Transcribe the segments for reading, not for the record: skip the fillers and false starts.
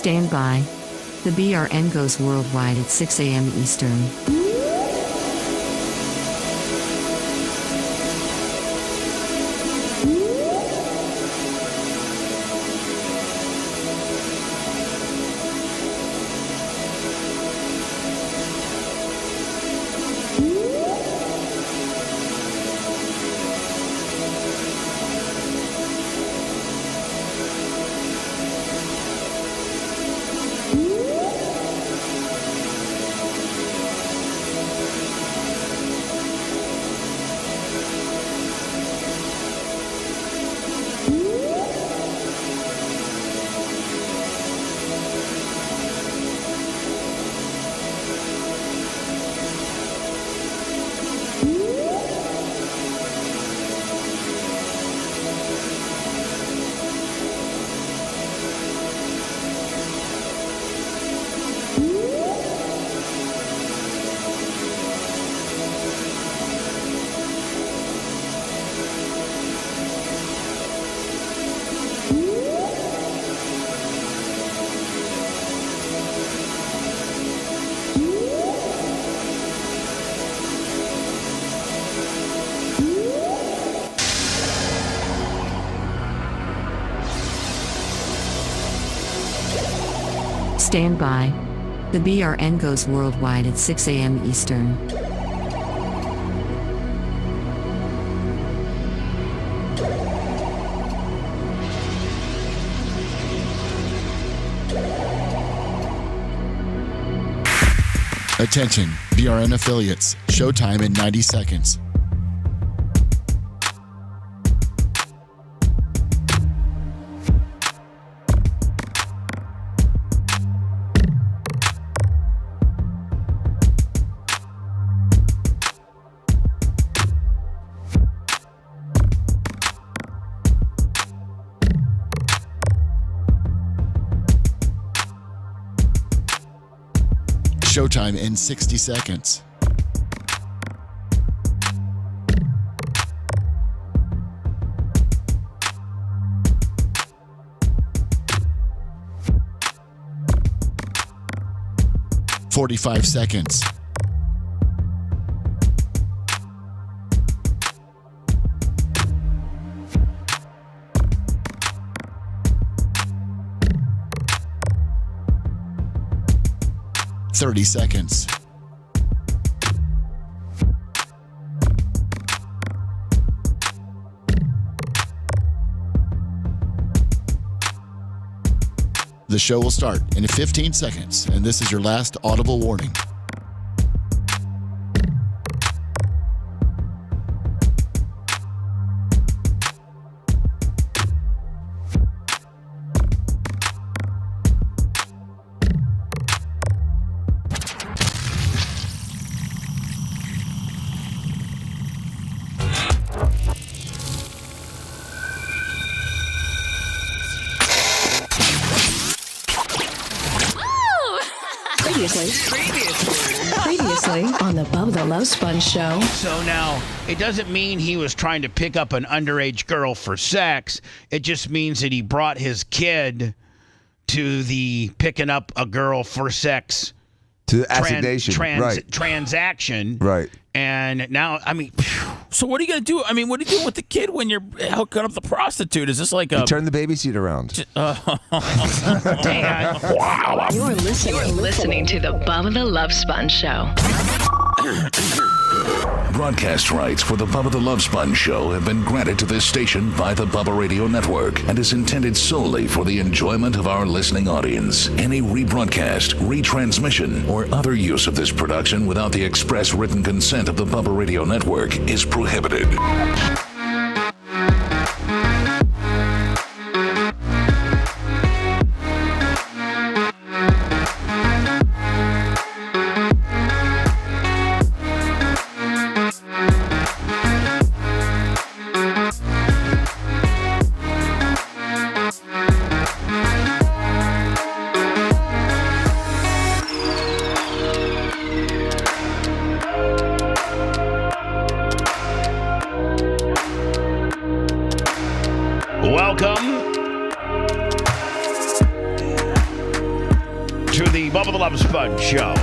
Stand by. The BRN goes worldwide at 6 a.m. Eastern. Stand by. The BRN goes worldwide at 6 a.m. Eastern. Attention, BRN affiliates. Showtime in 90 seconds. Showtime in 60 seconds. "45 seconds. "30 seconds. The show will start in 15 seconds, and this is your last audible warning. Previously on the Bubba the Love Sponge show. So now, it doesn't mean he was trying to pick up an underage girl for sex. It just means that he brought his kid to the picking up a girl for sex to the assignation, right? Transaction, right? And now, I mean, so what are you gonna do? I mean, what are you doing with the kid when you're hooking up the prostitute? Is this like a turn the baby seat around? Dad, wow! You're listening to the Bubba the Love Sponge show. Broadcast rights for the Bubba the Love Sponge show have been granted to this station by the Bubba Radio Network and is intended solely for the enjoyment of our listening audience. Any rebroadcast, retransmission, or other use of this production without the express written consent of the Bubba Radio Network is prohibited. to the Bubba the Love Sponge Show.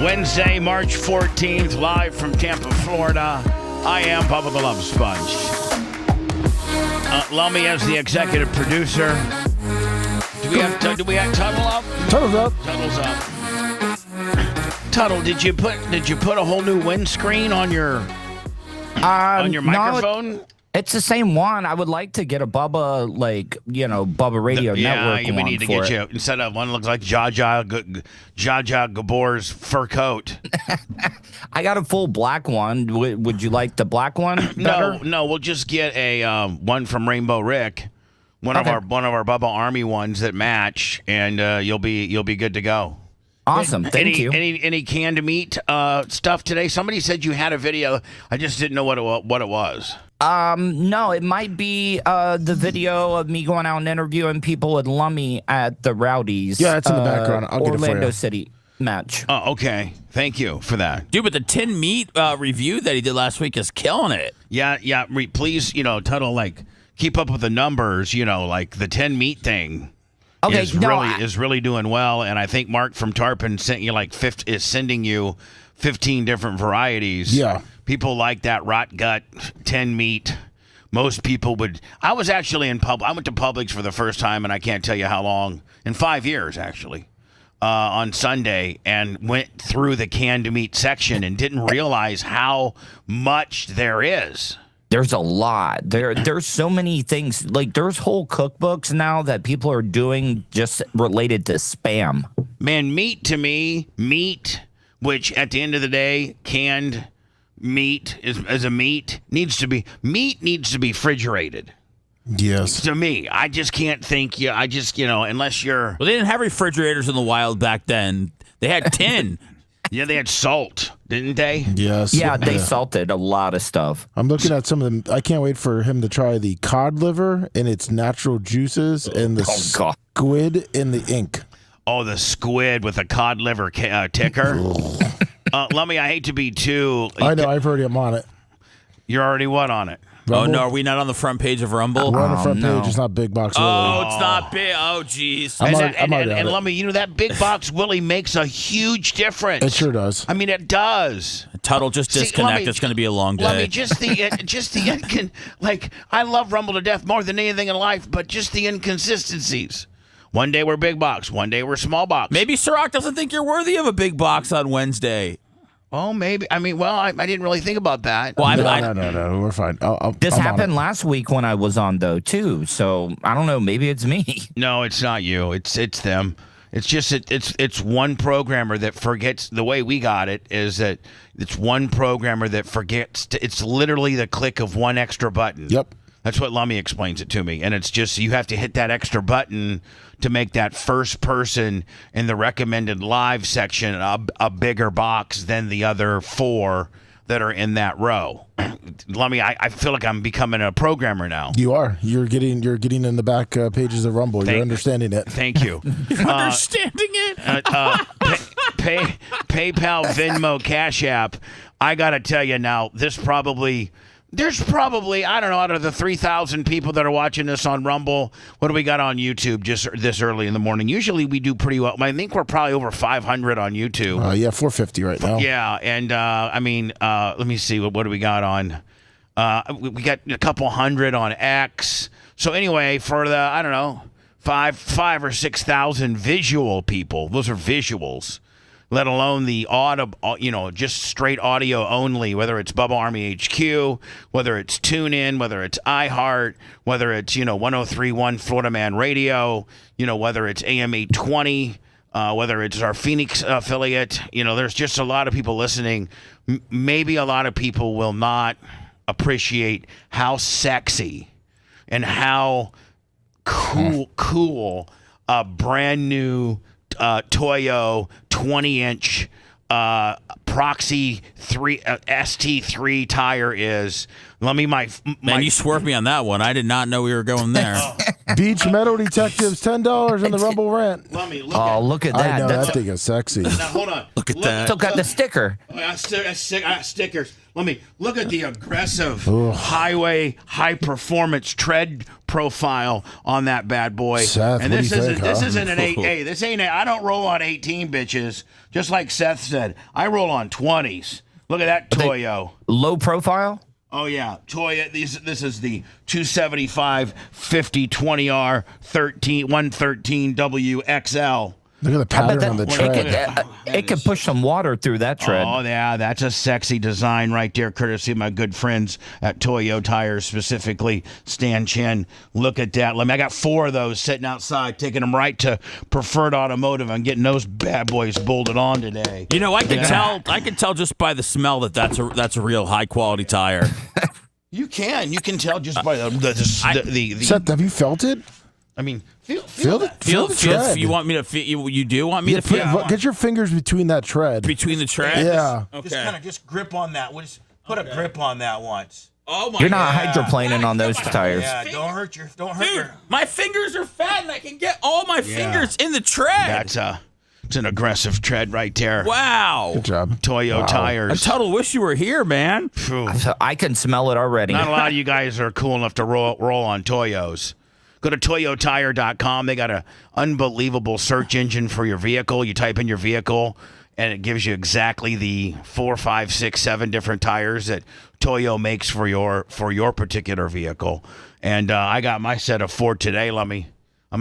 Wednesday, March 14th, live from Tampa, Florida. I am Bubba the Love Sponge. Lummy as the executive producer. Do we have Tuttle up? Tuttle's up. Tuttle's up. Tuttle, did you put a whole new windscreen on your microphone? No, it's the same one. I would like to get a Bubba, Bubba Radio Network we need to get you, instead of one that looks like Jaja Gabor's fur coat. I got a full black one. Would you like the black one better? No, we'll just get a one from Rainbow Rick, one of our Bubba Army ones that match, and you'll be good to go. Awesome, thank you. Any canned meat stuff today? Somebody said you had a video. I just didn't know what it was. No, it might be the video of me going out and interviewing people with Lummy at the Rowdies. Yeah, it's in the background. I'll get it for you. Orlando City match. Oh, okay. Thank you for that. Dude, but the 10 meat review that he did last week is killing it. Yeah. Please, Tuttle, keep up with the numbers, like the 10 meat thing. Okay, is really doing well, and I think Mark from Tarpon is sending you 15 different varieties. Yeah. People like that rot gut 10 meat. Most people would. I was actually in I went to Publix for the first time, and I can't tell you how long, in 5 years actually, on Sunday, and went through the canned meat section and didn't realize how much there is. There's a lot. There's so many things. There's whole cookbooks now that people are doing just related to Spam. Man, meat to me, which at the end of the day, canned meat as a meat needs to be refrigerated. Yes. To me, I just can't think. Unless you're. Well, they didn't have refrigerators in the wild back then. They had tin. Yeah, they had salt, didn't they? Yes. Yeah, they salted a lot of stuff. I'm looking at some of them. I can't wait for him to try the cod liver and its natural juices and the squid in the ink. Oh, the squid with a cod liver ticker. Lummy, I hate to be too. I know. I've heard him on it. You're already what on it? Rumble? Oh, no. Are we not on the front page of Rumble? We're on the front page. It's not Big Box Willie. Oh, it's not big. Oh, jeez. And Lummy, that Big Box Willie makes a huge difference. It sure does. I mean, it does. Tuttle, just disconnect. Lummy, it's going to be a long day. Lummy, I love Rumble to death more than anything in life, but just the inconsistencies. One day we're Big Box. One day we're Small Box. Maybe Ciroc doesn't think you're worthy of a Big Box on Wednesday. Oh, maybe. I mean, I didn't really think about that. Well, no. We're fine. This happened last week when I was on, though, too. So, I don't know. Maybe it's me. No, it's not you. It's them. It's just it's one programmer that forgets. The way we got it is that it's one programmer that forgets. It's literally the click of one extra button. Yep. That's what Lummy explains it to me. And it's just you have to hit that extra button to make that first person in the recommended live section a bigger box than the other 4 that are in that row. Lummy, I feel like I'm becoming a programmer now. You are. You're getting in the back pages of Rumble. You're understanding it. Thank you. You're understanding it? PayPal, Venmo, Cash App. I got to tell you now, there's probably, I don't know, out of the 3,000 people that are watching this on Rumble, what do we got on YouTube just this early in the morning? Usually we do pretty well. I think we're probably over 500 on YouTube. 450 right now. Yeah, and let me see, what do we got on? We got a couple hundred on X. So anyway, for the, I don't know, 5 or 6,000 visual people, those are visuals, let alone the audio, just straight audio only, whether it's Bubba Army HQ, whether it's TuneIn, whether it's iHeart, whether it's, 103.1 Florida Man Radio, whether it's AM 820, whether it's our Phoenix affiliate, there's just a lot of people listening. Maybe a lot of people will not appreciate how sexy and how cool a brand new Toyo 20-inch Proxy ST3 tire is. Man, you swerved me on that one. I did not know we were going there. Beach Metal Detectives, $10 in the Rumble rant. Look at that. I know, That's that thing is sexy. Now, hold on. Look at that. still got the sticker. Stickers. Let me look at the aggressive highway high performance tread profile on that bad boy. Seth, and what this do you isn't think, this huh? isn't an 8A. This ain't I don't roll on 18 bitches. Just like Seth said, I roll on 20s. Look at that Toyo. Low profile? Oh yeah, Toyo. This is the 275 50 20R 113 WXL. Look at the pattern on the tread. It could push some water through that tread. Oh, yeah, that's a sexy design right there, courtesy of my good friends at Toyo Tires, specifically Stan Chen. Look at that. I got 4 of those sitting outside, taking them right to Preferred Automotive. I'm getting those bad boys bolted on today. You know, I can tell just by the smell that that's a real high quality tire. You can tell just by the Seth, have you felt it? I mean, feel the tread. You want me to feel? You do want me to feel? Get your fingers between that tread. Between the tread? Yeah. Just kind of grip on that. Put a grip on that once. Oh my! You're not hydroplaning on those tires. Yeah, don't hurt your. Dude, my fingers are fat, and I can get all my fingers in the tread. It's an aggressive tread right there. Wow. Good job. Toyo Tires. I totally wish you were here, man. So I can smell it already. Not a lot of you guys are cool enough to roll on Toyos. Go to toyotire.com. They got an unbelievable search engine for your vehicle. You type in your vehicle, and it gives you exactly the 4, 5, 6, 7 different tires that Toyo makes for your particular vehicle. And I got my set of 4 today. I'm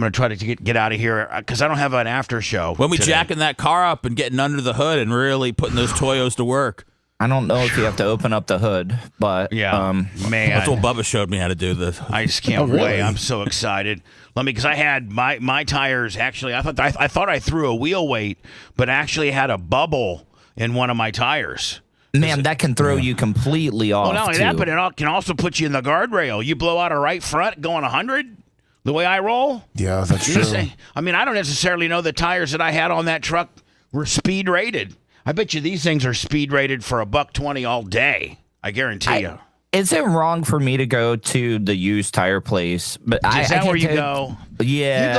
going to try to get out of here because I don't have an after show. When we today. jacking that car up and getting under the hood and really putting those Toyos to work. I don't know if you have to open up the hood, but man, that's what Bubba showed me how to do this. I just can't wait. I'm so excited. Because I had my tires actually. I thought I threw a wheel weight, but actually had a bubble in one of my tires. Man, that can throw you completely off. Well, not only that, but it can also put you in the guardrail. You blow out a right front going 100. The way I roll. Yeah, that's true. I mean, I don't necessarily know the tires that I had on that truck were speed rated. I bet you these things are speed rated for $120 all day. I guarantee you. Is it wrong for me to go to the used tire place? But is that where you go? Yeah.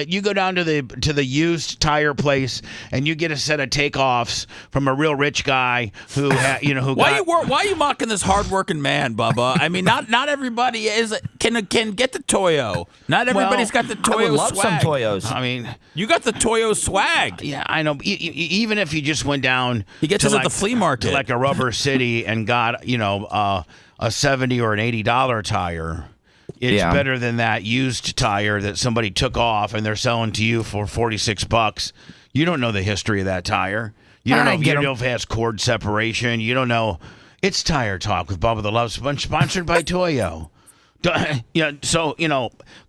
You go down to the used tire place and you get a set of takeoffs from a real rich guy who why are you mocking this hardworking man, Bubba? I mean, not everybody can get the Toyo. Not everybody's got the Toyo I would love swag. some Toyos. I mean, you got the Toyo swag. Yeah, I know. Even if you just went down, he gets us at the flea market, to like a Rubber City, and got a $70 or an $80 tire. It's better than that used tire that somebody took off and they're selling to you for $46. You don't know the history of that tire. You don't know if it has cord separation. You don't know. It's Tire Talk with Bubba the Love Sponge, sponsored by Toyo. So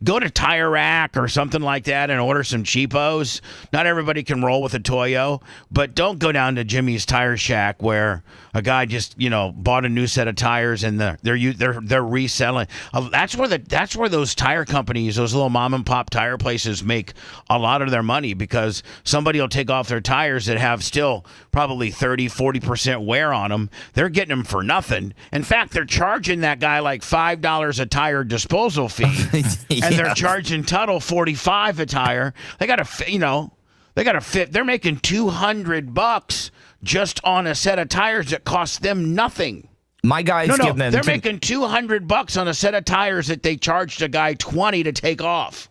go to Tire Rack or something like that and order some cheapos. Not everybody can roll with a Toyo, but don't go down to Jimmy's Tire Shack where a guy just bought a new set of tires and they're reselling. That's where those tire companies, those little mom and pop tire places, make a lot of their money, because somebody will take off their tires that have still probably 30-40% wear on them. They're getting them for nothing. In fact, they're charging that guy like $5 a tire disposal fee, and they're charging Tuttle $45 a tire. They got to fit. They're making $200 just on a set of tires that cost them nothing. My guys give them. They're making $200 on a set of tires that they charged a guy $20 to take off.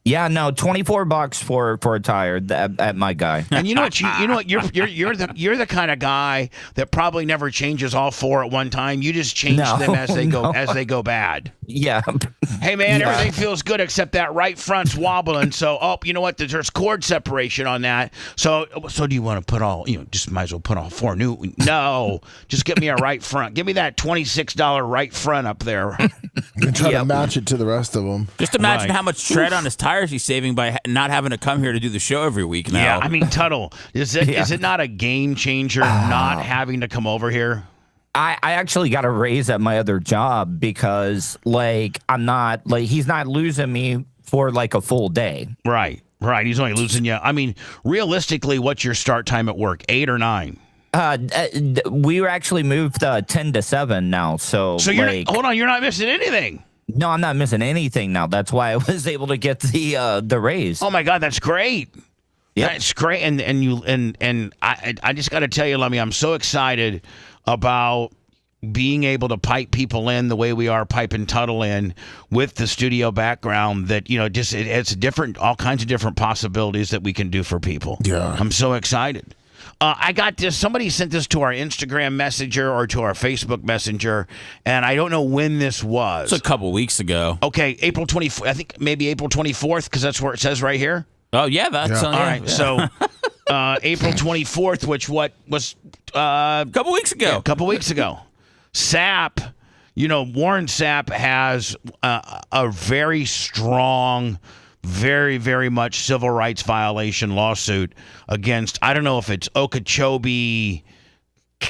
Yeah, no, $24 for a tire at my guy. And you know what? You're the kind of guy that probably never changes all 4 at one time. You just change them as they go bad. Yeah. Hey man, everything feels good except that right front's wobbling. So you know what? There's cord separation on that. So do you want to put all? Just might as well put all 4 new. No, just get me a right front. Give me that $26 right front up there. And try to match it to the rest of them. Just imagine how much tread on his tires he's saving by not having to come here to do the show every week now. Yeah, I mean, Tuttle, is it not a game changer not having to come over here? I actually got a raise at my other job because he's not losing me for like a full day. Right. He's only losing you. I mean, realistically, what's your start time at work? 8 or 9? We were actually moved 10 to 7 now. So hold on, you're not missing anything. No, I'm not missing anything now. That's why I was able to get the raise. Oh my God, that's great. Yeah, it's great. And I just got to tell you, Lemmy, I'm so excited about being able to pipe people in the way we are piping Tuttle in with the studio background, that, it's different, all kinds of different possibilities that we can do for people. Yeah. I'm so excited. I got this. Somebody sent this to our Instagram Messenger or to our Facebook Messenger, and I don't know when this was. It's a couple weeks ago. Okay, April 24th. I think maybe April 24th, because that's where it says right here. Oh, yeah. That's all right. Yeah. So April 24th, which was a couple weeks ago. Yeah, a couple weeks ago. Sapp, Warren Sapp has a very strong, very, very much civil rights violation lawsuit against, I don't know if it's Okeechobee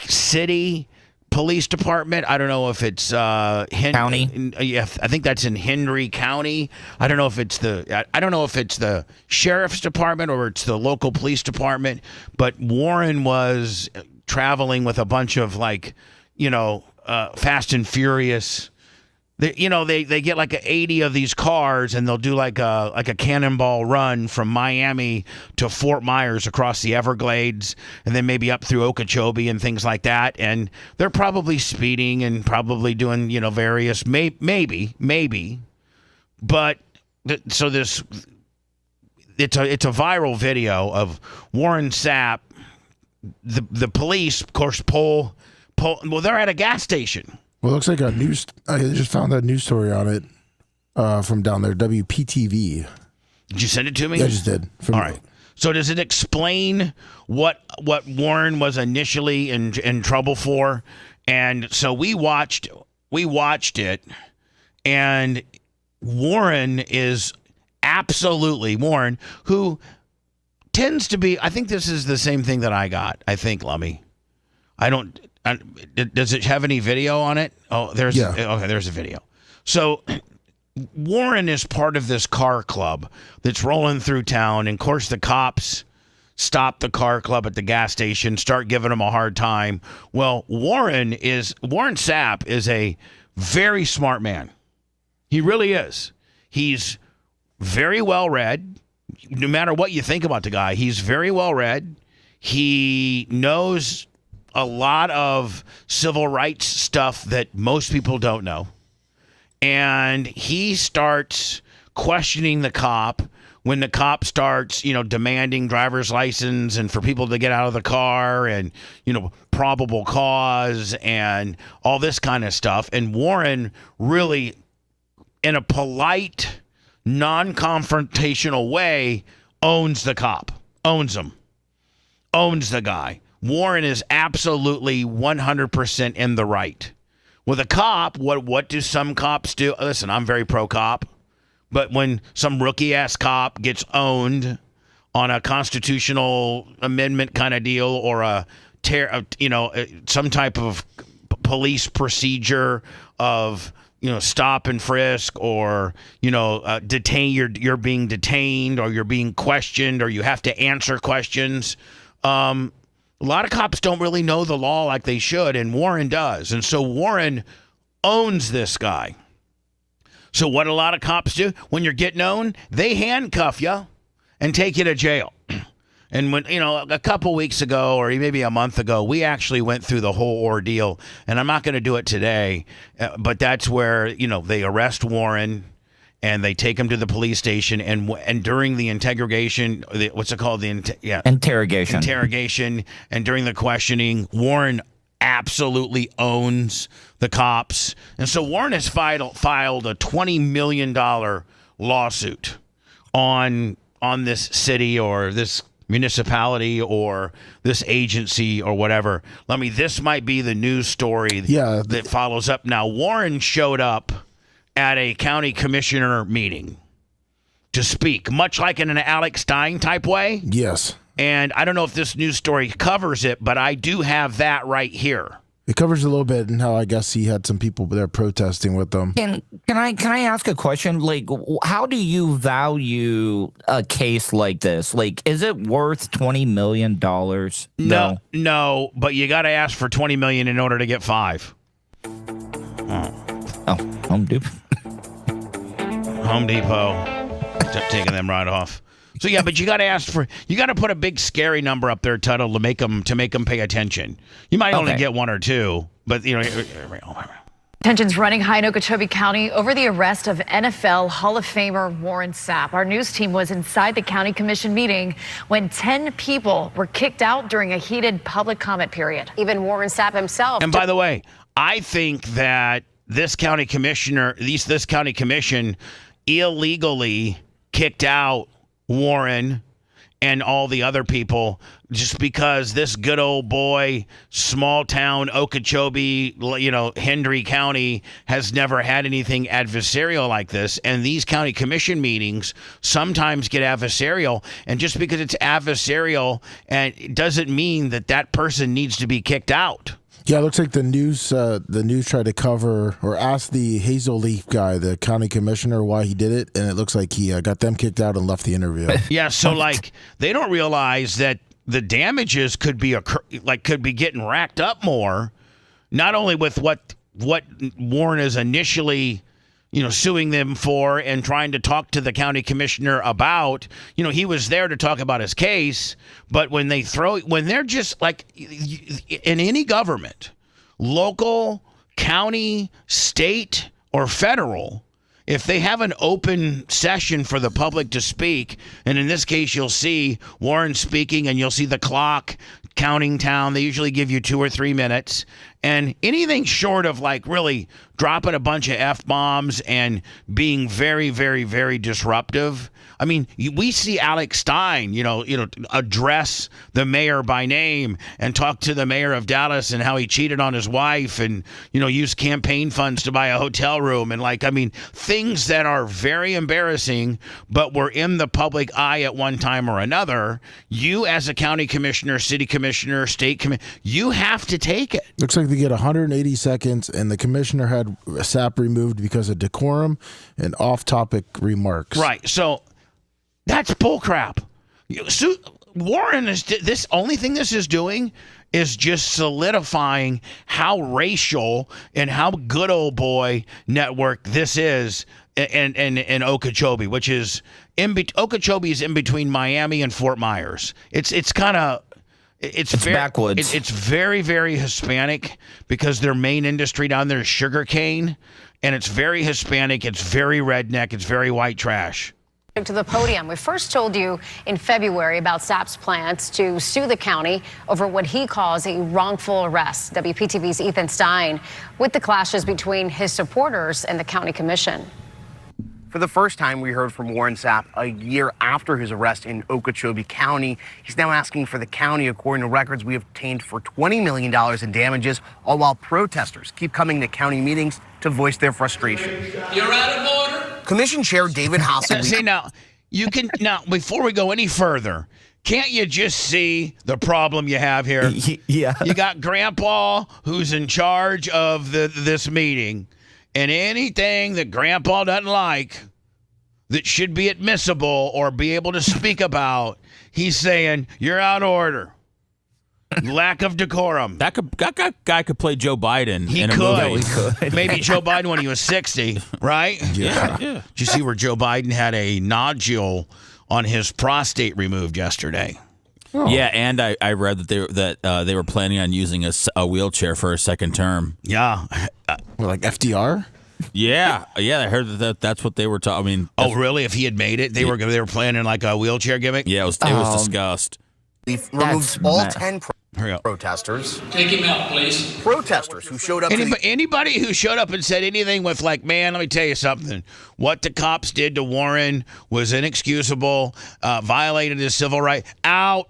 City Police Department. I don't know if it's County. Yeah, I think that's in Henry County. I don't know if it's the sheriff's department or it's the local police department. But Warren was traveling with a bunch of Fast and Furious. They get like 80 of these cars, and they'll do like a cannonball run from Miami to Fort Myers across the Everglades, and then maybe up through Okeechobee and things like that. And they're probably speeding and probably doing various maybe, but so this it's a viral video of Warren Sapp. The police, of course, pull. Well, they're at a gas station. Well, it looks like a news. I just found that news story on it from down there, WPTV. Did you send it to me? Yeah, I just did. All right. So does it explain what Warren was initially in trouble for? And so we watched it, and Warren is absolutely Warren, who tends to be. I think this is the same thing that I got. I think, Lummy. Does it have any video on it? Oh, there's a video. So Warren is part of this car club that's rolling through town, and of course the cops stop the car club at the gas station, start giving him a hard time. Well, Warren Sapp is a very smart man. He really is. He's very well read. No matter what you think about the guy, he's very well read. He knows a lot of civil rights stuff that most people don't know. And he starts questioning the cop when the cop starts, demanding driver's license and for people to get out of the car and, probable cause and all this kind of stuff. And Warren really, in a polite, non-confrontational way, owns the cop, owns him, owns the guy. Warren is absolutely 100% in the right. With a cop, what do some cops do? Listen, I'm very pro-cop, but when some rookie-ass cop gets owned on a constitutional amendment kind of deal or some type of police procedure of stop and frisk or detain, you're being detained or you're being questioned or you have to answer questions. A lot of cops don't really know the law like they should, and Warren does. And so Warren owns this guy. So what a lot of cops do, when you're getting owned, they handcuff you and take you to jail. And when, a couple weeks ago or maybe a month ago, we actually went through the whole ordeal. And I'm not going to do it today, but that's where, they arrest Warren. And they take him to the police station, and during the interrogation, what's it called? Interrogation. And during the questioning, Warren absolutely owns the cops. And so Warren has filed a $20 million lawsuit on this city or this municipality or this agency or whatever. This might be the news story that follows up. Now, Warren showed up at a county commissioner meeting to speak, much like in an Alex Stein type way. Yes. And I don't know if this news story covers it, but I do have that right here. It covers a little bit and how I guess he had some people there protesting with them. Can I ask a question? How do you value a case like this? Is it worth $20 million? No, but you got to ask for $20 million in order to get $5. Home Dupes. Home Depot. Taking them right off. So yeah, but you got to put a big scary number up there, Tuttle, to make them pay attention. You might only get one or two, but Tensions running high in Okeechobee County over the arrest of NFL Hall of Famer Warren Sapp. Our news team was inside the county commission meeting when 10 people were kicked out during a heated public comment period. Even Warren Sapp himself. And by the way, I think that this county commission illegally kicked out Warren and all the other people just because this good old boy, small town Okeechobee, Hendry County has never had anything adversarial like this. And these county commission meetings sometimes get adversarial. And just because it's adversarial, and it doesn't mean that person needs to be kicked out. Yeah, it looks like the news tried to cover or ask the Hazel Leaf guy, the county commissioner, why he did it, and it looks like he got them kicked out and left the interview. Yeah, so they don't realize that the damages could be getting racked up more, not only with what Warren is initially suing them for and trying to talk to the county commissioner about. He was there to talk about his case, but when they're just like in any government, local, county, state, or federal, if they have an open session for the public to speak, and in this case you'll see Warren speaking and you'll see the clock counting down, they usually give you 2 or 3 minutes, and anything short of really dropping a bunch of F-bombs and being very, very, very disruptive. I mean, we see Alex Stein, address the mayor by name and talk to the mayor of Dallas and how he cheated on his wife and, used campaign funds to buy a hotel room and things that are very embarrassing, but were in the public eye at one time or another. You as a county commissioner, city commissioner, state commissioner, you have to take it. Looks like they get 180 seconds, and the commissioner had Sapp removed because of decorum and off-topic remarks. Right, so that's bullcrap. Warren this only thing this is doing is just solidifying how racial and how good old boy network this is in Okeechobee, which is Okeechobee is in between Miami and Fort Myers. It's backwoods. It's very, very Hispanic because their main industry down there is sugarcane, and it's very Hispanic. It's very redneck. It's very white trash. To the podium. We first told you in February about Sapp's plans to sue the county over what he calls a wrongful arrest. WPTV's Ethan Stein with the clashes between his supporters and the county commission. For the first time, we heard from Warren Sapp a year after his arrest in Okeechobee County. He's now asking for the county, according to records we obtained, for $20 million in damages, all while protesters keep coming to county meetings to voice their frustration. You're out of order. Commission Chair David Hasselbeck. See, now, before we go any further, can't you just see the problem you have here? Yeah. You got Grandpa who's in charge of this meeting, and anything that Grandpa doesn't like that should be admissible or be able to speak about, he's saying, you're out of order. Lack of decorum. That guy could play Joe Biden in a movie. He could. Maybe Joe Biden when he was 60, right? Yeah. Did you see where Joe Biden had a nodule on his prostate removed yesterday? Oh. Yeah, and I read that they were planning on using a wheelchair for a second term. Yeah. Like FDR? Yeah, I heard that's what they were talking. I mean, oh, really? If he had made it, they were planning like a wheelchair gimmick. Yeah, it was discussed. We've removed all 10 protesters. Take him out, please. Protesters who showed up. Anybody who showed up and said anything with man, let me tell you something. What the cops did to Warren was inexcusable, violated his civil right. Out.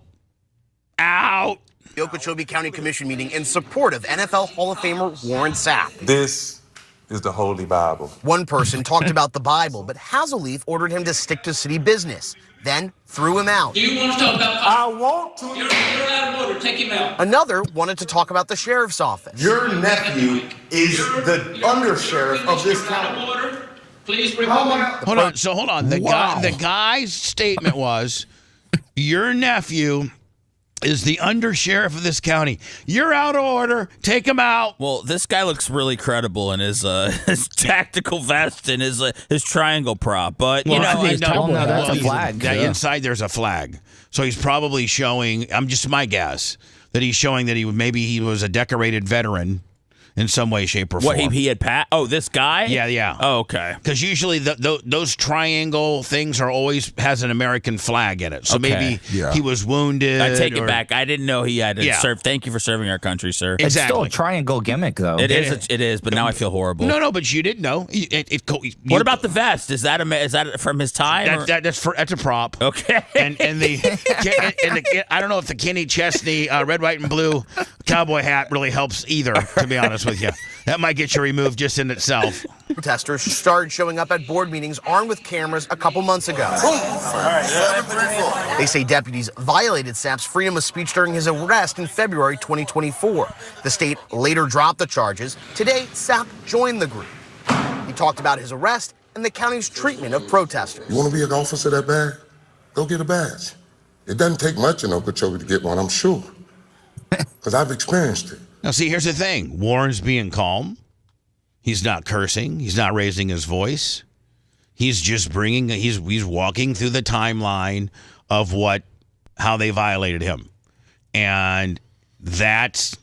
The Okeechobee County Commission meeting in support of NFL Hall of Famer Warren Sapp. This is the Holy Bible. One person talked about the Bible, but Hazelleaf ordered him to stick to city business, then threw him out. Do you want to talk about... I want to. You're out of order. Take him out. Another wanted to talk about the sheriff's office. Your nephew is the undersheriff of this county. Please hold on. The guy's statement was, your nephew is the undersheriff of this county. You're out of order. Take him out. Well, this guy looks really credible in his his tactical vest and his triangle prop. But you know, that's a flag. Inside there's a flag, so he's probably showing. I'm just my guess that he's showing that maybe he was a decorated veteran. In some way, shape, or form. What, he had this guy? Yeah. Oh, okay. Because usually those triangle things has an American flag in it. So maybe he was wounded. I take it back. I didn't know he had to serve. Thank you for serving our country, sir. It's still a triangle gimmick, though. It is. But now I feel horrible. No, but you didn't know. What about the vest? Is that from his time? That's a prop. Okay. And the I don't know if the Kenny Chesney red, white, and blue cowboy hat really helps either. To be honest with you, that might get you removed just in itself. Protesters started showing up at board meetings armed with cameras a couple months ago. They say deputies violated Sapp's freedom of speech during his arrest in February 2024. The state later dropped the charges. Today, Sapp joined the group. He talked about his arrest and the county's treatment of protesters. You want to be an officer that bad? Go get a badge. It doesn't take much in Okeechobee to get one, I'm sure, because I've experienced it. Now, see, here's the thing. Warren's being calm. He's not cursing. He's not raising his voice. He's just he's walking through the timeline of how they violated him. And that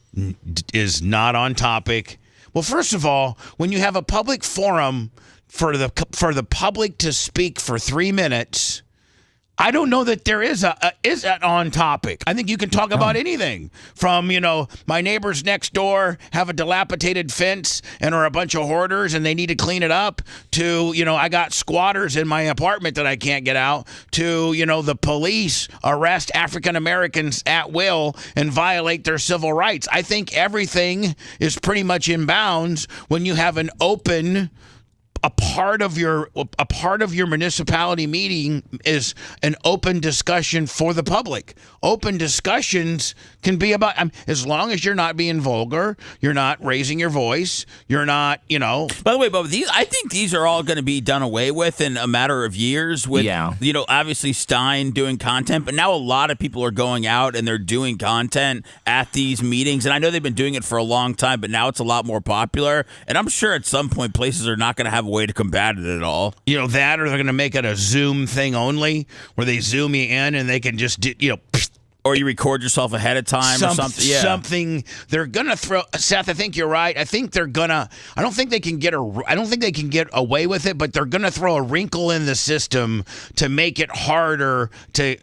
is not on topic. Well, first of all, when you have a public forum for the public to speak for 3 minutes, I don't know that there is an on topic. I think you can talk about anything from, my neighbors next door have a dilapidated fence and are a bunch of hoarders and they need to clean it up, to, I got squatters in my apartment that I can't get out, to, the police arrest African Americans at will and violate their civil rights. I think everything is pretty much in bounds when you have an open a part of your municipality meeting is an open discussion for the public. Open discussions can be about, as long as you're not being vulgar, you're not raising your voice, you're not, By the way, Bubba, I think these are all going to be done away with in a matter of years with, obviously Stein doing content, but now a lot of people are going out and they're doing content at these meetings. And I know they've been doing it for a long time, but now it's a lot more popular. And I'm sure at some point places are not going to have a way to combat it at all. That, or they're going to make it a Zoom thing only, where they Zoom you in and they can just do, or you record yourself ahead of time or something. Yeah. Something they're gonna throw. Seth, I think you're right. I think they're gonna. I don't think they can get away with it, but they're gonna throw a wrinkle in the system to make it harder to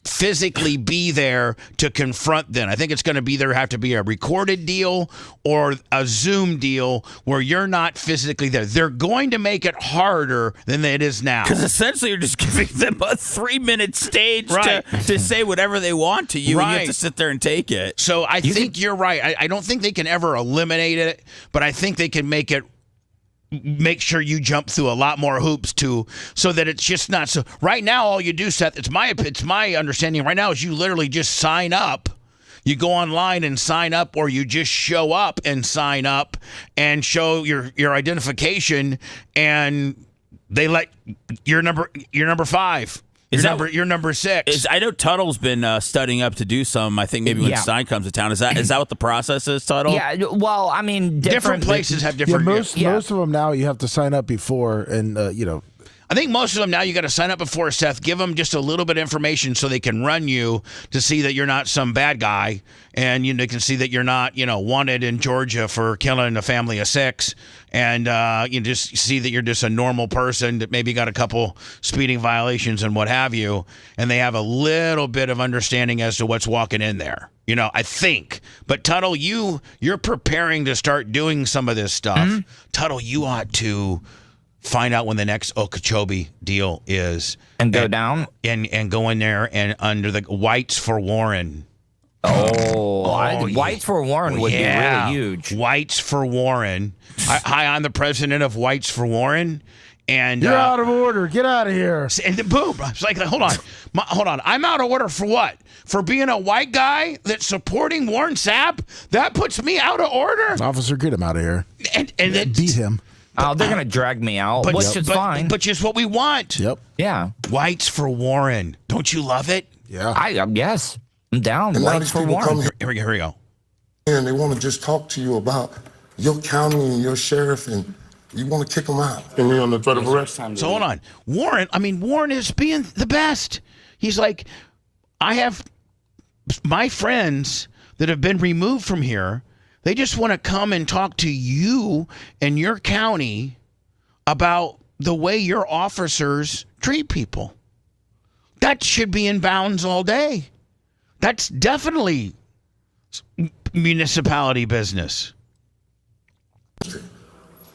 physically be there to confront them. I think it's going to be have to be a recorded deal or a Zoom deal where you're not physically there. They're going to make it harder than it is now. Because essentially you're just giving them a 3-minute stage to say whatever they want to you, and you have to sit there and take it. So I think you're right. I don't think they can ever eliminate it, but I think they can make sure you jump through a lot more hoops so that it's just not so. Right now, all you do, Seth, it's my understanding right now, is you literally just sign up. You go online and sign up, or you just show up and sign up and show your identification, and they let you're number 5. You're number 6. I know Tuttle's been studying up to do some. I think maybe when Stein comes to town. Is that what the process is, Tuttle? Yeah. Well, I mean, different places have different. Most of them now you have to sign up before, and I think most of them now you got to sign up before, Seth. Give them just a little bit of information so they can run you to see that you're not some bad guy, and they can see that you're not wanted in Georgia for killing a family of 6, and you just see that you're just a normal person that maybe got a couple speeding violations and what have you, and they have a little bit of understanding as to what's walking in there. I think. But Tuttle, you're preparing to start doing some of this stuff. Mm-hmm. Tuttle, you ought to find out when the next Okeechobee deal is. And go down? And go in there and under the Whites for Warren. Whites for Warren would be really huge. Whites for Warren. Hi, I'm the president of Whites for Warren. And you're out of order. Get out of here. And then boom. It's like, hold on. I'm out of order for what? For being a white guy that's supporting Warren Sapp? That puts me out of order? Officer, get him out of here. And then beat him. Oh, they're going to drag me out, which is fine. But just what we want. Yep. Yeah. Whites for Warren. Don't you love it? Yeah. Yes. I'm down. And now White these for people Warren. come here Here we go. and they want to just talk to you about your county and your sheriff, and you want to kick them out. And you're on the threat of arrest. So hold on. Warren is being the best. He's like, I have my friends that have been removed from here. They just want to come and talk to you and your county about the way your officers treat people. That should be in bounds all day. That's definitely municipality business.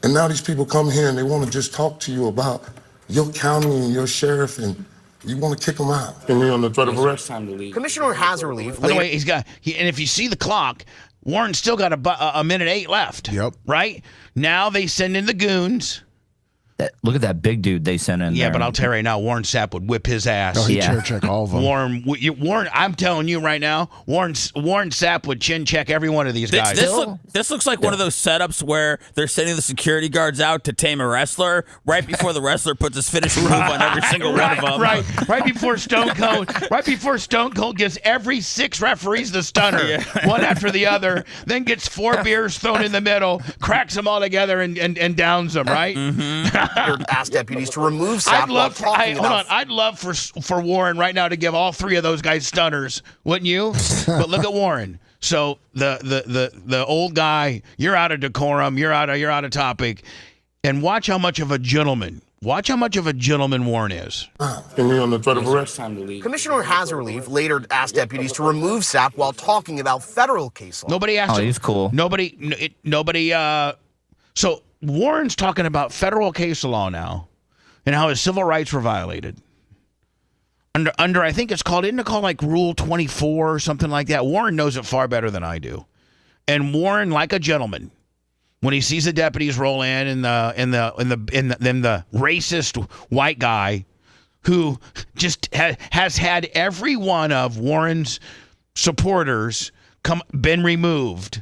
And now these people come here and they want to just talk to you about your county and your sheriff, and you want to kick them out. And you're on the threat of arrest. Commissioner has relief. By the way, and if you see the clock, Warren's still got a minute 8 left. Yep. Right? Now they send in the goons. Look at that big dude they sent in. Yeah, there. but I'll tell you right now, Warren Sapp would whip his ass. Oh, he'd chair check all of them. Warren, I'm telling you right now, Warren Sapp would chin check every one of these guys. This looks like one of those setups where they're sending the security guards out to tame a wrestler right before the wrestler puts his finishing move on every single one of them. Right before Stone Cold gives every 6 referees the stunner, one after the other, then gets 4 beers thrown in the middle, cracks them all together and downs them, right? Mm-hmm. Asked deputies to remove Sapp. I'd love for Warren right now to give all 3 of those guys stunners, wouldn't you? But look at Warren. So the old guy, you're out of decorum, you're out of topic, and watch how much of a gentleman. Watch how much of a gentleman Warren is. And you're on the threat of arrest. Commissioner has relief later asked deputies to remove Sapp while talking about federal case law. Nobody asked him. He's cool. Nobody. So Warren's talking about federal case law now, and how his civil rights were violated. Under I think isn't it called like Rule 24 or something like that? Warren knows it far better than I do, and Warren, like a gentleman, when he sees the deputies roll in and the racist white guy who just has had every one of Warren's supporters been removed,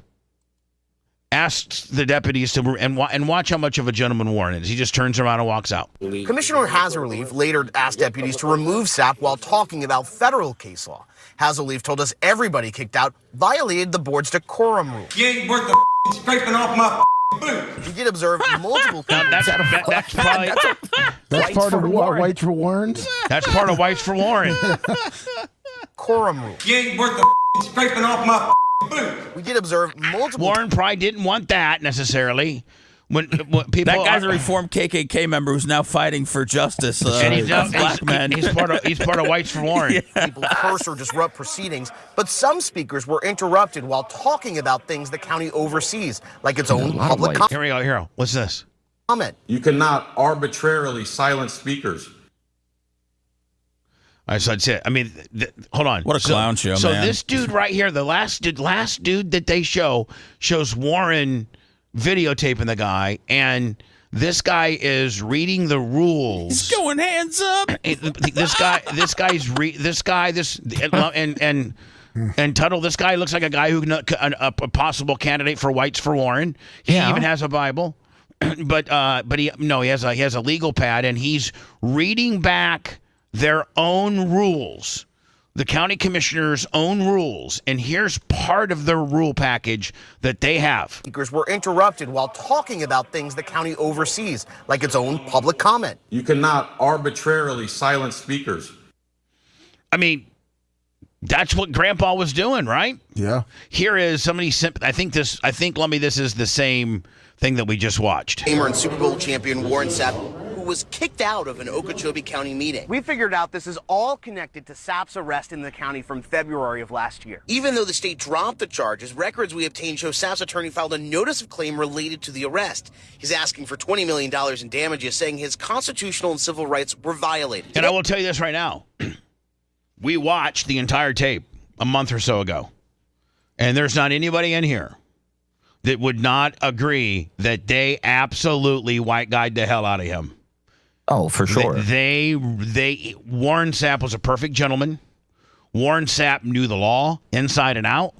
asks the deputies to and watch how much of a gentleman Warren is. He just turns around and walks out. Commissioner has relief later asked deputies to remove Sapp while talking about federal case law. Hazelief told us everybody kicked out violated the board's decorum rule. You ain't worth the scraping off my boot. We did observe multiple. That's probably That's part of Whites for Warrens. That's part of Whites for Warren. Quorum rule. You ain't worth the scraping off my boot. We did observe multiple. Warren probably didn't want that necessarily. When people that guy's a reformed KKK member who's now fighting for justice. And he's black men. He's part of Whites for Warren. People curse or disrupt proceedings, but some speakers were interrupted while talking about things the county oversees, like its own public comment. Here we go. Here, what's this? You cannot arbitrarily silence speakers. All right, so that's it. I mean, hold on. What a clown show, so man. This dude right here, the last dude that they shows Warren videotaping the guy, and this guy is reading the rules. He's going hands up. And Tuttle, this guy looks like a guy a possible candidate for Whites for Warren. He even has a Bible, but he has a legal pad, and he's reading back their own rules, the county commissioner's own rules, and here's part of the rule package that they have. Speakers were interrupted while talking about things the county oversees, like its own public comment. You cannot arbitrarily silence speakers. I mean, that's what Grandpa was doing, right? Yeah. Here is somebody. I think, Lummy, this is the same thing that we just watched. Gamer and Super Bowl champion Warren Sapp, who was kicked out of an Okeechobee County meeting. We figured out this is all connected to Sapp's arrest in the county from February of last year. Even though the state dropped the charges, records we obtained show Sapp's attorney filed a notice of claim related to the arrest. He's asking for $20 million in damages, saying his constitutional and civil rights were violated. And I will tell you this right now. We watched the entire tape a month or so ago, and there's not anybody in here that would not agree that they absolutely white guyed the hell out of him. Oh, for sure. Warren Sapp was a perfect gentleman. Warren Sapp knew the law inside and out.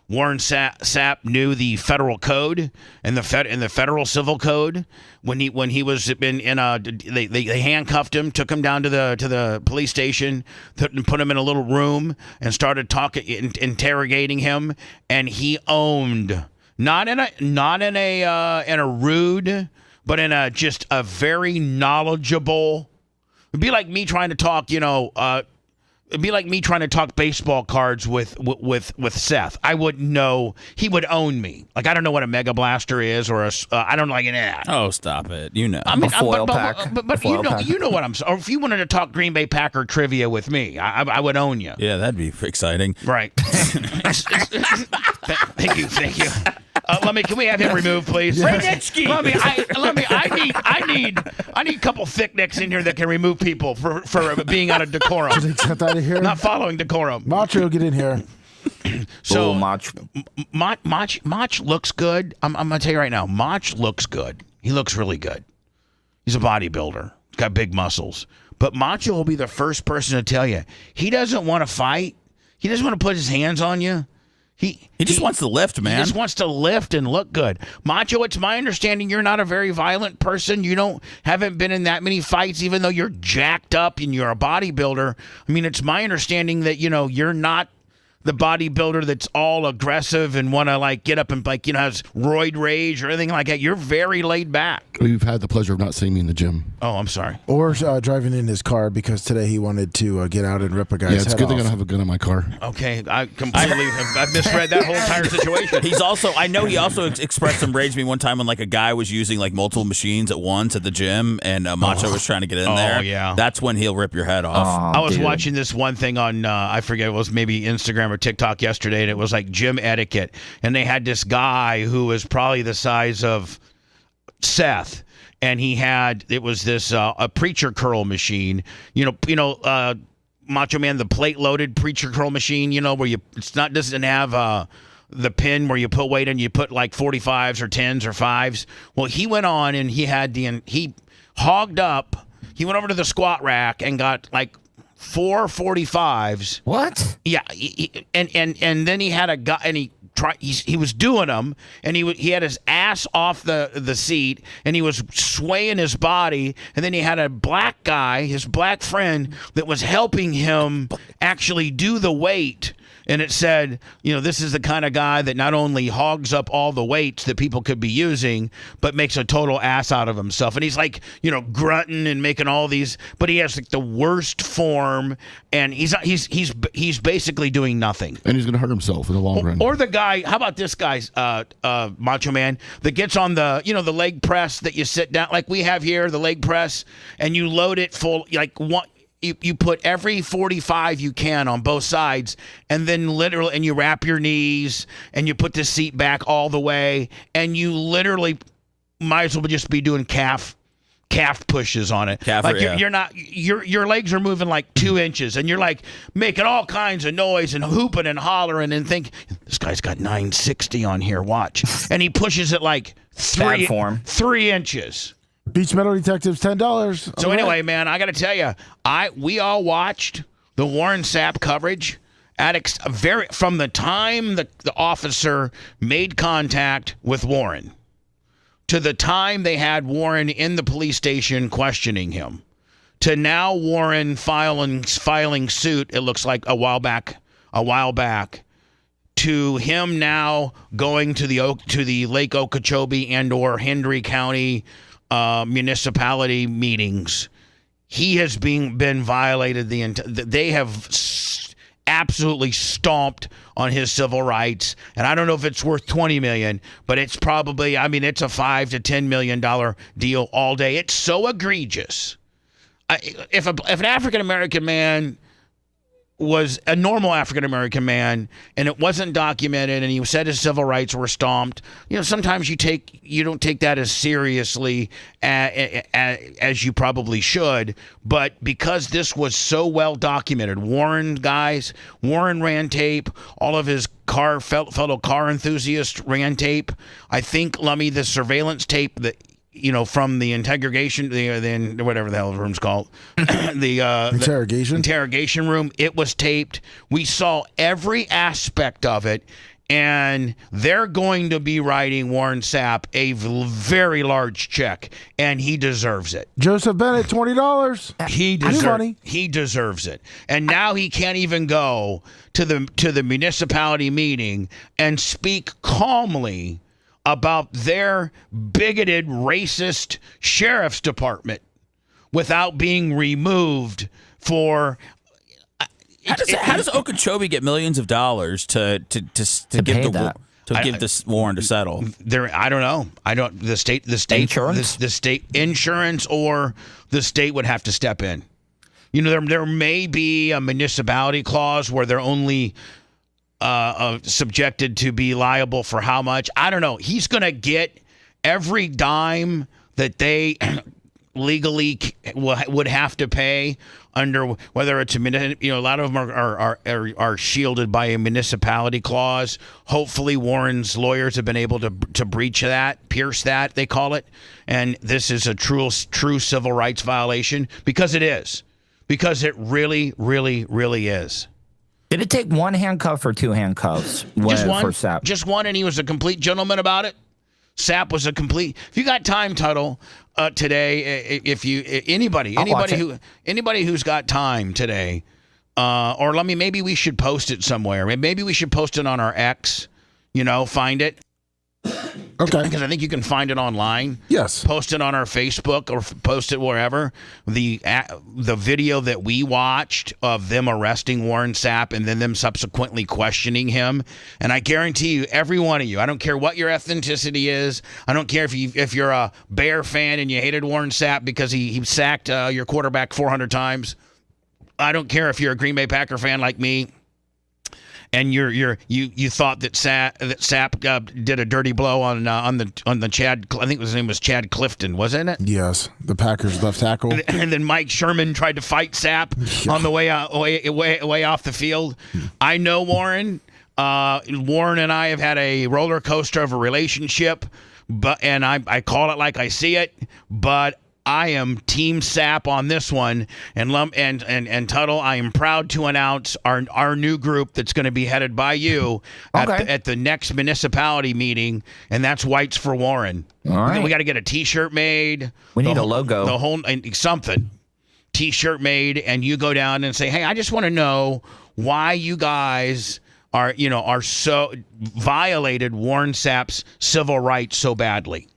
Warren Sapp knew the federal code and the federal civil code when he was in a they handcuffed him, took him down to the police station, put him in a little room and started interrogating him, and he owned not in a rude, but in a just a very knowledgeable. It'd be like me trying to talk, it'd be like me trying to talk baseball cards with Seth. I wouldn't know. He would own me. Like, I don't know what a Mega Blaster is or I don't like that. Oh, stop it. You know. I mean, foil pack. But you know what I'm saying. Or if you wanted to talk Green Bay Packer trivia with me, I would own you. Yeah, that'd be exciting. Right. Thank you. Can we have him removed, please? Raditsky. I need a couple thick necks in here that can remove people for being out of decorum. Should they get out of here? Not following decorum. Macho, get in here. So Mach looks good. I'm gonna tell you right now, Mach looks good. He looks really good. He's a bodybuilder. He's got big muscles. But Macho will be the first person to tell you he doesn't want to fight. He doesn't want to put his hands on you. He just wants to lift, man. He just wants to lift and look good. Macho, it's my understanding you're not a very violent person. You haven't been in that many fights, even though you're jacked up and you're a bodybuilder. I mean, it's my understanding that, you're not the bodybuilder that's all aggressive and want to get up and has roid rage or anything like that. You're very laid back. We've had the pleasure of not seeing me in the gym. Oh, I'm sorry. Or driving in his car because today he wanted to get out and rip a guy's head off. Yeah, it's a good thing I don't have a gun in my car. Okay, I completely I've misread that whole entire situation. I know he also expressed some rage to me one time when a guy was using multiple machines at once at the gym and Macho was trying to get in there. Oh, yeah. That's when he'll rip your head off. I was watching this one thing on, I forget, it was maybe Instagram or TikTok yesterday, and it was gym etiquette. And they had this guy who was probably the size of Seth. And it was this a preacher curl machine, Macho Man, the plate loaded preacher curl machine, where doesn't have the pin where you put weight in, you put 45s or 10s or 5s. Well, he went on and he hogged up. He went over to the squat rack and got 4 45s. What? Yeah, and then he had a guy and he was doing them, and he had his ass off the seat, and he was swaying his body, and then he had a black guy, his black friend, that was helping him actually do the weight. And it said, this is the kind of guy that not only hogs up all the weights that people could be using, but makes a total ass out of himself. And he's grunting and making all these, but he has the worst form, and he's basically doing nothing. And he's going to hurt himself in the long run. Or the guy, how about this guy's Macho Man that gets on the the leg press that you sit down like we have here, the leg press, and you load it full one. You put every 45 you can on both sides, and then and you wrap your knees, and you put the seat back all the way, and you literally might as well just be doing calf pushes on it. You're not your legs are moving 2 inches, and you're making all kinds of noise and hooping and hollering and think this guy's got 960 on here. Watch, and he pushes it 3 inches. Beach Metal Detectives, $10. So anyway, man, I got to tell you, we all watched the Warren Sapp coverage from the time the officer made contact with Warren to the time they had Warren in the police station questioning him to now Warren filing suit. It looks like a while back. To him now going to the Lake Okeechobee and or Hendry County municipality meetings. He has been violated. They have absolutely stomped on his civil rights, and I don't know if it's worth $20 million, but it's probably. It's a $5 to $10 million deal all day. It's so egregious. If an African American man was a normal African-American man and it wasn't documented and he said his civil rights were stomped, sometimes you don't take that as seriously as you probably should. But because this was so well documented, Warren ran tape, all of his fellow car enthusiasts ran tape. I think, Lummy, the surveillance tape that from the interrogation, the whatever the hell the room's called, the interrogation room, it was taped. We saw every aspect of it, And they're going to be writing Warren Sapp a very large check, and he deserves it. Joseph Bennett, $20. He deserves it. And now he can't even go to the municipality meeting and speak calmly about their bigoted, racist sheriff's department without being removed for. How does Okeechobee get millions of dollars to give this Warren to settle? I don't know. The state insurance, the state insurance, or the state would have to step in. You know, there may be a municipality clause where they're only subjected to be liable for how much. I don't know. He's going to get every dime that they legally would have to pay under, whether it's a lot of them are shielded by a municipality clause. Hopefully Warren's lawyers have been able to breach that, pierce that, they call it, and this is a true civil rights violation, because it is, because it really, really, really is. Did it take one handcuff or two handcuffs for Sapp? Just one, and he was a complete gentleman about it. Sapp was a complete. If you got time, Tuttle, today, anybody who's got time today, or maybe we should post it somewhere. Maybe we should post it on our X. Find it. Okay. Because I think you can find it online. Yes. Post it on our Facebook or post it wherever. The video that we watched of them arresting Warren Sapp and then them subsequently questioning him. And I guarantee you, every one of you, I don't care what your ethnicity is. I don't care if you're a Bear fan and you hated Warren Sapp because he sacked your quarterback 400 times. I don't care if you're a Green Bay Packer fan like me. And you thought that Sapp did a dirty blow on the Chad. I think his name was Chad Clifton, wasn't it? Yes, the Packers left tackle. And then Mike Sherman tried to fight Sapp on the way off the field. I know Warren. Warren and I have had a roller coaster of a relationship, and I call it like I see it. But I am Team Sapp on this one, and Tuttle, I am proud to announce our new group that's going to be headed by you at the next municipality meeting, and that's Whites for Warren. All right. We got to get a T-shirt made. We need a logo. The whole something. T-shirt made, and you go down and say, hey, I just want to know why you guys are so violated Warren Sapp's civil rights so badly.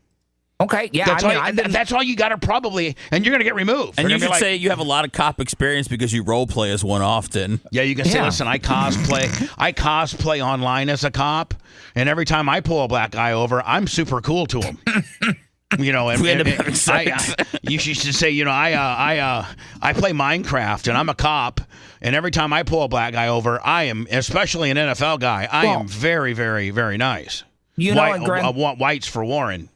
Okay, yeah. That's all you got to probably, and you're going to get removed. And you should say you have a lot of cop experience because you role play as one often. Yeah, you can say, listen, I cosplay online as a cop, and every time I pull a black guy over, I'm super cool to him. And we end up having sex. You should say, I play Minecraft and I'm a cop, and every time I pull a black guy over, I am, especially an NFL guy, I am very, very, very nice. Whites for Warren.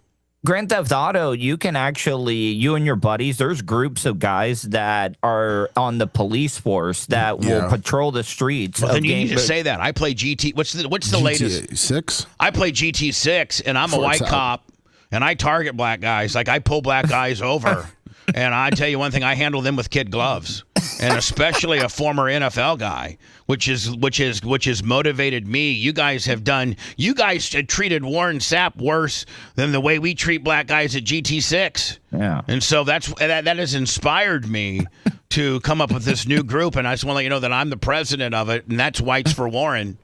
Grand Theft Auto, you can actually, you and your buddies, there's groups of guys that are on the police force that will patrol the streets. Well, then you need to say that. I play GT. What's the latest? 6? I play GT6, and I'm a white cop, and I target black guys. Like, I pull black guys over. And I tell you one thing, I handle them with kid gloves, and especially a former NFL guy, which has motivated me. You guys have treated Warren Sapp worse than the way we treat black guys at GT6. Yeah. And so that has inspired me to come up with this new group, and I just want to let you know that I'm the president of it, and that's Whites for Warren.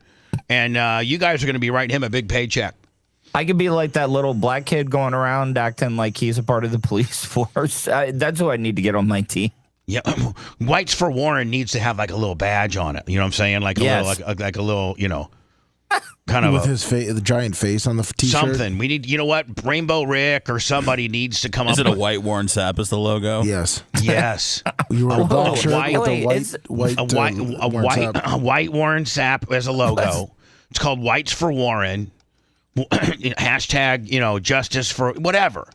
And you guys are going to be writing him a big paycheck. I could be like that little black kid going around acting like he's a part of the police force. That's who I need to get on my team. Yeah, Whites for Warren needs to have like a little badge on it. You know what I'm saying? Like a little, kind of with his face, the giant face on the T-shirt. Something we need. You know what? Rainbow Rick or somebody needs to come up. Is it a white Warren Sapp as the logo? Yes. Yes. You were a black shirt with a white Warren Sapp as a logo. It's called Whites for Warren. Hashtag, justice for whatever.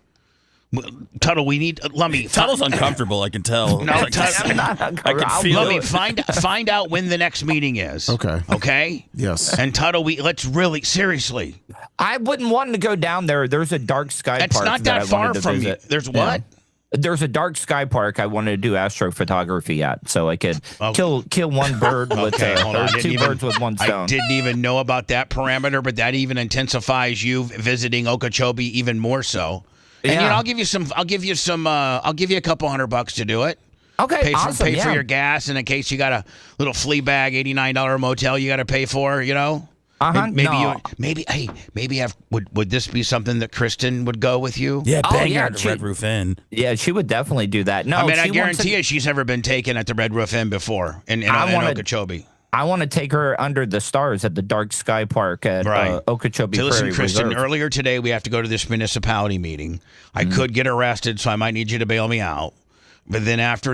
Tuttle, we need. Let me. Tuttle's uncomfortable. I can tell. No, I can feel let it. me find out when the next meeting is. Okay. Okay. Yes. And Tuttle, let's really seriously. I wouldn't want to go down there. There's a dark sky. That's park not that far from you. visit. There's what? There's a dark sky park I wanted to do astrophotography at, so I could kill one bird with two birds with one stone. I didn't even know about that parameter, but that even intensifies you visiting Okeechobee even more so. And you know, I'll give you a couple $100 to do it. Okay, Pay for your gas, and in case you got a little flea bag $89 motel you got to pay for, you know. Would this be something that Kristen would go with you? Yeah, at the Red Roof Inn. Yeah, she would definitely do that. No, I mean, I guarantee you she's never been taken at the Red Roof Inn before in Okeechobee. I want to take her under the stars at the Dark Sky Park at Okeechobee. So listen, Prairie Kristen, Reserve. earlier today we have to go to this municipality meeting. I could get arrested, so I might need you to bail me out. But then after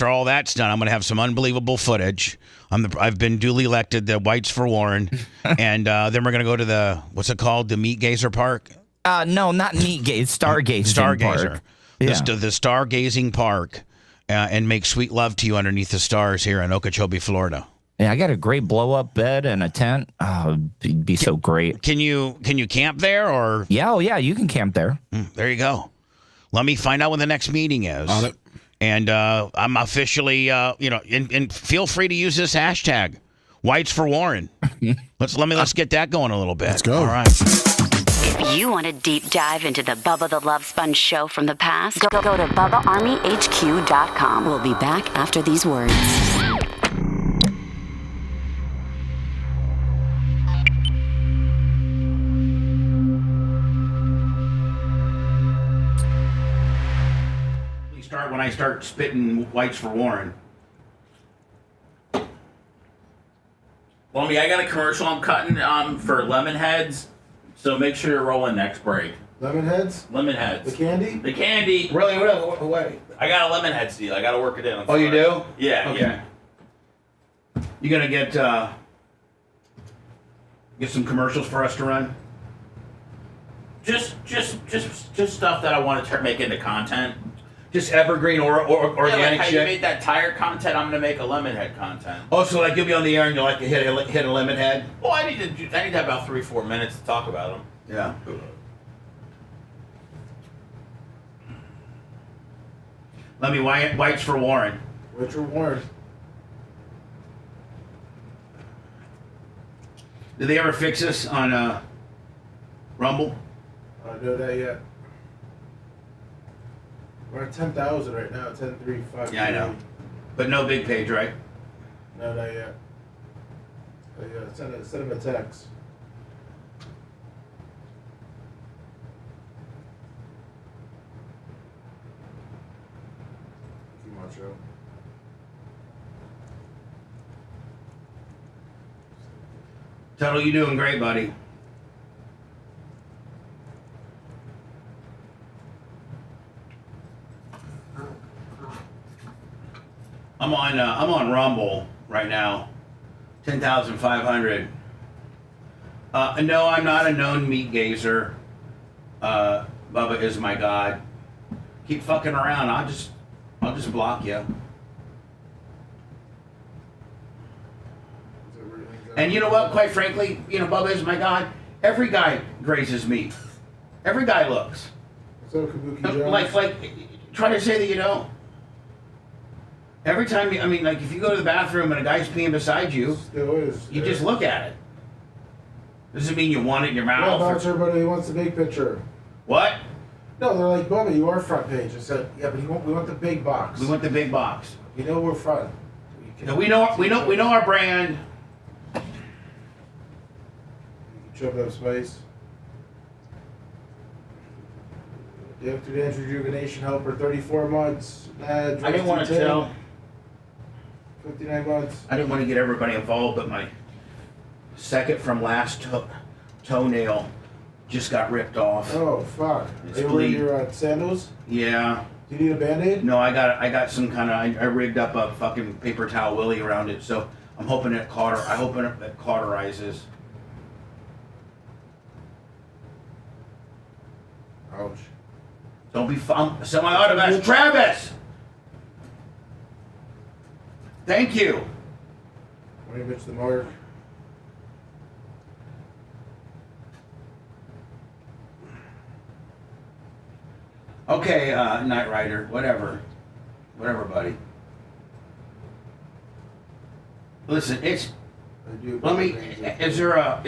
all that's done, I'm going to have some unbelievable footage. I've been duly elected the Whites for Warren, and then we're going to go to the, what's it called, the Meat Gazer Park? No, not Meat Gaze, Stargazer Park. The Stargazing Park, and make sweet love to you underneath the stars here in Okeechobee, Florida. Yeah, I got a great blow-up bed and a tent. Oh, it'd be so great. Can you camp there or? Yeah, you can camp there. There you go. Let me find out when the next meeting is. On it. And I'm officially, and feel free to use this hashtag, Whites for Warren. Let's get that going a little bit. Let's go. All right. If you want a deep dive into the Bubba the Love Sponge show from the past, go to BubbaArmyHQ.com. We'll be back after these words. When I start spitting Whites for Warren. Well, I got a commercial I'm cutting for lemon heads, so make sure you're rolling next break. Lemon heads? Lemon heads. The candy? The candy. Really? What? I got a lemon heads deal. I got to work it in. Oh, you do? Yeah, okay. You gonna get some commercials for us to run? Just stuff that I want to make into content. Just evergreen or organic like how shit. You made that tire content. I'm gonna make a lemon head content. Oh, so like you'll be on the air and you'll like to hit a lemon head. Well, I need to have about 3-4 minutes to talk about them. Yeah. Let me Whites for Warren. Whites for Warren. Did they ever fix this on Rumble? I don't know that yet. We're at 10,000 right now. 10,350. Yeah, I know. But no big page, right? No, not yet. But yeah, send him a text. Keep on show. Tuttle, you doing great, buddy. I'm on Rumble right now, 10,500. No, I'm not a known meat gazer. Bubba is my god. Keep fucking around. I'll just block you. And you know what? Quite frankly, Bubba is my god. Every guy grazes meat. Every guy looks. So Kabuki Jones. Like, try to say that you don't. Every time, if you go to the bathroom and a guy's peeing beside you, you just look at it. Doesn't mean you want it in your mouth. Yeah, not everybody wants the big picture. What? No, they're like, Bubba, you are front page. I said, yeah, but we want the big box. We want the big box. You know we're front. We know our brand. You can shove up space. The After-Dance Rejuvenation Helper, 34 months. I didn't want to tell. 59 months. I didn't want to get everybody involved, but my second from last toenail just got ripped off. Oh, fuck. Are you wearing your sandals? Yeah. Do you need a Band-Aid? No, I got some kind of, I rigged up a fucking paper towel willy around it, so I'm hoping it cauterizes. Ouch. Don't be semi-automatic. Travis! Thank you. When you bitch the mark. Okay, Knight Rider, whatever, buddy. Listen, it's. Let me. Is there a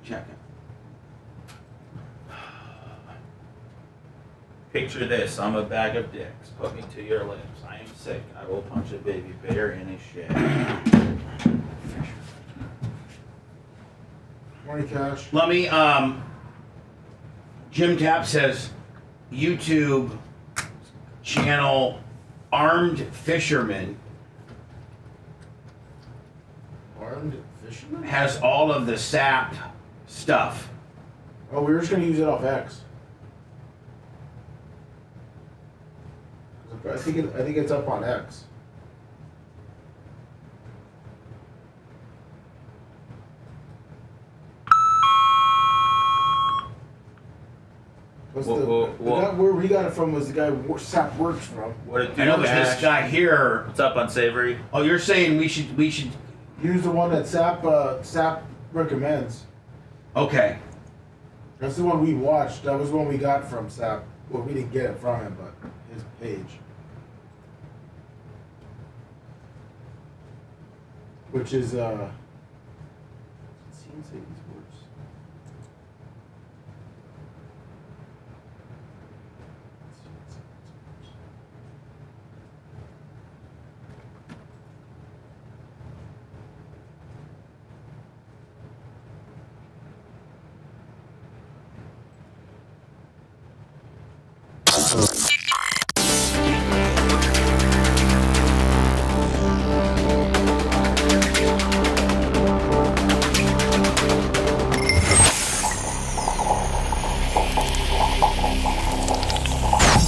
check it? Picture this, I'm a bag of dicks. Put me to your lips. I am sick. I will punch a baby bear in his shit. Morning, Cash. Let me, Jim Tapp says, YouTube channel Armed Fisherman. Armed Fisherman? Has all of the SAP stuff. Oh, we were just going to use it off X. I think it's up on X. The guy where we got it from was the guy SAP works from. I know this guy here. What's up on Savory? Oh, you're saying we should use the one that SAP recommends. Okay. That's the one we watched. That was the one we got from SAP. Well, we didn't get it from him, but his page. Which is, it seems like these words.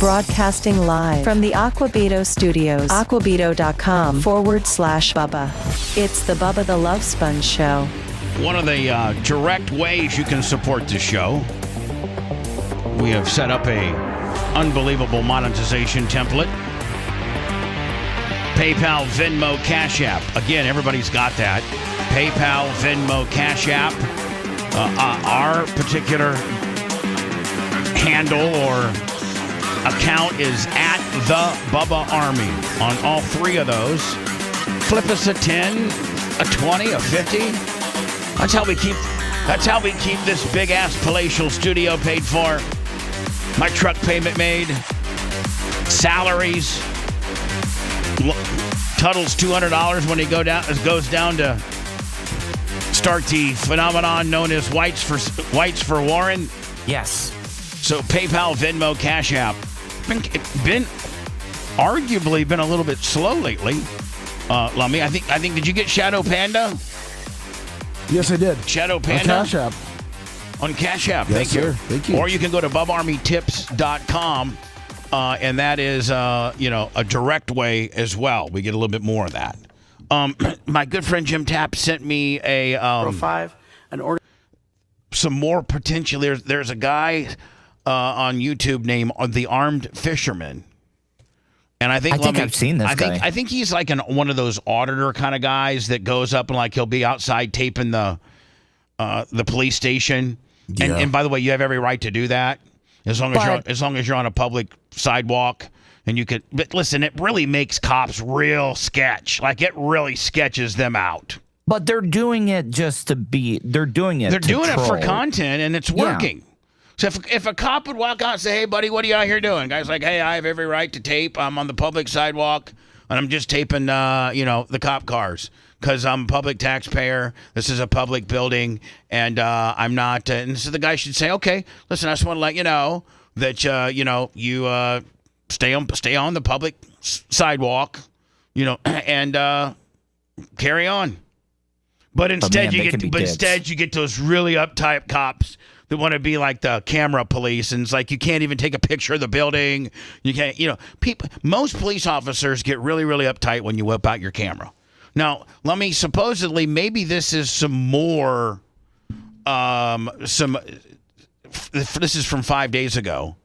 Broadcasting live from the Aquabito Studios, aquabito.com/Bubba. It's the Bubba the Love Sponge Show. One of the direct ways you can support the show, we have set up a unbelievable monetization template. PayPal, Venmo, Cash App. Again, everybody's got that. PayPal, Venmo, Cash App. Our particular handle or account is at the Bubba Army on all three of those. Flip us a 10, a 20, a 50. That's how we keep this big ass palatial studio paid for. My truck payment made. Salaries. Tuttle's $200 when he goes down to start the phenomenon known as Whites for Warren. Yes. So PayPal, Venmo, Cash App. Been arguably been a little bit slow lately. Lummy, I think did you get Shadow Panda? Yes, I did. Shadow Panda? On Cash App. On Cash App. Yes, Thank you. sir. Thank you. Or you can go to BubArmyTips.com, and that is a direct way as well. We get a little bit more of that. My good friend Jim Tapp sent me a some more potential. There's a guy on YouTube named The Armed Fisherman. And I think I've seen this guy. I think he's like one of those auditor kind of guys that goes up and like he'll be outside taping the police station. Yeah. And by the way, you have every right to do that as long as you're on a public sidewalk and you could. But listen, it really makes cops real sketch. Like it really sketches them out. But they're doing it just to be. They're doing it. They're doing troll. it for content, and it's working. Yeah. So if a cop would walk out and say, "Hey, buddy, what are you out here doing?" Guy's like, "Hey, I have every right to tape. I'm on the public sidewalk, and I'm just taping, the cop cars because I'm a public taxpayer. This is a public building, and I'm not." And so the guy should say, "Okay, listen, I just want to let you know that you stay on the public sidewalk, and carry on." But instead, you get those really uptight cops that want to be like the camera police, and it's like you can't even take a picture of the building. You can't, most police officers get really, really uptight when you whip out your camera. Now, supposedly, maybe this is some more. This is from 5 days ago.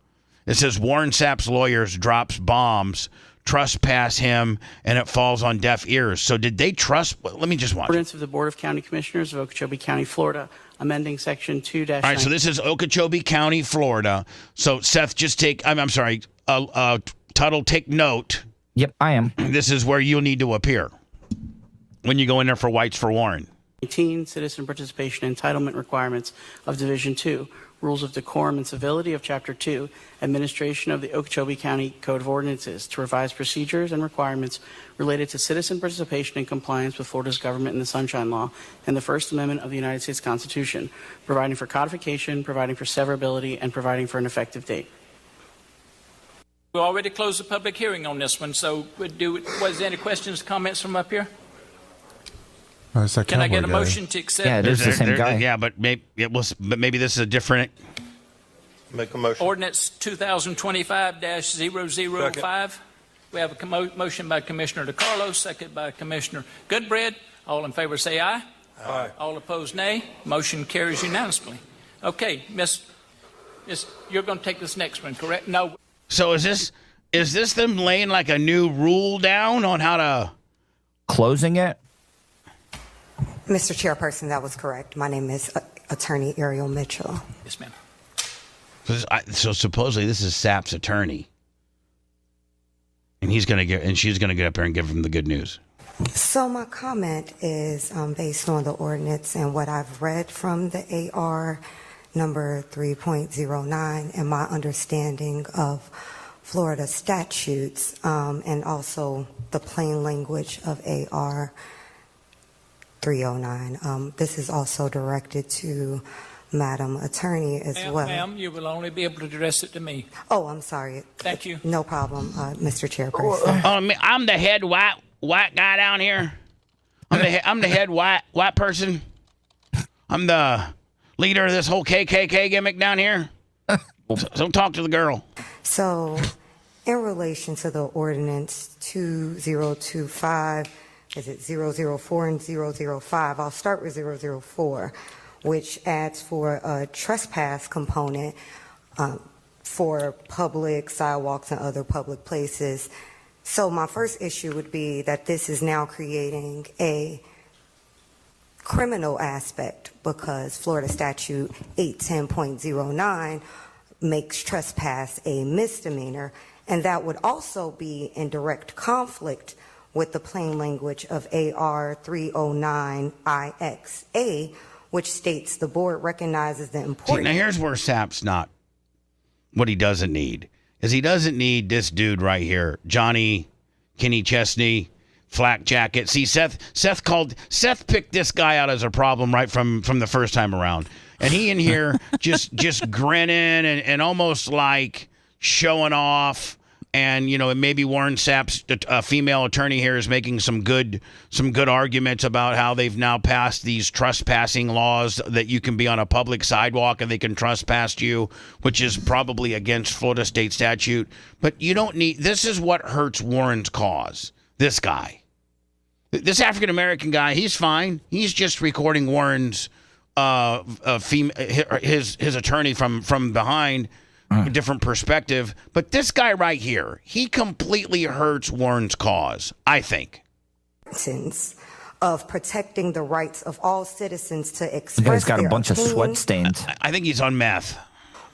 It says Warren Sapp's lawyers drops bombs trespass him, and it falls on deaf ears. So did they trust? Let me just watch. Ordinance of the Board of County Commissioners of Okeechobee County, Florida, amending Section 2-9. All right, so this is Okeechobee County, Florida. So Seth, just take. I'm sorry. Tuttle, take note. Yep, I am. This is where you'll need to appear when you go in there for Whites for Warren. 18, citizen participation entitlement requirements of Division 2, rules of decorum and civility of Chapter 2, administration of the Okeechobee County Code of Ordinances to revise procedures and requirements related to citizen participation in compliance with Florida's government and the Sunshine Law and the First Amendment of the United States Constitution, providing for codification, providing for severability, and providing for an effective date. We already closed the public hearing on this one, so was there any questions, comments from up here? Can I get a motion to accept? Yeah, it is the same guy. Yeah, but maybe this is a different. Make a motion. Ordinance 2025-005. We have a motion by Commissioner DeCarlo, second by Commissioner Goodbread. All in favor say aye. Aye. All opposed nay. Motion carries unanimously. Okay, Miss, you're going to take this next one, correct? No. So is this them laying like a new rule down on how to closing it? Mr. Chairperson, that was correct. My name is Attorney Ariel Mitchell. Yes, ma'am. So supposedly this is SAP's attorney, and she's going to get up there and give him the good news. So my comment is based on the ordinance and what I've read from the AR number 3.09 and my understanding of Florida statutes and also the plain language of AR 309. This is also directed to Madam Attorney as well. Ma'am, you will only be able to address it to me. Oh, I'm sorry. Thank you. No problem, Mr. Chairperson. I'm the head white guy down here. I'm the head white person. I'm the leader of this whole KKK gimmick down here. So talk to the girl. So, in relation to the ordinance 2025. Is it 004 and 005? I'll start with 004, which adds for a trespass component for public sidewalks and other public places. So my first issue would be that this is now creating a criminal aspect because Florida Statute 810.09 makes trespass a misdemeanor, and that would also be in direct conflict with the plain language of AR 309 IXA, which states the board recognizes the importance. Now here's where SAP's not. What he doesn't need is he doesn't need this dude right here, Johnny Kenny Chesney, flak jacket. See, Seth picked this guy out as a problem right from the first time around, and he in here just grinning and almost like showing off. And, maybe Warren Sapp's female attorney here is making some good arguments about how they've now passed these trespassing laws that you can be on a public sidewalk and they can trespass you, which is probably against Florida state statute. But you don't need – this is what hurts Warren's cause, this guy. This African-American guy, he's fine. He's just recording Warren's his attorney from behind – a different perspective. But this guy right here, he completely hurts Warren's cause, I think. Of protecting the rights of all citizens to express their their opinion. He's got a bunch of sweat stains. I think he's on meth.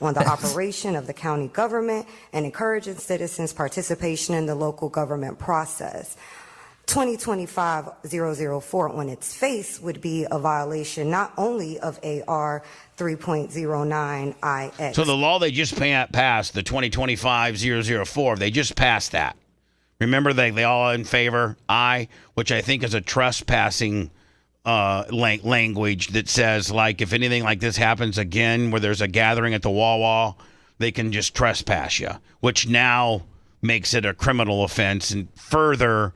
On the operation of the county government and encouraging citizens' participation in the local government process. 2025-004 on its face would be a violation not only of AR 3.09 IX. So the law they just passed, the 2025-004, they just passed that. Remember, they all in favor, aye, which I think is a trespassing language that says, like, if anything like this happens again where there's a gathering at the Wawa, they can just trespass you, which now makes it a criminal offense and further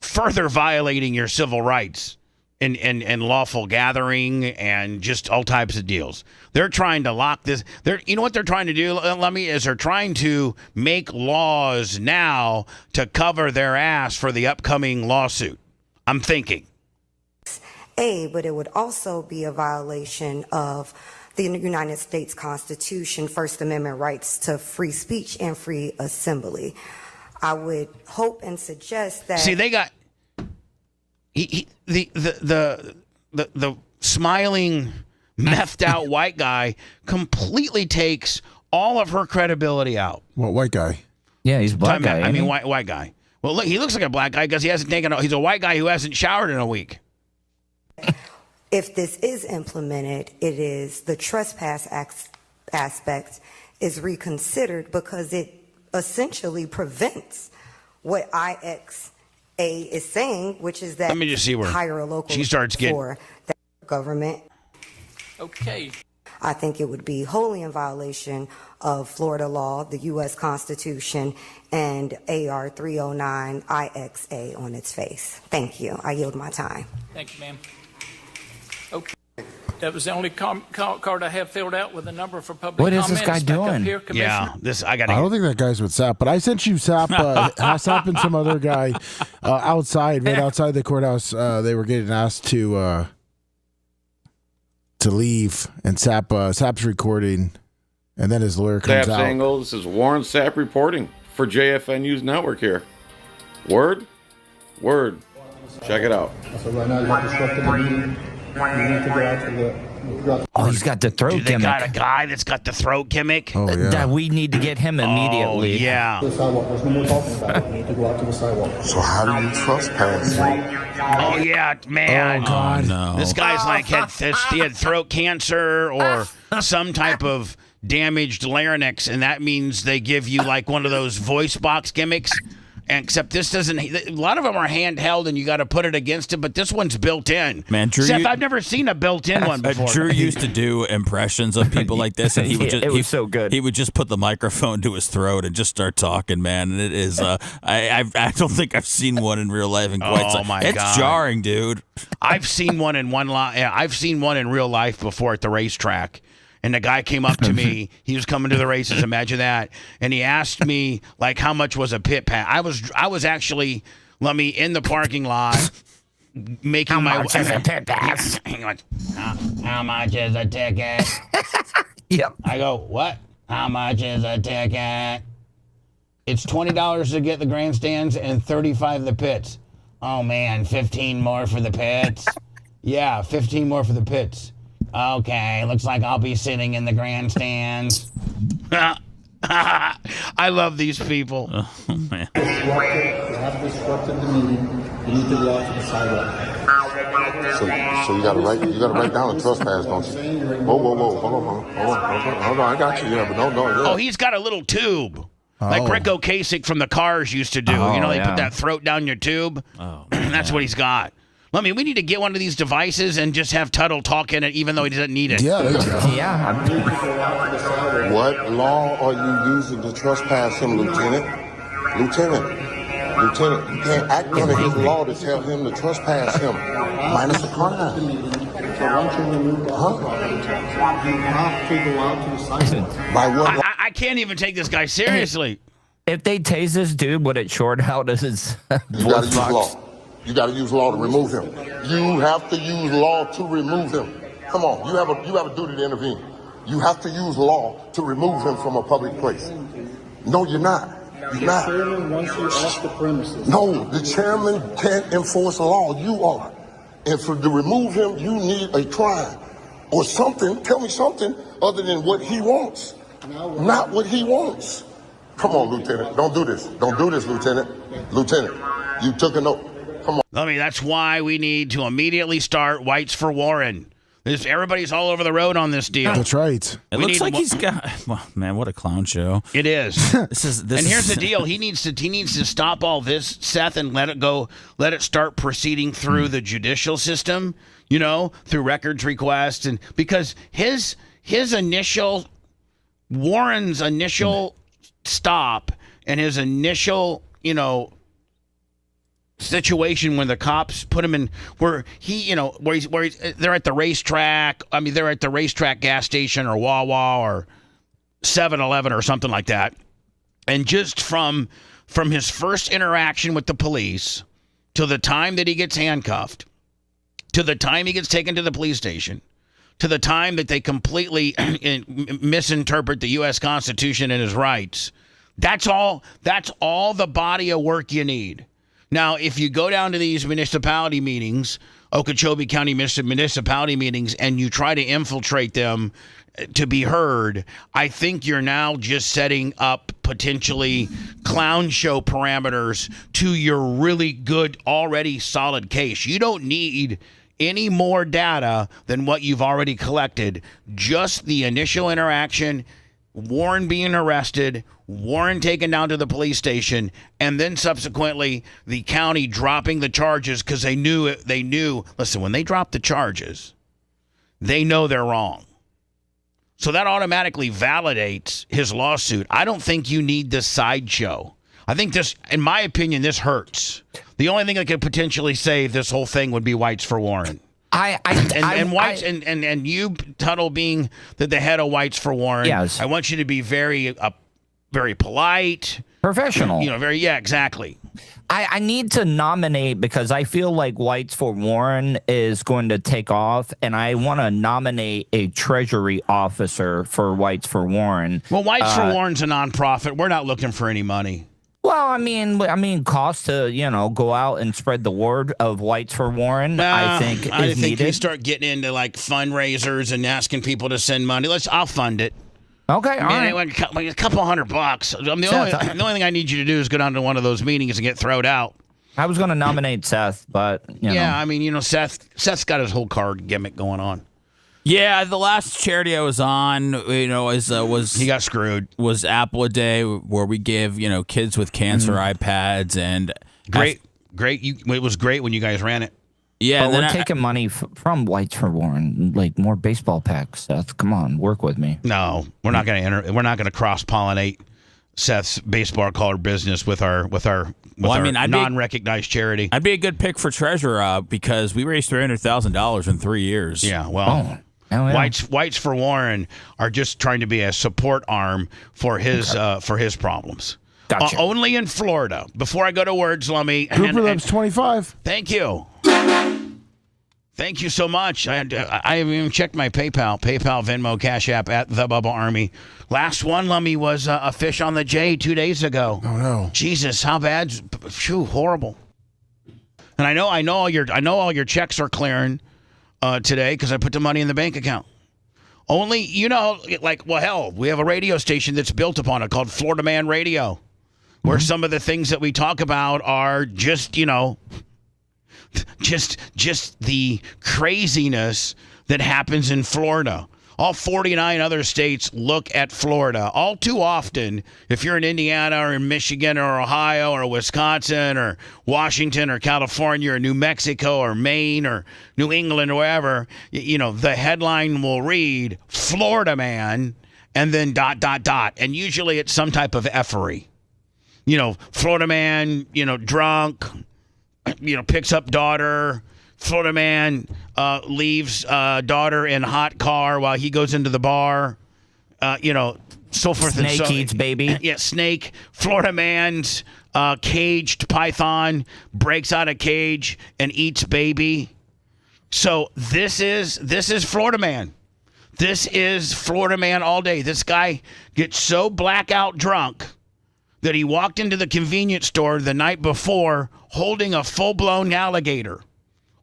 violating your civil rights and lawful gathering and just all types of deals. They're trying to lock this. You know what they're trying to do, Lemmy, is they're trying to make laws now to cover their ass for the upcoming lawsuit. I'm thinking. But it would also be a violation of the United States Constitution, First Amendment rights to free speech and free assembly. I would hope and suggest that. See, they got the smiling, methed out white guy completely takes all of her credibility out. What white guy? Yeah, he's a black guy. I mean, white guy. Well, look, he looks like a black guy because he hasn't taken. He's a white guy who hasn't showered in a week. If this is implemented, it is the trespass aspect is reconsidered because it essentially prevents what IXA is saying, which is that let me just see where hire a local she starts getting for the government. Okay. I think it would be wholly in violation of Florida law, the U.S. Constitution, and AR 309 IXA on its face. Thank you. I yield my time. Thank you, ma'am. Okay. That was the only card I have filled out with a number for public comments. What is this guy doing? Here, yeah, I don't think that guy's with Sap, but I sent you Sap, Sap and some other guy outside the courthouse. They were getting asked to leave, and Sap's recording, and then his lawyer comes out. Angle, this is Warren Sapp reporting for JFN News Network here. Word. Check it out. So right now you have disrupted the meeting. You need to go out to the. Oh, he's got the throat gimmick. They got a guy that's got the throat gimmick. Oh, yeah. That we need to get him immediately. Oh, yeah. The sidewalk. There's no more talking about it. You need to go out to the sidewalk. So how do you trespass? Oh yeah, man. Oh God. No. This guy's like he had throat cancer or some type of damaged larynx, and that means they give you like one of those voice box gimmicks. And except this doesn't. A lot of them are handheld, and you got to put it against it. But this one's built in. Man, Drew, Seth, I've never seen a built-in one before. Drew used to do impressions of people like this, and he would just. It was so good. He would just put the microphone to his throat and just start talking, man. And it is. I don't think I've seen one in real life in quite some. My it's God. jarring, dude. I've seen one in I've seen one in real life before at the racetrack. And the guy came up to me. He was coming to the races. Imagine that. And he asked me, like, how much was a pit pass? I was actually, in the parking lot making how much is a pit pass? How much is a ticket? Yep. I go, what? How much is a ticket? It's $20 to get the grandstands and $35 the pits. Oh, man, 15 more for the pits? Yeah, 15 more for the pits. Okay, looks like I'll be sitting in the grandstands. I love these people. Oh, man. You have disrupted the meeting. You need to go out to the sidewalk. So you got to write down a trespass, don't you? Whoa, hold on, I got you. Yeah, but no. Yeah. Oh, he's got a little tube. Like Rick Ocasek from the Cars used to do. They put that throat down your tube. Oh, that's what he's got. We need to get one of these devices and just have Tuttle talk in it, even though he doesn't need it. Yeah. What law are you using to trespass him, Lieutenant? Lieutenant, you can't act under his law to tell him to trespass him. Minus a crime. So once you remove the property tax, you have to go out to the sidewalk. By what? I can't even take this guy seriously. If they tase this dude, would it short out his You got to use law. You got to use law to remove him. You have to use law to remove him. Come on, you have a duty to intervene. You have to use law to remove him from a public place. No, you're not. You're not. The chairman wants you off the premises. No, the chairman can't enforce law. You are. And to remove him, you need a crime or something. Tell me something other than what he wants. Not what he wants. Come on, Lieutenant. Don't do this. Don't do this, Lieutenant. Lieutenant, you took a note. Come on. That's why we need to immediately start Whites for Warren. Everybody's all over the road on this deal. That's right. It looks like he's got. Well, man, what a clown show! It is. And here's the deal: he needs to stop all this, Seth, and let it go. Let it start proceeding through the judicial system. Through records requests, and because his initial Warren's initial stop and his initial situation when the cops put him in where they're at the racetrack. They're at the racetrack gas station or Wawa or 7-Eleven or something like that. And just from his first interaction with the police to the time that he gets handcuffed, to the time he gets taken to the police station, to the time that they completely misinterpret the U.S. Constitution and his rights, That's all the body of work you need. Now, if you go down to these municipality meetings, Okeechobee County municipality meetings, and you try to infiltrate them to be heard, I think you're now just setting up potentially clown show parameters to your really good, already solid case. You don't need any more data than what you've already collected. Just the initial interaction, Warren being arrested, Warren taken down to the police station, and then subsequently the county dropping the charges because they knew, listen, when they drop the charges, they know they're wrong. So that automatically validates his lawsuit. I don't think you need this sideshow. I think this, in my opinion, this hurts. The only thing that could potentially save this whole thing would be Whites for Warren. And you, Tuttle, being the head of Whites for Warren, yes. I want you to be very polite, professional. Exactly. I need to nominate because I feel like Whites for Warren is going to take off, and I want to nominate a Treasury officer for Whites for Warren. Well, Whites for Warren's a nonprofit. We're not looking for any money. Well, I mean, cost to go out and spread the word of Whites for Warren. I think you start getting into like fundraisers and asking people to send money. I'll fund it. Okay, all right. Like a couple $100. The only thing I need you to do is go down to one of those meetings and get thrown out. I was going to nominate Seth, but I mean, Seth's got his whole card gimmick going on. Yeah, the last charity I was on, was he got screwed. Was Apple a Day, where we give kids with cancer iPads, and great. It was great when you guys ran it. Yeah, but we're taking money from Whites for Warren, like more baseball packs. Seth, come on, work with me. No, we're not going to cross pollinate Seth's baseball card business with our non-recognized charity. I'd be a good pick for treasurer because we raised $300,000 in 3 years. Yeah, well. Whites for Warren are just trying to be a support arm for his problems. Gotcha. Only in Florida. Before I go to words, let me. Cooper Lips 25. Thank you. Thank you so much. I haven't even checked my PayPal, Venmo, Cash App at the Bubba Army. Last one, Lummy, was a fish on the J 2 days ago. Oh no! Jesus, how bad? Phew, horrible. And I know all your checks are clearing today because I put the money in the bank account. Only, hell, we have a radio station that's built upon it called Florida Man Radio, where some of the things that we talk about are just the craziness that happens in Florida. All 49 other states look at Florida. All too often, if you're in Indiana or in Michigan or Ohio or Wisconsin or Washington or California or New Mexico or Maine or New England or wherever, the headline will read Florida man and then ... And usually it's some type of effery. Florida man, drunk, picks up daughter. Florida man leaves daughter in hot car while he goes into the bar. So forth and so. Snake eats baby. Yeah, snake. Florida man's caged python breaks out of cage and eats baby. So this is Florida man. This is Florida man all day. This guy gets so blackout drunk that he walked into the convenience store the night before holding a full-blown alligator.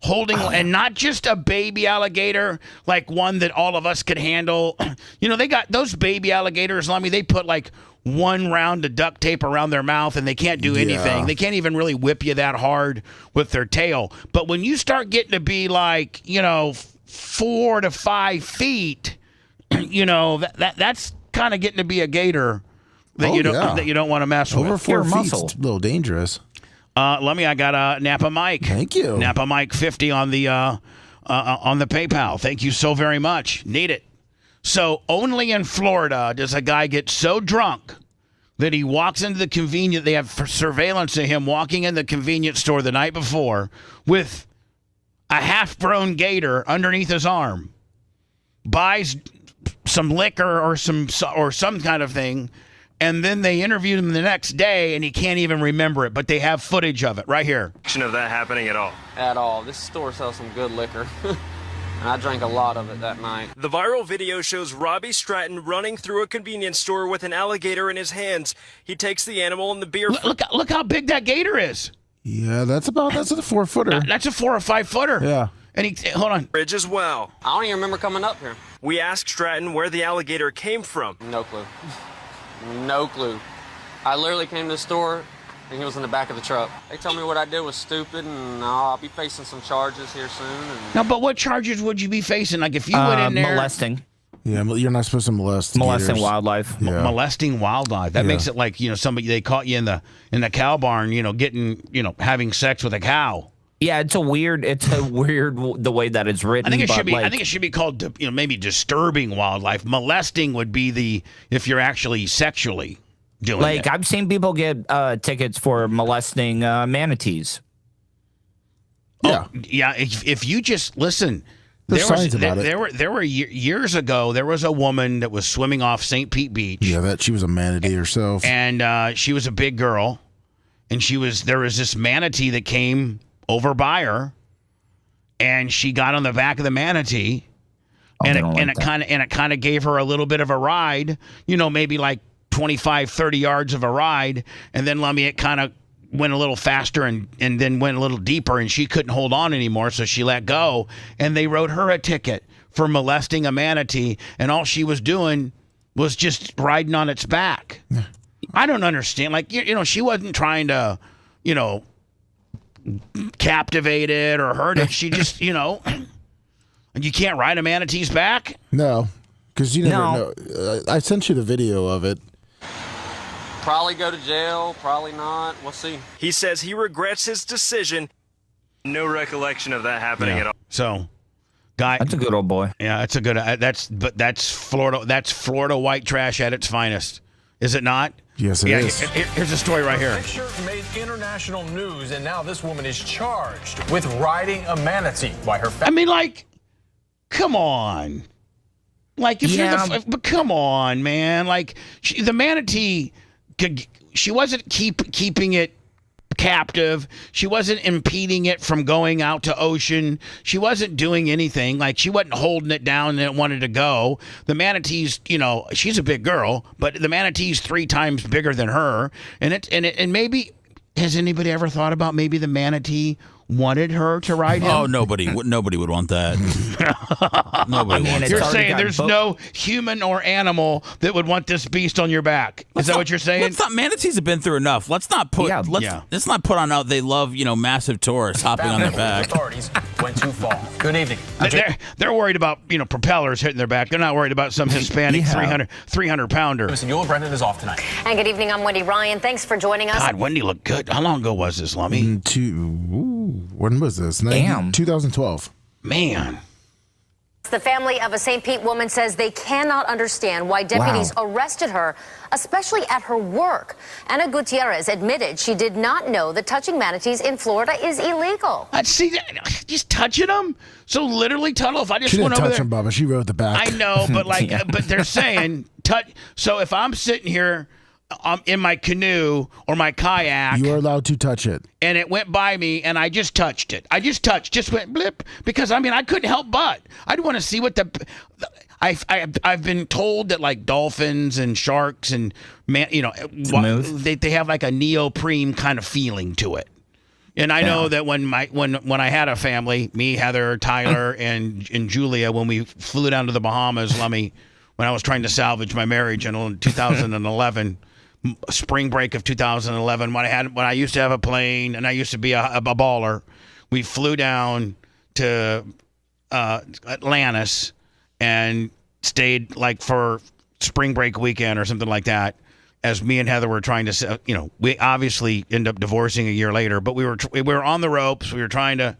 And not just a baby alligator, like one that all of us could handle. They got those baby alligators, Lummy, they put like one round of duct tape around their mouth and they can't do anything. They can't even really whip you that hard with their tail. But when you start getting to be like, 4 to 5 feet, that's kind of getting to be a gator that you don't want to mess with. Over 4 feet, it's a little dangerous. Lummy, I got Napa Mike. Thank you. Napa Mike 50 on the PayPal. Thank you so very much. Need it. So only in Florida does a guy get so drunk that he walks into the convenience. They have surveillance of him walking in the convenience store the night before with a half-grown gator underneath his arm, buys some liquor or some kind of thing. And then they interviewed him the next day, and he can't even remember it. But they have footage of it right here. Of that happening at all? At all. This store sells some good liquor. and I drank a lot of it that night. The viral video shows Robbie Stratton running through a convenience store with an alligator in his hands. He takes the animal and the beer. Look how big that gator is. Yeah, that's a 4-footer. That's a 4 or 5 footer. Yeah. And hold on. Bridge as well. I don't even remember coming up here. We asked Stratton where the alligator came from. No clue. No clue. I literally came to the store and he was in the back of the truck. They told me what I did was stupid and I'll be facing some charges here soon. And... No, but what charges would you be facing? Like if you went in there... Molesting. Yeah, you're not supposed to molesting gators. Wildlife. Yeah. Molesting wildlife. That makes it like, somebody, they caught you in the cow barn, having sex with a cow. Yeah, it's a weird the way that it's written. I think it should be called maybe disturbing wildlife. Molesting would be if you're actually sexually doing it. I've seen people get tickets for molesting manatees. Yeah. Yeah, if you just listen, there were years ago, there was a woman that was swimming off St. Pete Beach. Yeah, she was a manatee herself. And she was a big girl, and there was this manatee that came over by her, and she got on the back of the manatee, and it kind of gave her a little bit of a ride, maybe like 25, 30 yards of a ride, and then it kind of went a little faster and then went a little deeper, and she couldn't hold on anymore, so she let go, and they wrote her a ticket for molesting a manatee, and all she was doing was just riding on its back. I don't understand. She wasn't trying to, captivate it or hurt it. She just, you can't ride a manatee's back? No, because you never know. I sent you the video of it. Probably go to jail, probably not. We'll see. He says he regrets his decision. No recollection of that happening at all. So, guy, that's a good old boy. Yeah, that's a good. That's Florida. That's Florida white trash at its finest, is it not? Yes, it is. Here's a story right here. The picture made international news, and now this woman is charged with riding a manatee by her family. I mean, come on. But come on, man. The manatee, she wasn't keeping it captive. She wasn't impeding it from going out to ocean. She wasn't doing anything. She wasn't holding it down and it wanted to go. The manatee's, she's a big girl, but the manatee's 3 times bigger than her. And maybe, has anybody ever thought about maybe the manatee wanted her to ride him? Oh, nobody would want that. Nobody wants You're that. saying there's no human or animal that would want this beast on your back. Is that what you're saying? Manatees have been through enough. Let's not put on out they love, massive tourists hopping on their back. Authorities went too far. Good evening. They're worried about, propellers hitting their back. They're not worried about some Hispanic 300 pounder. Listen, Yul Brendan is off tonight. And good evening, I'm Wendy Ryan. Thanks for joining us. God, Wendy looked good. How long ago was this, Lummy? When was this? 2012. Man. The family of a St. Pete woman says they cannot understand why deputies arrested her, especially at her work. Ana Gutierrez admitted she did not know that touching manatees in Florida is illegal. See, just touching them? So literally, Tuttle, if I just She went didn't over touch there. him, Bubba. She rode the back. I know, but but they're saying, so if I'm sitting here in my canoe or my kayak. You are allowed to touch it. And it went by me, and I just touched it. Just went blip, because, I couldn't help but. I'd want to see what I've been told that, dolphins and sharks and, they have, a neoprene kind of feeling to it. And I know that when I had a family, me, Heather, Tyler, and Julia, when we flew down to the Bahamas, when I was trying to salvage my marriage in 2011, spring break of 2011, when I used to have a plane and I used to be a baller, we flew down to Atlantis and stayed for spring break weekend or something like that. As me and Heather were trying to, we obviously end up divorcing a year later, but we were on the ropes. We were trying to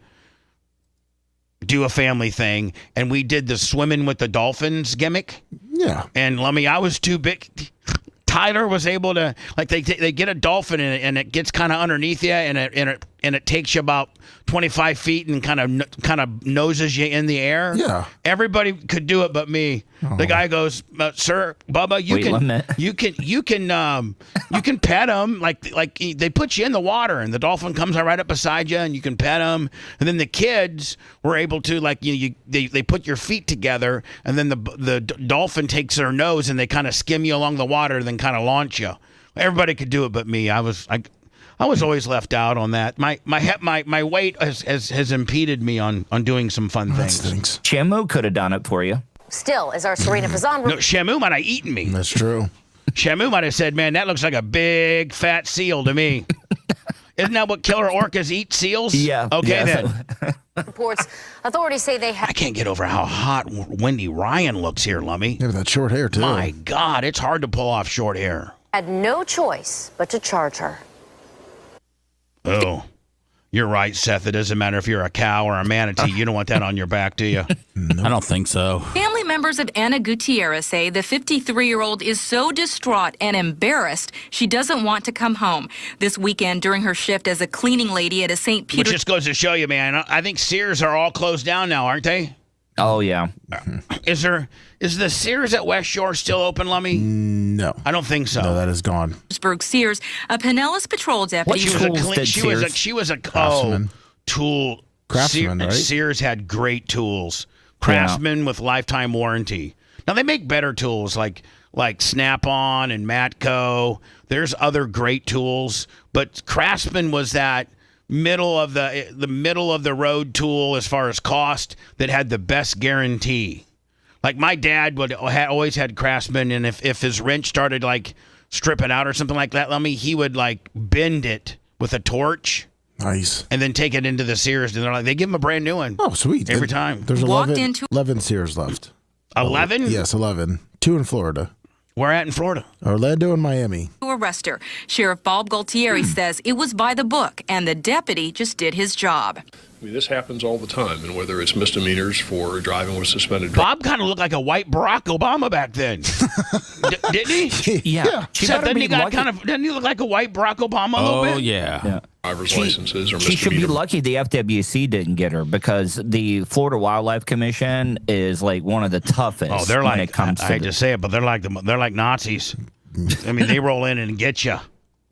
do a family thing, and we did the swimming with the dolphins gimmick. Yeah. And I was too big. Tyler was able to, they get a dolphin in it, and it gets kind of underneath you, and it takes you about 25 feet and kind of noses you in the air. Yeah. Everybody could do it but me. The guy goes, "Sir, Bubba, you can pet him like they put you in the water and the dolphin comes right up beside you and you can pet him." And then the kids were able to they put your feet together and then the dolphin takes their nose and they kind of skim you along the water and then kind of launch you. Everybody could do it but me. I was always left out on that. My weight has impeded me on doing some fun things. Shamu could have done it for you. Still, as our Serena Fazan... No, Shamu might have eaten me. That's true. Shamu might have said, "Man, that looks like a big fat seal to me." Isn't that what killer orcas eat? Seals? Yeah. Okay, then. Reports, authorities say they have... I can't get over how hot Wendy Ryan looks here, Lummy. Yeah, with that short hair, too. My God, it's hard to pull off short hair. Had no choice but to charge her. Oh, you're right, Seth. It doesn't matter if you're a cow or a manatee. You don't want that on your back, do you? I don't think so. Family members of Ana Gutierrez say the 53-year-old is so distraught and embarrassed she doesn't want to come home. This weekend, during her shift as a cleaning lady at a St. Peter... Which just goes to show you, man. I think Sears are all closed down now, aren't they? Oh, yeah. Is the Sears at West Shore still open, Lummy? No. I don't think so. No, that is gone. Pittsburgh Sears, a Pinellas Patrol deputy... She was a Craftsman. Tool. Craftsman, right? Sears had great tools. Craftsman with lifetime warranty. Now, they make better tools like Snap-on and Matco. There's other great tools, but Craftsman was that middle of the road tool as far as cost that had the best guarantee. Like my dad always had Craftsman, and if his wrench started like stripping out or something like that, he would like bend it with a torch. Nice. And then take it into the Sears, and they give him a brand new one. Oh, sweet. Every time. There's 11 Sears left. 11? Yes, 11. 2 in Florida. Where at in Florida? Orlando and Miami. To arrest her. Sheriff Bob Gualtieri says it was by the book, and the deputy just did his job. I mean, this happens all the time, and whether it's misdemeanors for driving with suspended... Bob kind of looked like a white Barack Obama back then. Didn't he? Yeah. Seth, doesn't he look like a white Barack Obama a little bit? Oh, yeah. Driver's licenses or She should be misdemeanor. lucky the FWC didn't get her because the Florida Wildlife Commission is like one of the toughest. Oh, they're when like, it comes I to hate to say it, but they're like Nazis. I mean, they roll in and get you.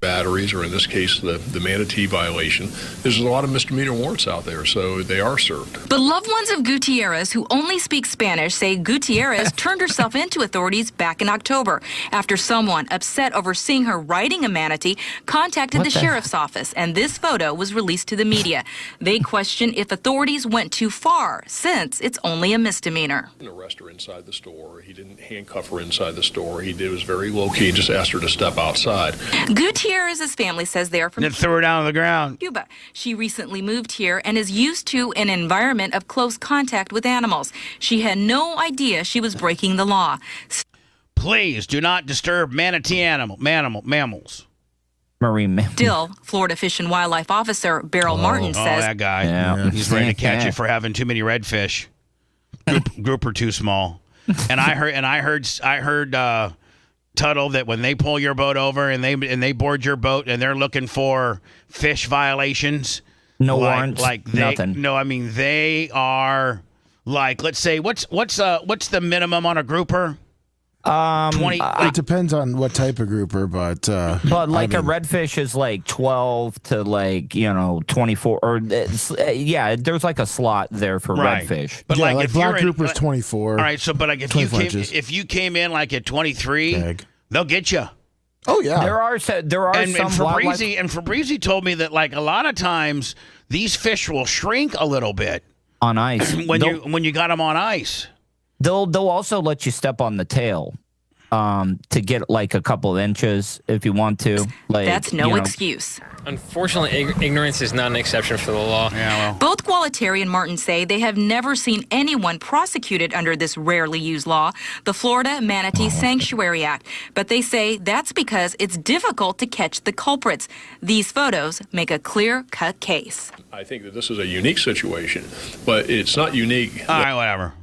Batteries, or in this case, the manatee violation. There's a lot of misdemeanor warrants out there, so they are served. But loved ones of Gutierrez, who only speak Spanish, say Gutierrez turned herself into authorities back in October after someone upset over seeing her riding a manatee contacted the sheriff's office, and this photo was released to the media. They question if authorities went too far, since it's only a misdemeanor. He didn't arrest her inside the store. He didn't handcuff her inside the store. He was very low-key and just asked her to step outside. Gutierrez's family says they're from Then threw her down on the ground. Cuba. She recently moved here and is used to an environment of close contact with animals. She had no idea she was breaking the law. Please do not disturb manatee mammals. Marine mammals. Still, Florida Fish and Wildlife Officer Beryl Martin says that guy. Yeah. He's ready to catch you for having too many redfish. Grouper too small. And I heard Tuttle, that when they pull your boat over and they board your boat and they're looking for fish violations, no warrants, nothing. No, I mean they are like, let's say what's the minimum on a grouper? 20. It depends on what type of grouper, but like a redfish is like 12 to 24, or there's like a slot there for redfish. But yeah, like if black you're grouper's 24. All right, so but like if you came in like at 23, they'll get you. Oh yeah, there are some. And Fabrizi told me that like a lot of times these fish will shrink a little bit on ice when you got them on ice. They'll also let you step on the tail to get like a couple of inches if you want to. Like, that's no excuse. Unfortunately, ignorance is not an exception for the law. Yeah, well. Both Gualtieri and Martin say they have never seen anyone prosecuted under this rarely used law, the Florida Manatee Sanctuary Act. But they say that's because it's difficult to catch the culprits. These photos make a clear-cut case. I think that this is a unique situation, but it's not unique. All right, whatever.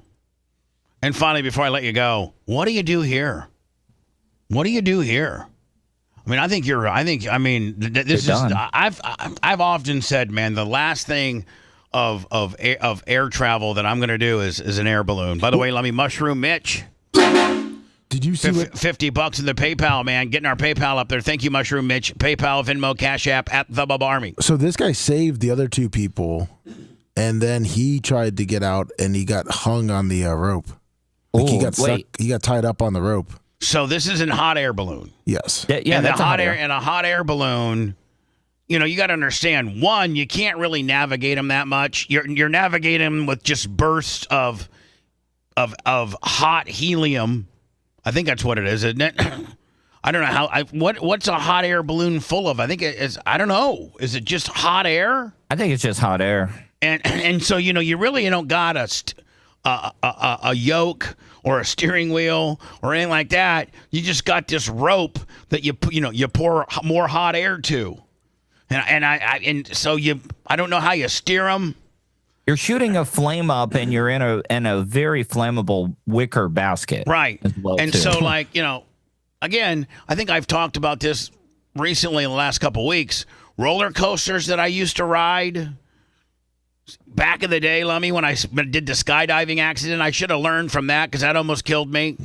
And finally, before I let you go, what do you do here? What do you do here? I mean, I think you're. I mean, this is. I've often said, man, the last thing of air travel that I'm going to do is an air balloon. By the way, let me mushroom Mitch. Did you see $50 in the PayPal, man? Getting our PayPal up there. Thank you, Mushroom Mitch. PayPal, Venmo, Cash App at the Bubba Army. So this guy saved the other two people, and then he tried to get out, and he got hung on the rope. Like he got stuck. He got tied up on the rope. So this is a hot air balloon. Yes. And that's a hot air balloon. You know, you got to understand. One, you can't really navigate them that much. You're navigating them with just bursts of hot helium. I think that's what it is, isn't it? I don't know how. What's a hot air balloon full of? I think it's. I don't know. Is it just hot air? I think it's just hot air. And so you really don't got a yoke or a steering wheel or anything like that. You just got this rope that you pour more hot air to, and so I don't know how you steer them. You're shooting a flame up, and you're in a very flammable wicker basket, right? So, like, again, I think I've talked about this recently in the last couple of weeks. Roller coasters that I used to ride back in the day, Lummy, when I did the skydiving accident, I should have learned from that because that almost killed me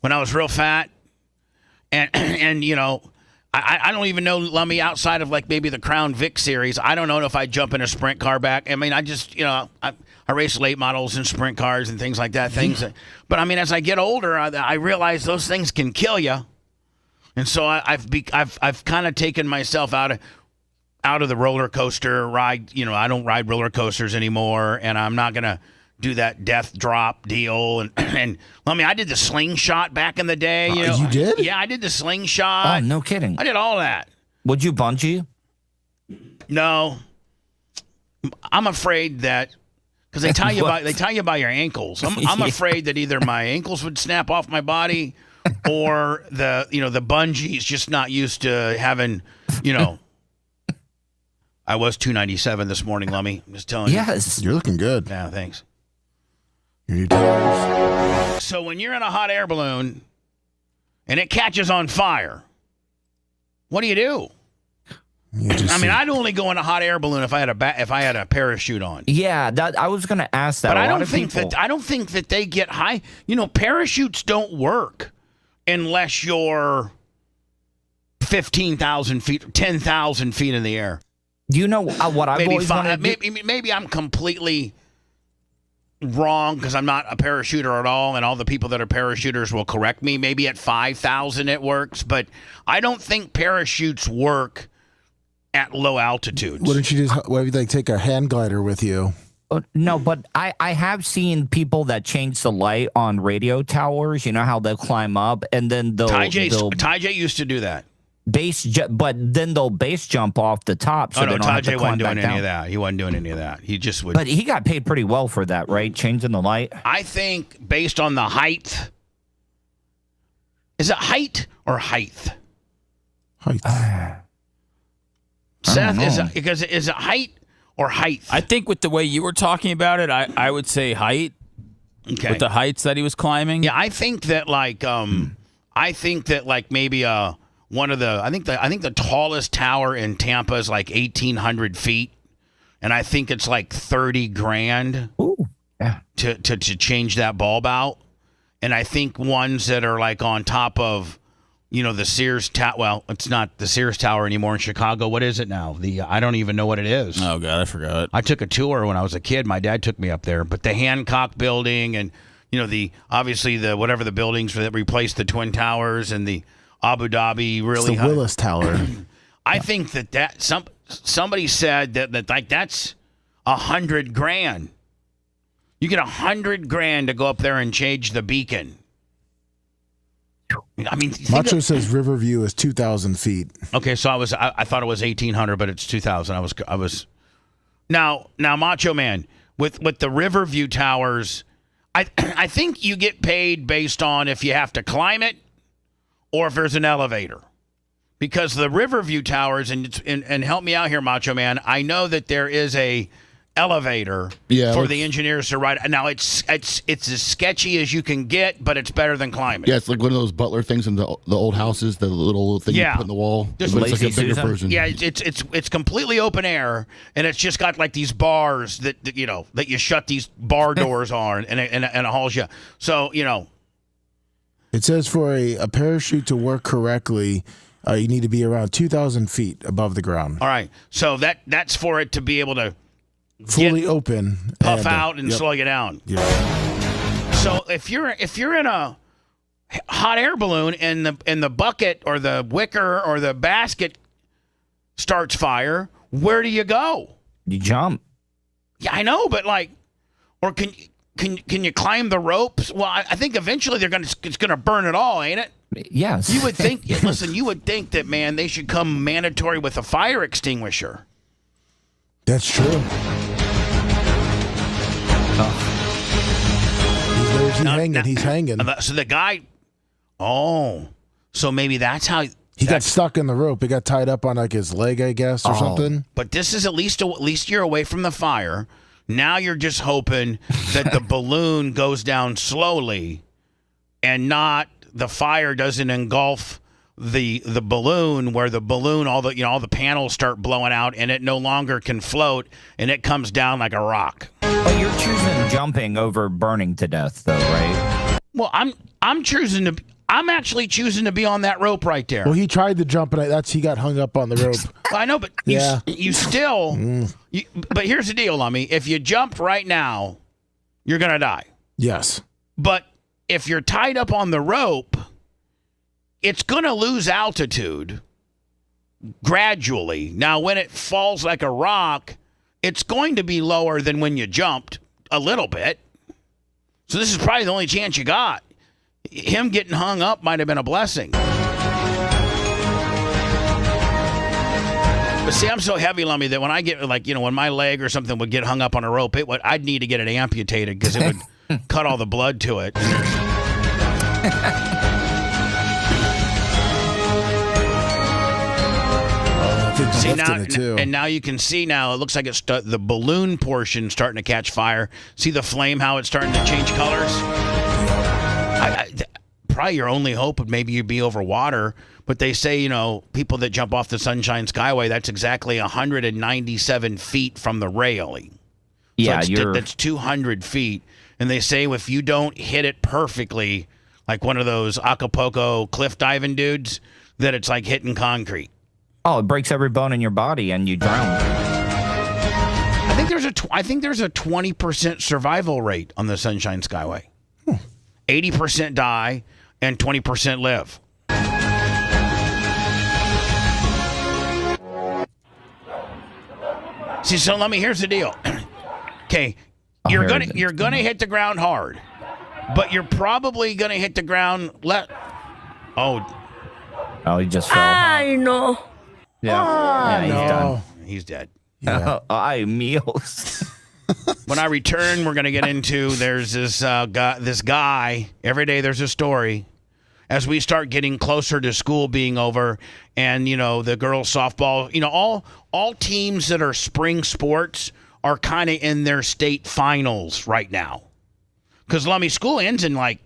when I was real fat. And I don't even know, Lummy, outside of like maybe the Crown Vic series, I don't know if I'd jump in a sprint car back. I mean, I just, I race late models and sprint cars and things like that. But I mean, as I get older, I realize those things can kill you. And so I've kind of taken myself out of the roller coaster ride. I don't ride roller coasters anymore, and I'm not going to do that death drop deal. And I did the slingshot back in the day. You did? Yeah, I did the slingshot. Oh, no kidding. I did all that. Would you bungee? No. I'm afraid that because they tie you by your ankles. I'm afraid that either my ankles would snap off my body or the bungee's just not used to having, I was 297 this morning, Lummy. I'm just telling you. Yes. You're looking good. Yeah, thanks. You're So when you're in a hot air balloon and it catches on fire, what do you do? I'd only go in a hot air balloon if I had a parachute on. Yeah, I was going to ask that. But I don't think that they get high. Parachutes don't work unless you're 15,000 feet, 10,000 feet in the air. Do you know what I've always wanted? Maybe I'm completely wrong because I'm not a parachuter at all, and all the people that are parachuters will correct me. Maybe at 5,000 it works, but I don't think parachutes work at low altitudes. Why don't you just take a hang glider with you? No, but I have seen people that change the light on radio towers. You know how they'll climb up and then Ty J used to do that. But then they'll base jump off the top. So Ty J wasn't doing any of that. He wasn't doing any of that. He just would. But he got paid pretty well for that, right? Changing the light. I think based on the height. Is it height or height? Height. Seth, is it height or height? I think with the way you were talking about it, I would say height. Okay. With the heights that he was climbing. Yeah, I think that maybe one of the I think the tallest tower in Tampa is like 1,800 feet, and I think it's like $30,000. Ooh, yeah. To change that bulb out, and I think ones that are like on top of, the Sears Tower. Well, it's not the Sears Tower anymore in Chicago. What is it now? I don't even know what it is. Oh God, I forgot. I took a tour when I was a kid. My dad took me up there, but the Hancock Building and obviously the whatever the buildings that replaced the Twin Towers and the Abu Dhabi really it's the Willis Tower. I think that somebody said that like that's $100,000. You get $100,000 to go up there and change the beacon. I mean, Macho says Riverview is 2,000 feet. Okay, so I thought it was 1,800, but it's 2,000. I was now Macho Man with the Riverview towers. I think you get paid based on if you have to climb it or if there's an elevator. Because the Riverview towers, and help me out here, Macho Man, I know that there is a elevator for the engineers to ride. Now it's as sketchy as you can get, but it's better than climbing. Yeah, it's like one of those butler things in the old houses, the little thing you put in the wall. Just it's like a bigger version. Yeah, it's completely open air, and it's just got like these bars that you shut these bar doors on, and it hauls you. So it says for a parachute to work correctly, you need to be around 2,000 feet above the ground. All right, so that's for it to be able to fully open, puff out, and slow you down. Yeah. So if you're in a hot air balloon and the bucket or the wicker or the basket starts fire, where do you go? You jump. Yeah, I know, but or can you climb the ropes? Well, I think eventually it's gonna burn it all, ain't it? Yes. You would think. Listen, you would think that, man, they should come mandatory with a fire extinguisher. That's true. He's hanging. So the guy. Oh, so maybe that's how he got stuck in the rope. He got tied up on his leg, I guess, or something. But this is at least you're away from the fire. Now you're just hoping that the balloon goes down slowly, and not the fire doesn't engulf the balloon, where the balloon all the panels start blowing out and it no longer can float and it comes down like a rock. But you're choosing jumping over burning to death, though, right? Well, I'm actually choosing to be on that rope right there. Well, he tried to jump, and he got hung up on the rope. Well, I know, but you still. But here's the deal, Lummy. If you jump right now, you're gonna die. Yes. But if you're tied up on the rope, it's going to lose altitude gradually. Now, when it falls like a rock, it's going to be lower than when you jumped a little bit. So this is probably the only chance you got. Him getting hung up might have been a blessing. But see, I'm so heavy, Lummy, that when I get when my leg or something would get hung up on a rope, I'd need to get it amputated because it would cut all the blood to it. See now, and now you can see now. It looks like it's the balloon portion starting to catch fire. See the flame? How it's starting to change colors. Probably your only hope would maybe you'd be over water. But they say people that jump off the Sunshine Skyway, that's exactly 197 feet from the railing. Yeah, so that's 200 feet. And they say if you don't hit it perfectly, like one of those Acapulco cliff diving dudes, that it's like hitting concrete. Oh, it breaks every bone in your body and you drown. I think there's a 20% survival rate on the Sunshine Skyway. 80% die and 20% live. See, so here's the deal. Okay, you're gonna hit the ground hard, but you're probably gonna hit the ground Oh, he just fell. I know. Yeah, he's done. He's dead. Yeah. Ay, míos. When I return, we're going to get into there's this guy. Every day there's a story. As we start getting closer to school being over, and the girls softball, all teams that are spring sports are kind of in their state finals right now. Because Lummy, school ends in like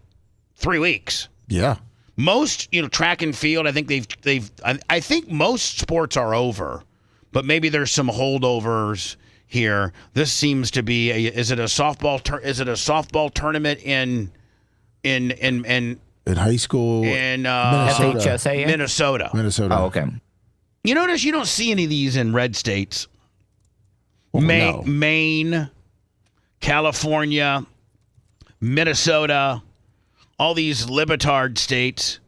3 weeks. Yeah. Most, track and field, I think I think most sports are over, but maybe there's some holdovers here. This seems to be is it a softball tournament in high school in FHSA? Minnesota. Oh, okay. You notice you don't see any of these in red states. Maine, California, Minnesota, all these libtard states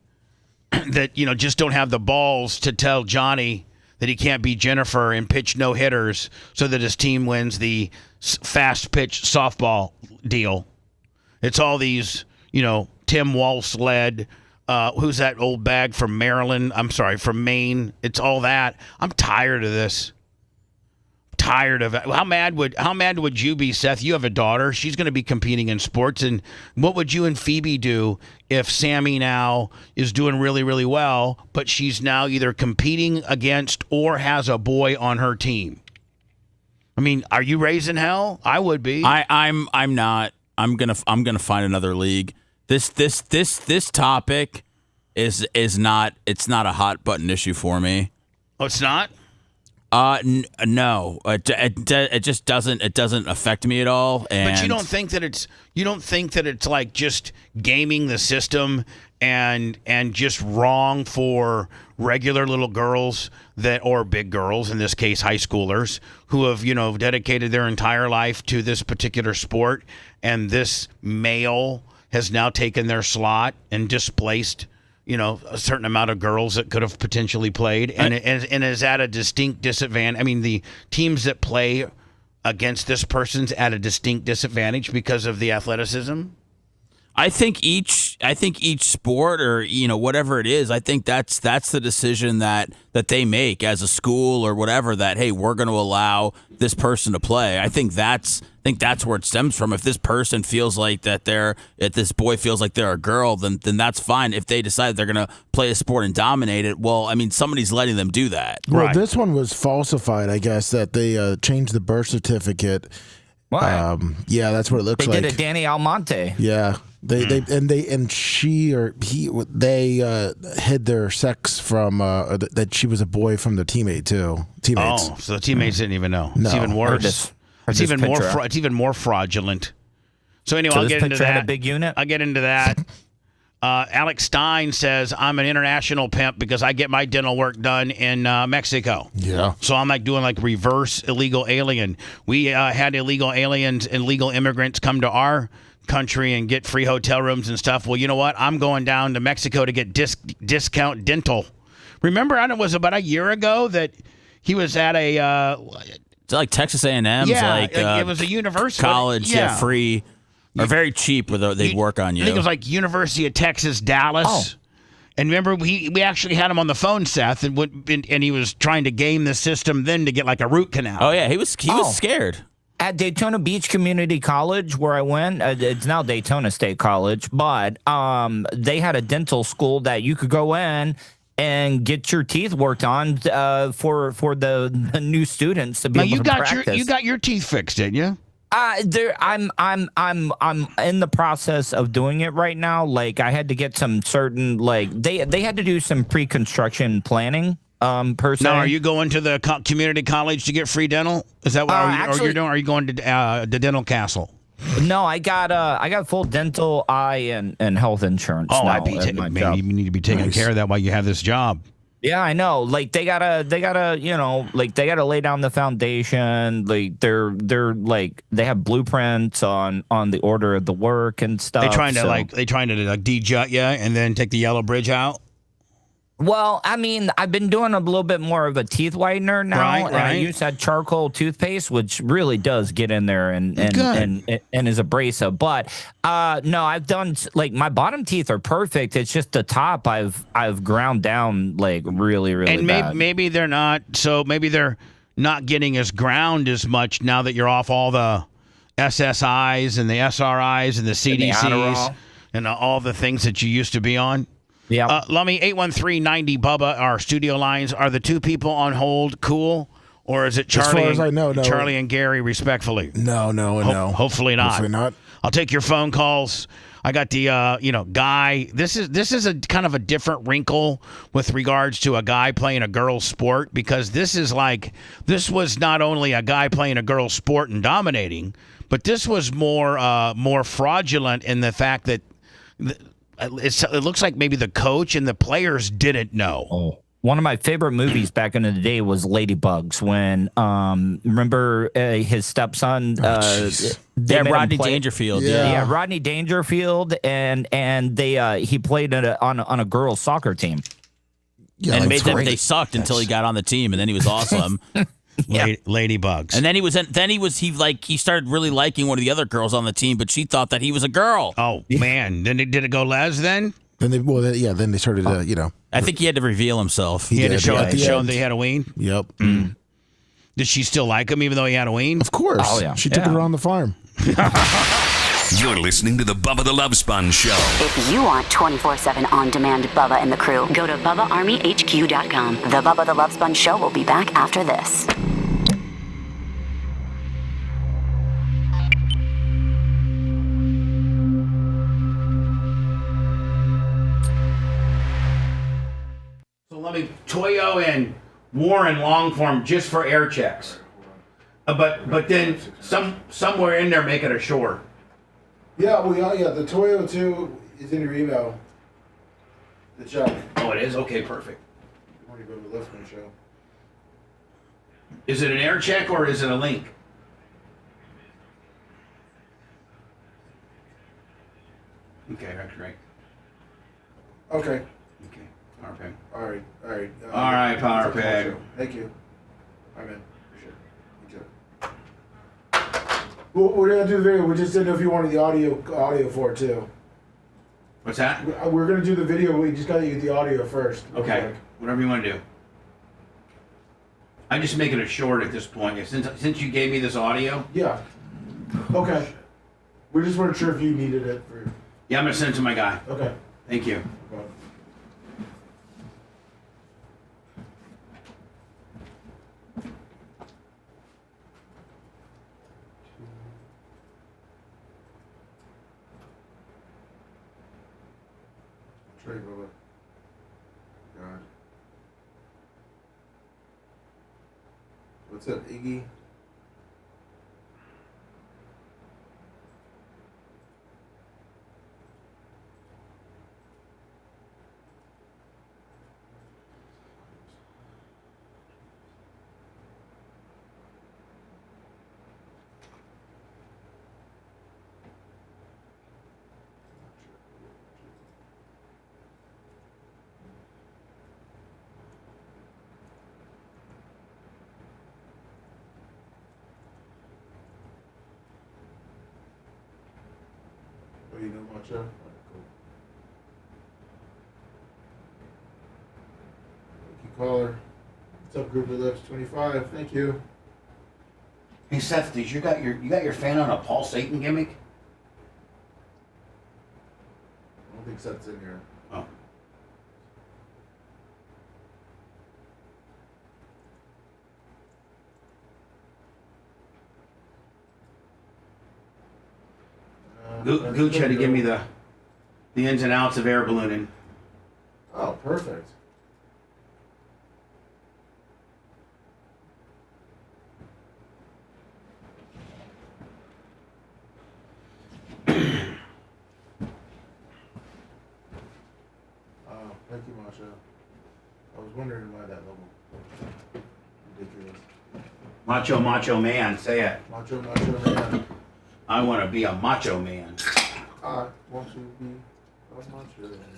that, just don't have the balls to tell Johnny that he can't be Jennifer and pitch no-hitters so that his team wins the fast-pitch softball deal. It's all these, Tim Walsh-led, who's that old bag from Maryland? I'm sorry, from Maine. It's all that. I'm tired of this. Tired of it. How mad would you be, Seth? You have a daughter. She's going to be competing in sports. And what would you and Phoebe do if Sammy now is doing really, really well, but she's now either competing against or has a boy on her team? I mean, are you raising hell? I would be. I'm not. I'm gonna find another league. This topic is not. It's not a hot button issue for me. Oh, it's not. No. It just doesn't. It doesn't affect me at all. And but you don't think that it's like just gaming the system and just wrong for regular little girls or big girls, in this case high schoolers, who have dedicated their entire life to this particular sport, and this male has now taken their slot and displaced a certain amount of girls that could have potentially played, and is at a distinct disadvantage. I mean, the teams that play against this person's at a distinct disadvantage because of the athleticism. I think each sport, or whatever it is, I think that's the decision that they make as a school or whatever, that hey, we're going to allow this person to play. I think that's where it stems from. If this person feels like that if this boy feels like they're a girl, then that's fine. If they decide they're going to play a sport and dominate it, well, I mean, somebody's letting them do that. Well, right. This one was falsified, I guess, that they changed the birth certificate. What? Yeah, that's what it looks like. They did a Danny Almonte. Yeah. They hid their sex from that she was a boy from their teammates. Oh, so the teammates didn't even know. No. It's even worse. It's even more fraudulent. So anyway, I'll get into that. Had a big unit. I'll get into that. Alex Stein says, I'm an international pimp because I get my dental work done in Mexico. Yeah. So I'm doing reverse illegal alien. We had illegal aliens and legal immigrants come to our country and get free hotel rooms and stuff. Well, you know what? I'm going down to Mexico to get discount dental. Remember, it was about a year ago that he was at a... it's like Texas A&M's, it was a university. College, free... Or very cheap, where they'd work on you. I think it was like University of Texas, Dallas. Oh. And remember, we actually had him on the phone, Seth, and he was trying to game the system then to get a root canal. Oh, yeah, he was scared. At Daytona Beach Community College, where I went, it's now Daytona State College, but they had a dental school that you could go in and get your teeth worked on for the new students to be able to practice. You got your teeth fixed, didn't you? I'm in the process of doing it right now. I had to get some certain they had to do some pre-construction planning. Per se. Now, are you going to the community college to get free dental? Is that what you're doing? Are you going to the Dental Castle? No, I got full dental, eye, and health insurance. Oh, now you need to be taking care of that while you have this job. Yeah, I know. They gotta, they gotta lay down the foundation. They have blueprints on the order of the work and stuff. They trying to de-jut you and then take the yellow bridge out. Well, I mean, I've been doing a little bit more of a teeth whitener now, right. And I use that charcoal toothpaste, which really does get in there and is abrasive. But no, I've done my bottom teeth are perfect. It's just the top I've ground down really and bad. Maybe they're not. So maybe they're not getting as ground as much now that you're off all the SSIs and the SRIs and the CDCs and all the things that you used to be on. Yeah. Lummy, 813-90 Bubba, our studio lines. Are the two people on hold cool? Or is it Charlie, as far as I know, no. Charlie and Gary, respectfully? No. Hopefully not. Hopefully not. I'll take your phone calls. I got the, guy. This is a kind of a different wrinkle with regards to a guy playing a girl's sport, because this was not only a guy playing a girl's sport and dominating, but this was more fraudulent in the fact that it looks like maybe the coach and the players didn't know. Oh. One of my favorite movies back in the day was Ladybugs, when remember his stepson Rodney Dangerfield. Yeah, Rodney Dangerfield, and he played on a girls' soccer team. Yeah, and made them, they sucked until he got on the team, and then he was awesome. Ladybugs. And then he started really liking one of the other girls on the team, but she thought that he was a girl. Oh man! Did it go les then? Then they started I think he had to reveal himself. He had to show him that he had a ween. Yep. Mm. Did she still like him even though he had a ween? Of course. Oh yeah. She took it around the farm. You're listening to the Bubba the Love Sponge Show. If you want 24/7 on-demand Bubba and the crew, go to BubbaArmyHQ.com. The Bubba the Love Sponge Show will be back after this. Toyo and Warren long form just for air checks. But then somewhere in there make it a shore. Yeah, the Toyo 2 is in your email. The check. Oh, it is? Okay, perfect. You want to go to the listening show. Is it an air check or is it a link? Okay, that's great. Okay. Okay, Power Peg. All right. All right, Power Peg. Thank you. All right, man. Appreciate it. Well, we're gonna do the video. We just didn't know if you wanted the audio for it too. What's that? We're gonna do the video, but we just gotta get the audio first. Okay, whatever you want to do. I'm just making it short at this point. Since you gave me this audio. Yeah. Okay. We just weren't sure if you needed it for. Yeah, I'm gonna send it to my guy. Okay. Thank you. Trey, Bubba. God. What's up, Iggy? Oh, you know Macho? Alright, cool. Thank you, caller. What's up, Group of Lips 25? Thank you. Hey Seth, did you got your fan on a Paul Satan gimmick? I don't think Seth's in here. Oh. Gooch had to give me the ins and outs of air ballooning. Oh, perfect. Thank you, Masha. I was wondering why that level was ridiculous. Macho man, say it. Macho man. I want to be a macho man. I want to be a macho man.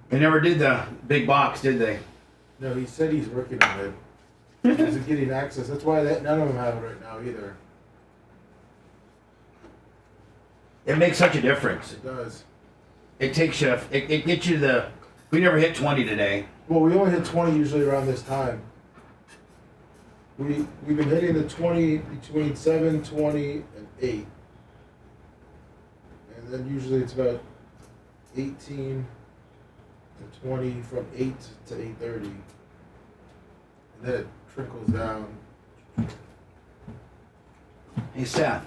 They never did the big box, did they? No, he said he's working on it. He isn't getting access. That's why none of them have it right now either. It makes such a difference. It does. It takes you. It gets you the. We never hit 20 today. Well, we only hit 20 usually around this time. We've been hitting the 20 between 7, 20, and 8. And then usually it's about 18 to 20 from 8 to 8:30. And then it trickles down. Hey Seth.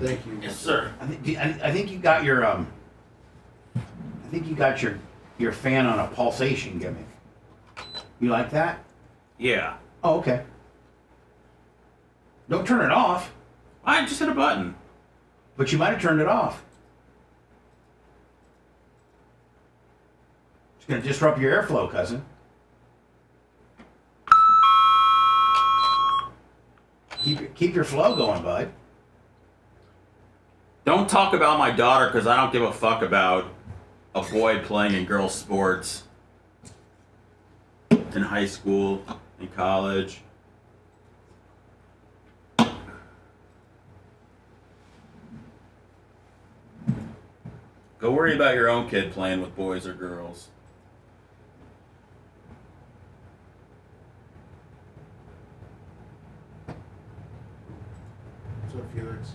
Thank you. Yes, sir. I think you got your I think you got your fan on a pulsation gimmick. You like that? Yeah. Oh, okay. Don't turn it off. I just hit a button. But you might have turned it off. It's going to disrupt your airflow, cousin. Keep your flow going, bud. Don't talk about my daughter because I don't give a fuck about a boy playing in girls' sports in high school, in college. Go worry about your own kid playing with boys or girls. What's up, Felix?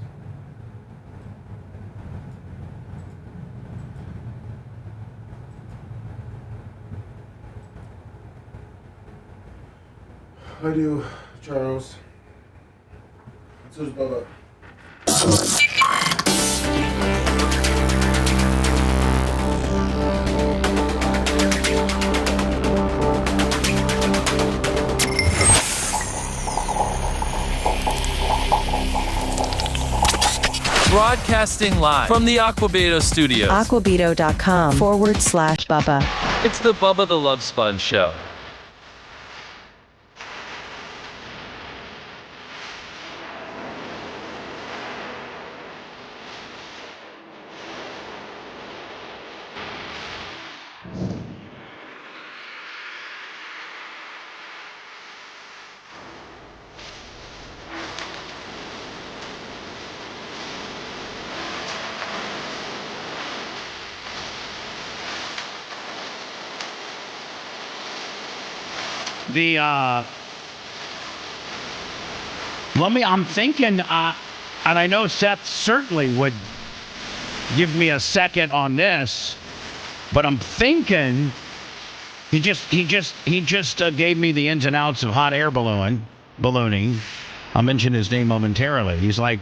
I do, Charles. So does Bubba. Broadcasting live from the Aquabeto studios. Aquabeto.com/Bubba. It's the Bubba the Love Sponge show. I'm thinking, and I know Seth certainly would give me a second on this, but I'm thinking he just gave me the ins and outs of hot air ballooning. I'll mention his name momentarily. He's like,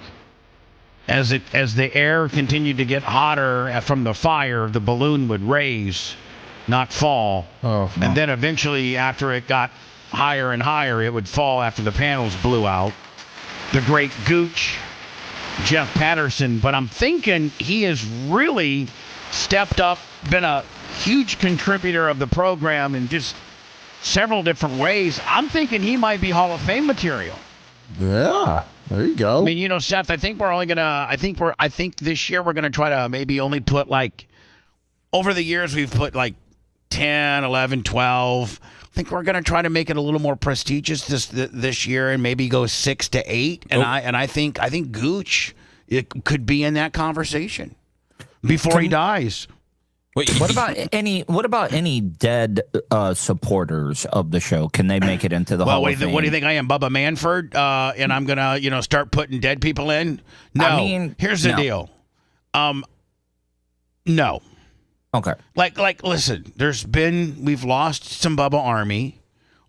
as the air continued to get hotter from the fire, the balloon would raise, not fall. Oh, no. And then eventually, after it got higher and higher, it would fall after the panels blew out. The great Gooch, Jeff Patterson. But I'm thinking he has really stepped up, been a huge contributor of the program in just several different ways. I'm thinking he might be Hall of Fame material. Yeah, there you go. I mean, Seth, I think this year we're gonna try to maybe only put over the years we've put 10, 11, 12. I think we're going to try to make it a little more prestigious this year and maybe go 6 to 8. And I think Gooch could be in that conversation before he dies. Wait, what about any dead supporters of the show? Can they make it into the Hall of Fame? What do you think I am, Bubba Manford? And I'm going to start putting dead people in? No. Here's the deal. No. Okay. Listen, we've lost some Bubba Army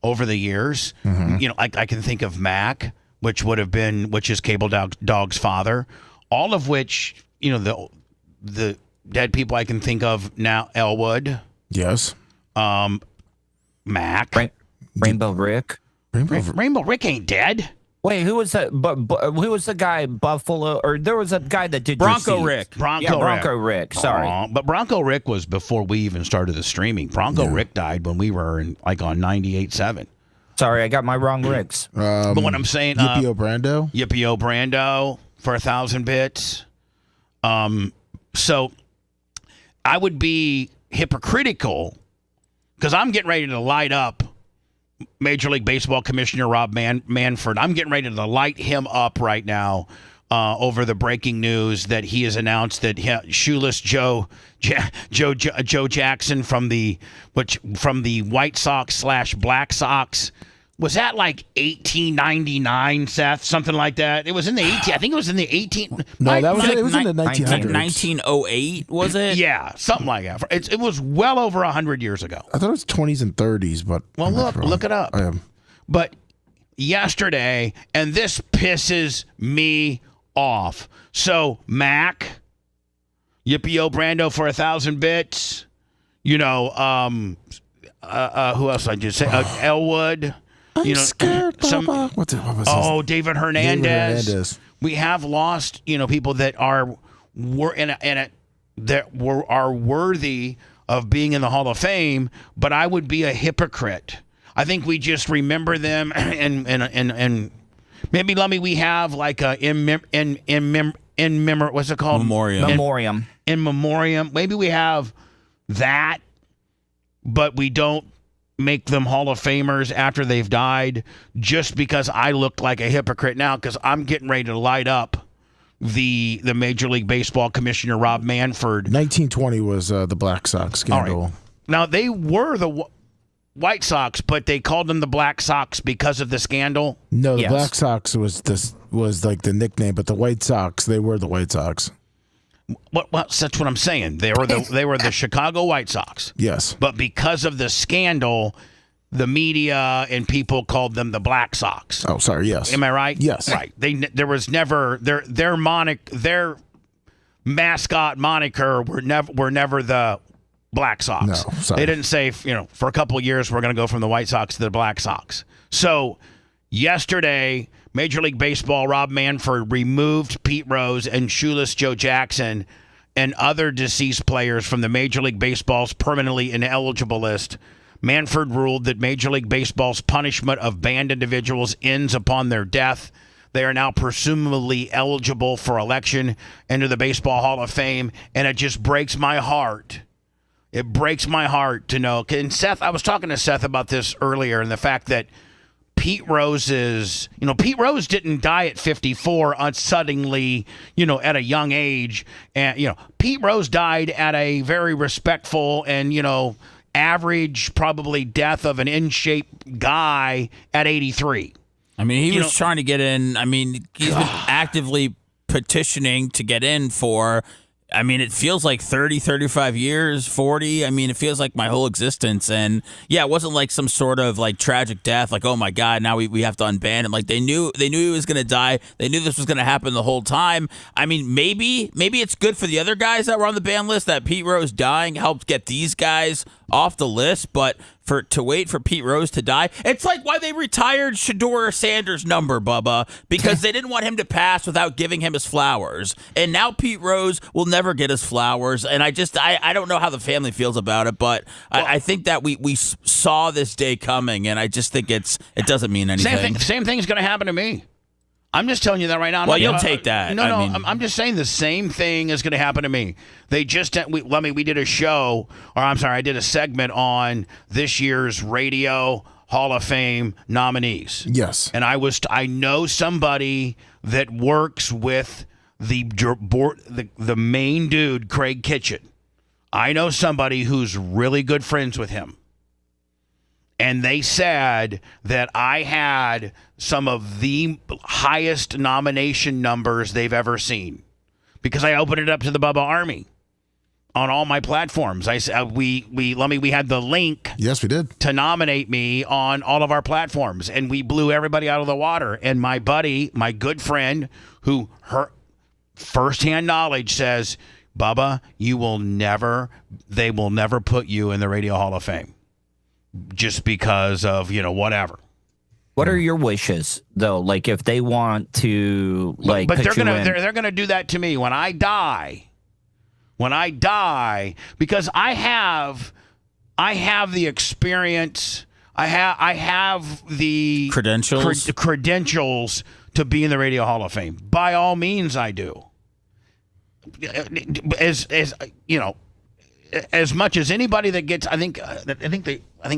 over the years. Mm-hmm. I can think of Mac, which is Cable Dog's father, all of which, the dead people I can think of now, Elwood. Yes. Mac. Rainbow Rick. Rainbow Rick ain't dead. Wait, who was that? Who was the guy? Buffalo, or there was a guy that did Bronco Rick. Bronco Rick. Sorry, but Bronco Rick was before we even started the streaming. Bronco Rick died when we were on 98.7. Sorry, I got my wrong Ricks. But what I'm saying, Yippee-O Brando. Yippee-O Brando for 1,000 bits. So I would be hypocritical because I'm getting ready to light up Major League Baseball Commissioner Rob Manford. I'm getting ready to light him up right now over the breaking news that he has announced that shoeless Joe Jackson from the White Sox / Black Sox. Was that 1899, Seth? Something like that. It was in the 18. I think it was in the 18. No, it was in the 1900s. 1908, was it? Yeah, something like that. It was well over 100 years ago. I thought it was 20s and 30s, but look it up. I am. But yesterday, and this pisses me off. So Mac, Yippee-O Brando for 1,000 bits. Who else I just say? Elwood. I'm scared, Bubba. What's it? David Hernandez. We have lost, people that are worthy of being in the Hall of Fame. But I would be a hypocrite. I think we just remember them and maybe we have what's it called? Memoriam. In memoriam. Maybe we have that, but we don't make them Hall of Famers after they've died just because I look like a hypocrite now because I'm getting ready to light up the Major League Baseball Commissioner Rob Manford. 1920 was the Black Sox scandal. Right. Now, they were the White Sox, but they called them the Black Sox because of the scandal? No, the Black Sox was the nickname, but the White Sox, they were the White Sox. Well, that's what I'm saying. They were the Chicago White Sox. Yes. But because of the scandal, the media and people called them the Black Sox. Oh, sorry. Yes. Am I right? Yes. Right. There was never their mascot moniker were never the Black Sox. No, sorry. They didn't say, for a couple of years we're going to go from the White Sox to the Black Sox. So yesterday, Major League Baseball, Rob Manfred removed Pete Rose and Shoeless Joe Jackson and other deceased players from the Major League Baseball's permanently ineligible list. Manfred ruled that Major League Baseball's punishment of banned individuals ends upon their death. They are now presumably eligible for election into the Baseball Hall of Fame, and it just breaks my heart. It breaks my heart to know. And Seth, I was talking to Seth about this earlier, and the fact that Pete Rose didn't die at 54 suddenly, at a young age. And, Pete Rose died at a very respectful and, average probably death of an in-shape guy at 83. I mean, he was trying to get in. I mean, he's been actively petitioning to get in for, it feels like 30, 35 years, 40. It feels like my whole existence. And yeah, it wasn't like some sort of like tragic death. Like, oh my God, now we have to unban him. Like they knew he was going to die. They knew this was going to happen the whole time. Maybe it's good for the other guys that were on the ban list that Pete Rose dying helped get these guys off the list. But to wait for Pete Rose to die, it's like why they retired Shedeur Sanders' number, Bubba, because they didn't want him to pass without giving him his flowers. And now Pete Rose will never get his flowers. And I don't know how the family feels about it, but I think that we saw this day coming, and I just think it doesn't mean anything. Same thing's going to happen to me. I'm just telling you that right now. Well, you'll take that. I'm just saying the same thing is going to happen to me. We did a show, I did a segment on this year's Radio Hall of Fame nominees. Yes. And I know somebody that works with the main dude, Craig Kitchen. I know somebody who's really good friends with him. And they said that I had some of the highest nomination numbers they've ever seen because I opened it up to the Bubba Army on all my platforms. I said we had the link. Yes, we did, to nominate me on all of our platforms, and we blew everybody out of the water. And my buddy, my good friend, who her firsthand knowledge says, Bubba, they will never put you in the Radio Hall of Fame. Just because of, whatever. What are your wishes, though? Like, if they want to, like, but they're gonna do that to me when I die. Because I have the experience. I have the credentials to be in the Radio Hall of Fame. By all means, I do. As much as anybody that gets, I think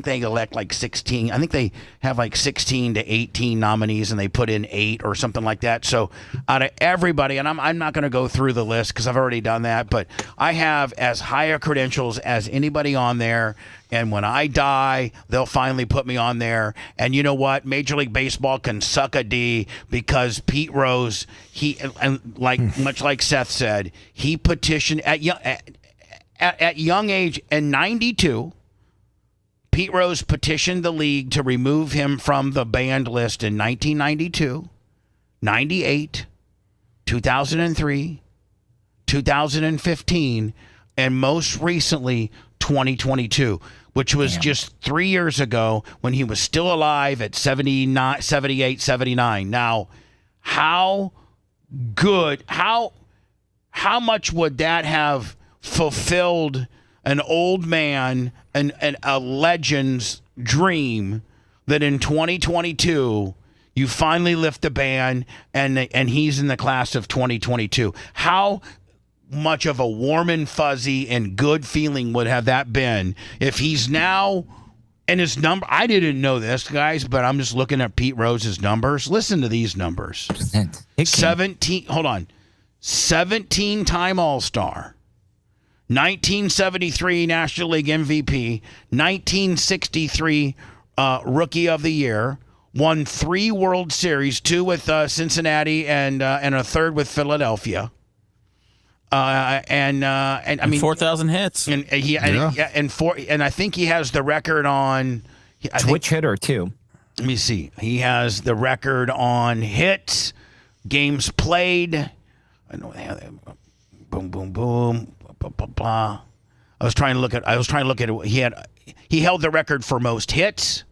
they elect like 16. I think they have like 16 to 18 nominees, and they put in 8 or something like that. So out of everybody, and I'm not going to go through the list because I've already done that, but I have as high a credentials as anybody on there. And when I die, they'll finally put me on there. And you know what? Major League Baseball can suck a D because Pete Rose, much like Seth said, he petitioned at young age, in 92, Pete Rose petitioned the league to remove him from the banned list in 1992, 98, 2003, 2015, and most recently 2022, which was just 3 years ago when he was still alive at 78, 79. Now, how much would that have fulfilled an old man and a legend's dream that in 2022 you finally lift the ban and he's in the class of 2022? How much of a warm and fuzzy and good feeling would have that been if he's now in his number? I didn't know this, guys, but I'm just looking at Pete Rose's numbers. Listen to these numbers. 17-time All-Star. 1973 National League MVP, 1963 Rookie of the Year, won 3 World Series, 2 with Cincinnati and a third with Philadelphia. And 4,000 hits. And I think he has the record on Twitch hitter too. Let me see. He has the record on hits, games played. I know they have that. Boom, boom, boom. Blah, blah, blah. I was trying to look at it. He held the record for most hits,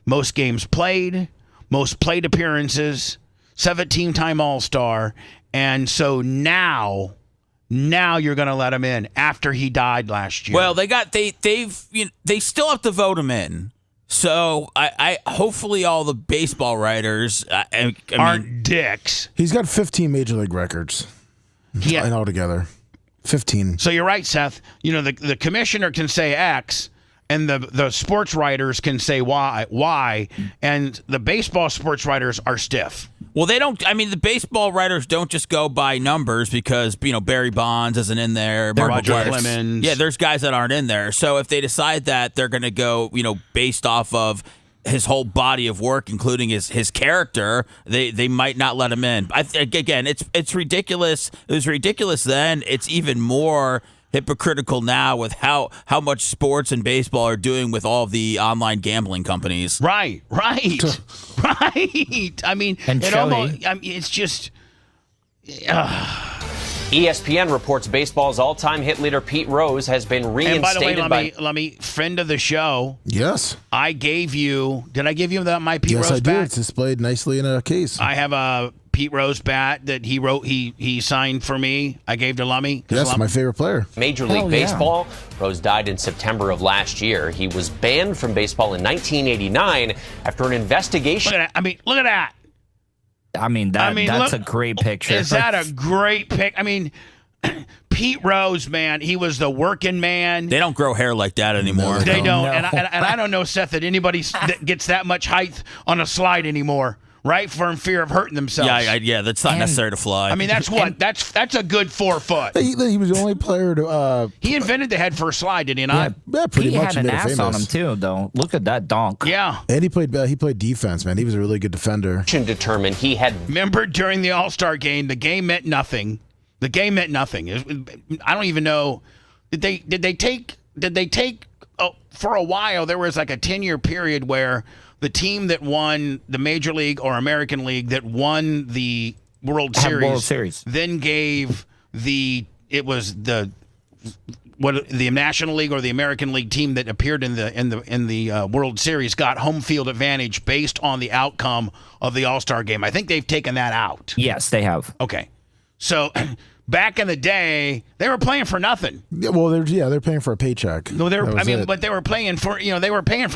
most games played, most plate appearances, 17-time All-Star, and so now you're going to let him in after he died last year. Well, they still have to vote him in. So I hopefully all the baseball writers aren't dicks. He's got 15 major league records. And altogether, 15. So you're right, Seth. The commissioner can say X, and the sports writers can say Y, and the baseball sports writers are stiff. Well, they don't. I mean, the baseball writers don't just go by numbers because Barry Bonds isn't in there. Roger Clemens. Yeah, there's guys that aren't in there. So if they decide that they're going to go, based off of his whole body of work, including his character, they might not let him in. Again, it's ridiculous. It was ridiculous then. It's even more hypocritical now with how much sports and baseball are doing with all of the online gambling companies. Right. I mean, it's just. ESPN reports baseball's all-time hit leader Pete Rose has been reinstated. And by the way, let me friend of the show. Yes. Did I give you my Pete Rose bat? Yes, I did. It's displayed nicely in a case. I have a Pete Rose bat that he signed for me. I gave to Lummy. Yes, my favorite player. Major League Baseball. Rose died in September of last year. He was banned from baseball in 1989 after an investigation. Look at that. Look at that. That's a great picture. Is that a great pic? I mean, Pete Rose, man, he was the working man. They don't grow hair like that anymore. They don't. No. And I don't know, Seth, that anybody that gets that much height on a slide anymore. Right, for fear of hurting themselves. Yeah, that's not necessary to fly. I mean, that's a good 4 foot. He was the only player to. He invented the head first slide, did he not? Yeah, pretty much. He had an ass on him too, though. Look at that donk. Yeah, and he played defense, man. He was a really good defender. Determined he had. Remember during the All-Star game, the game meant nothing. I don't even know. Did they take? For a while, there was like a 10-year period where the team that won the Major League or American League that won the World Series then gave the National League or the American League team that appeared in the World Series got home field advantage based on the outcome of the All-Star game. I think they've taken that out. Yes, they have. Okay, so. Back in the day, they were playing for nothing. Yeah, well, they're paying for a paycheck. No, but they were playing for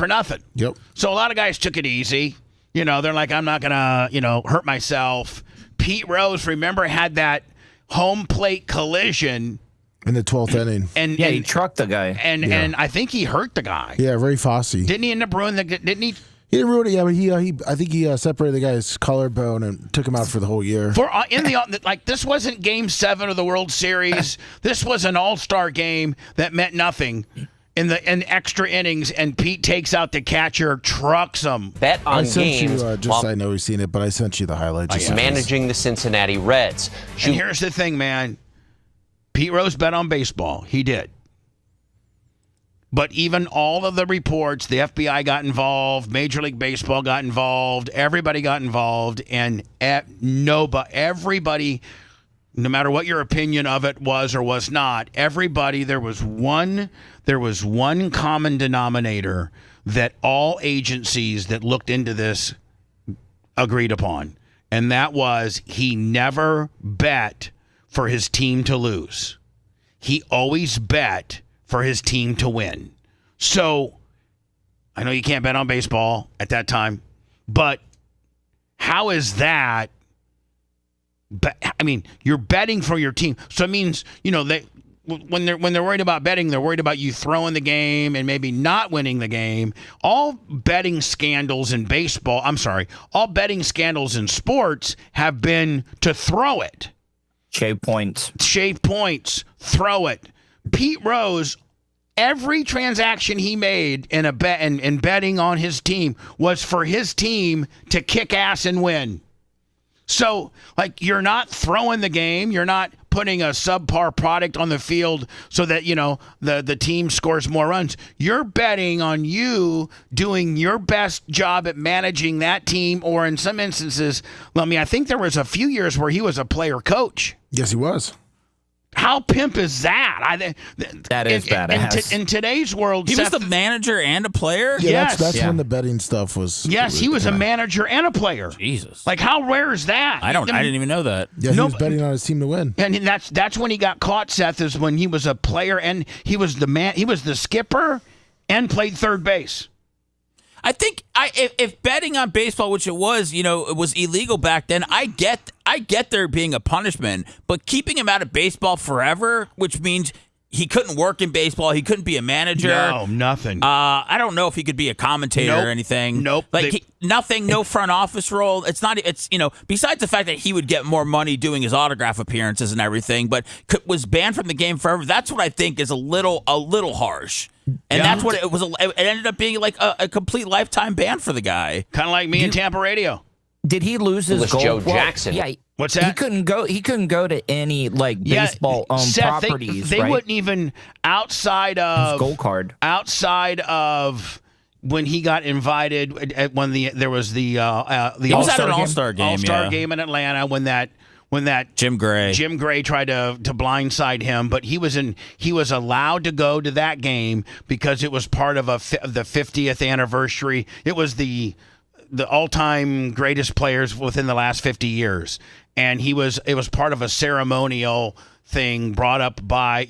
nothing. Yep. So a lot of guys took it easy. They're like, I'm not gonna, hurt myself. Pete Rose, remember, had that home plate collision in the 12th inning. And he trucked the guy. And I think he hurt the guy. Yeah, Ray Fosse. Didn't he end up ruining didn't he? He didn't ruin it, but I think he separated the guy's collarbone and took him out for the whole year. This wasn't Game 7 of the World Series. This was an All-Star game that meant nothing in extra innings, and Pete takes out the catcher, trucks him. Bet on games. I know you've seen it, but I sent you the highlights. Managing the Cincinnati Reds. And here's the thing, man. Pete Rose bet on baseball. He did. But even all of the reports, the FBI got involved, Major League Baseball got involved, everybody got involved, and everybody, no matter what your opinion of it was or was not, everybody, there was one common denominator that all agencies that looked into this agreed upon, and that was he never bet for his team to lose. He always bet for his team to win. So, I know you can't bet on baseball at that time, but how is that? You're betting for your team. So it means, when they're worried about betting, they're worried about you throwing the game and maybe not winning the game. All betting scandals in all betting scandals in sports have been to throw it. Shave points, throw it. Pete Rose, every transaction he made in a bet and betting on his team was for his team to kick ass and win. So, you're not throwing the game, you're not putting a subpar product on the field so that, the team scores more runs. You're betting on you doing your best job at managing that team, or in some instances, I think there was a few years where he was a player coach. Yes, he was. How pimp is that? That is badass. In today's world, he was the manager and a player. Yeah, Yes. that's when the betting stuff was. Yes, he was a manager and a player. Jesus, like how rare is that? I didn't even know that. Yeah, he was betting on his team to win. And that's when he got caught. Seth is when he was a player and he was the man. He was the skipper and played third base. I think if betting on baseball, which it was, it was illegal back then. I get there being a punishment, but keeping him out of baseball forever, which means he couldn't work in baseball, he couldn't be a manager. No, nothing. I don't know if he could be a commentator or anything. Nope. Nothing. No front office role. It's not. It's Besides the fact that he would get more money doing his autograph appearances and everything, but was banned from the game forever. That's what I think is a little harsh. And that's what it was. It ended up being like a complete lifetime ban for the guy. Kind of like me in Tampa radio. Did he lose his gold? Joe Jackson. Yeah. What's that? He couldn't go to any baseball properties. They wouldn't even outside of his gold card. Outside of when he got invited when there was the All-Star game in Atlanta when that Jim Gray tried to blindside him, but he was allowed to go to that game because it was part of the 50th anniversary. It was the all-time greatest players within the last 50 years, and it was part of a ceremonial thing brought up by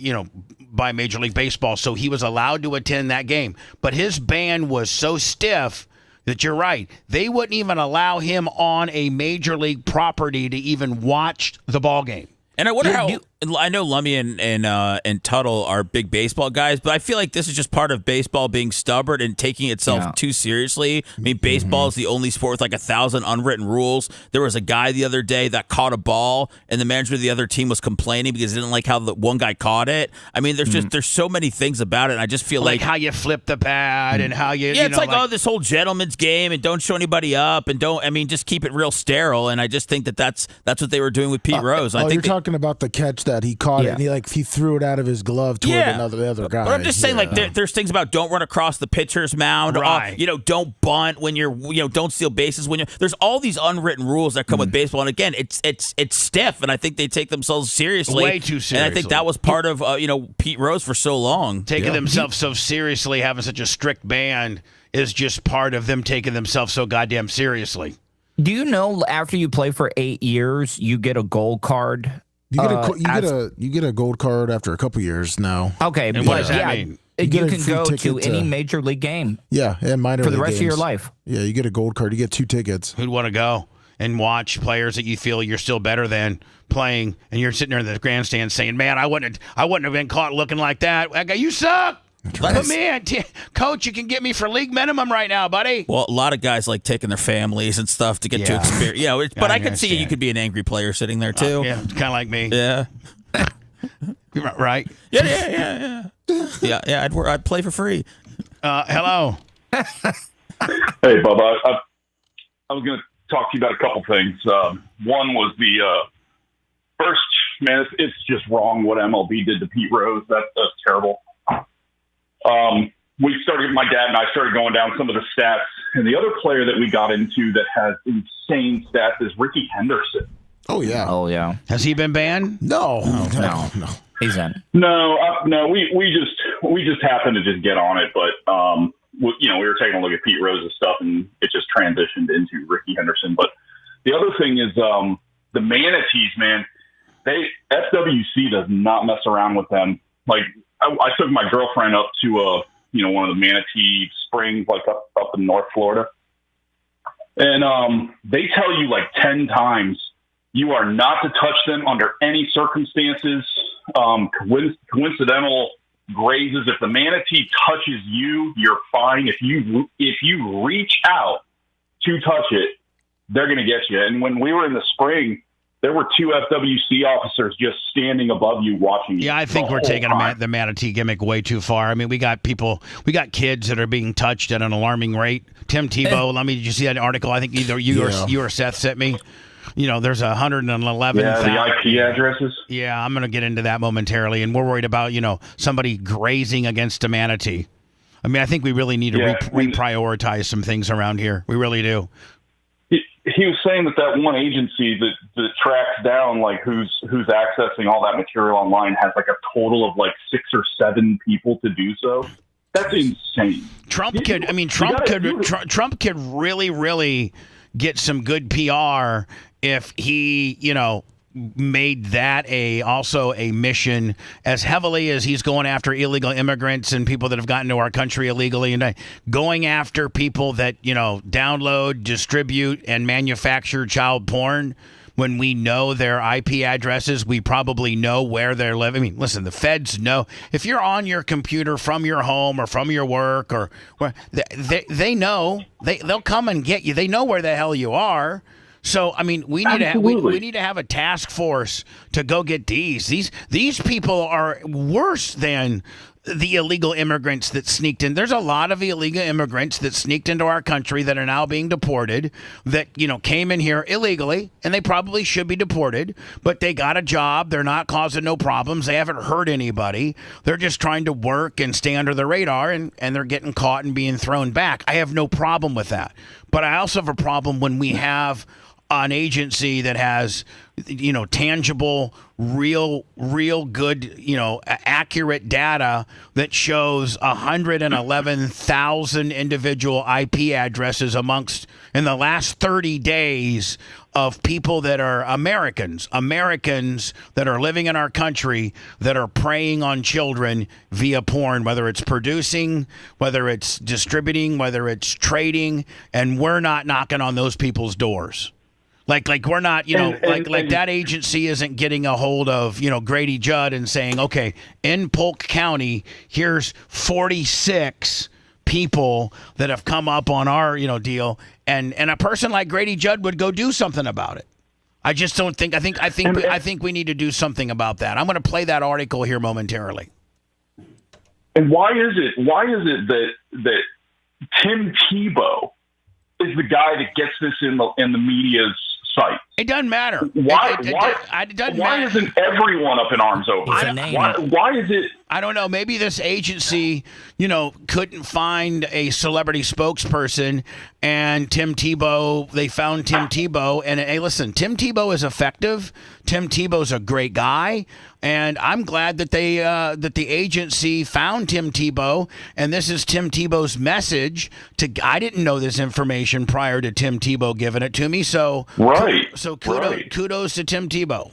Major League Baseball, so he was allowed to attend that game. But his ban was so stiff that you're right. They wouldn't even allow him on a major league property to even watch the ball game. And I wonder I know Lummy and Tuttle are big baseball guys, but I feel like this is just part of baseball being stubborn and taking itself too seriously. I mean, baseball is the only sport with like 1,000 unwritten rules. There was a guy the other day that caught a ball, and the manager of the other team was complaining because he didn't like how the one guy caught it. I mean, there's so many things about it, and I just feel like how you flip the pad and how you it's this whole gentleman's game and don't show anybody up and just keep it real sterile. And I just think that's what they were doing with Pete Rose. I think you're talking about the catch that he caught it and he threw it out of his glove toward the other guy. But I'm just saying, there's things about don't run across the pitcher's mound, right? Don't bunt when you're, don't steal bases when you're. There's all these unwritten rules that come with baseball, and again, it's stiff, and I think they take themselves seriously, way too seriously. And I think that was part of Pete Rose for so long, taking themselves so seriously, having such a strict ban is just part of them taking themselves so goddamn seriously. Do you know after you play for 8 years, you get a gold card? You get a gold card after a couple years now. Okay, and what does that mean? You can go to any major league game. Yeah, and minor for the league rest games. of your life. Yeah, you get a gold card. You get 2 tickets. Who'd want to go and watch players that you feel you're still better than playing, and you're sitting there in the grandstand saying, "Man, I wouldn't have been caught looking like that. That guy, you suck." Put me in. Coach, you can get me for league minimum right now, buddy. Well, a lot of guys like taking their families and stuff to get to experience. But I could see you could be an angry player sitting there too. Yeah, kind of like me. Yeah. Right? Yeah. I'd play for free. Hello. Hey, Bubba. I was going to talk to you about a couple things. One was the first, man, it's just wrong what MLB did to Pete Rose. That's terrible. My dad and I started going down some of the stats, and the other player that we got into that has insane stats is Ricky Henderson. Oh yeah. Has he been banned? No. He's in. No. We just happened to just get on it, but we were taking a look at Pete Rose's stuff, and it just transitioned into Ricky Henderson. But the other thing is the manatees, man. FWC does not mess around with them. Like I took my girlfriend up to one of the manatee springs, like up in North Florida, and they tell you like 10 times you are not to touch them under any circumstances. Coincidental grazes. If the manatee touches you, you're fine. If you reach out to touch it, they're going to get you. And when we were in the spring, there were 2 FWC officers just standing above you watching you. Yeah, I think we're taking the manatee gimmick way too far. I mean, we got kids that are being touched at an alarming rate. Tim Tebow, did you see that article? I think either you or Seth sent me. There's 111. Yeah, the IP addresses. Yeah, I'm going to get into that momentarily. And we're worried about, somebody grazing against a manatee. I mean, I think we really need to reprioritize some things around here. We really do. he was saying that one agency that tracks down like who's accessing all that material online has like a total of like 6 or 7 people to do so. That's insane. Trump could really get some good PR if he, made that also a mission as heavily as he's going after illegal immigrants and people that have gotten to our country illegally, and going after people that download, distribute, and manufacture child porn. When we know their IP addresses, we probably know where they're living. I mean, listen, the feds know if you're on your computer from your home or from your work or where they know they'll come and get you. They know where the hell you are. So, I mean, we need to have a task force to go get these. These people are worse than the illegal immigrants that sneaked in. There's a lot of illegal immigrants that sneaked into our country that are now being deported, that, came in here illegally, and they probably should be deported, but they got a job. They're not causing no problems. They haven't hurt anybody. They're just trying to work and stay under the radar, and they're getting caught and being thrown back. I have no problem with that. But I also have a problem when we have an agency that has, tangible, real good, accurate data that shows 111,000 individual IP addresses in the last 30 days of people that are Americans that are living in our country that are preying on children via porn, whether it's producing, whether it's distributing, whether it's trading, and we're not knocking on those people's doors. Like we're not, like that agency isn't getting a hold of, Grady Judd and saying, okay, in Polk County, here's 46 people that have come up on our, deal, and a person like Grady Judd would go do something about it. I just don't think. I think we need to do something about that. I'm going to play that article here momentarily. And why is it that Tim Tebow is the guy that gets this in the media's sight? It doesn't matter. Why Why isn't everyone up in arms over it? Why is it? I don't know. Maybe this agency, couldn't find a celebrity spokesperson, and they found Tim Tebow. And hey, listen, Tim Tebow is effective. Tim Tebow's a great guy, and I'm glad that that the agency found Tim Tebow. And this is Tim Tebow's message I didn't know this information prior to Tim Tebow giving it to me. So kudos to Tim Tebow.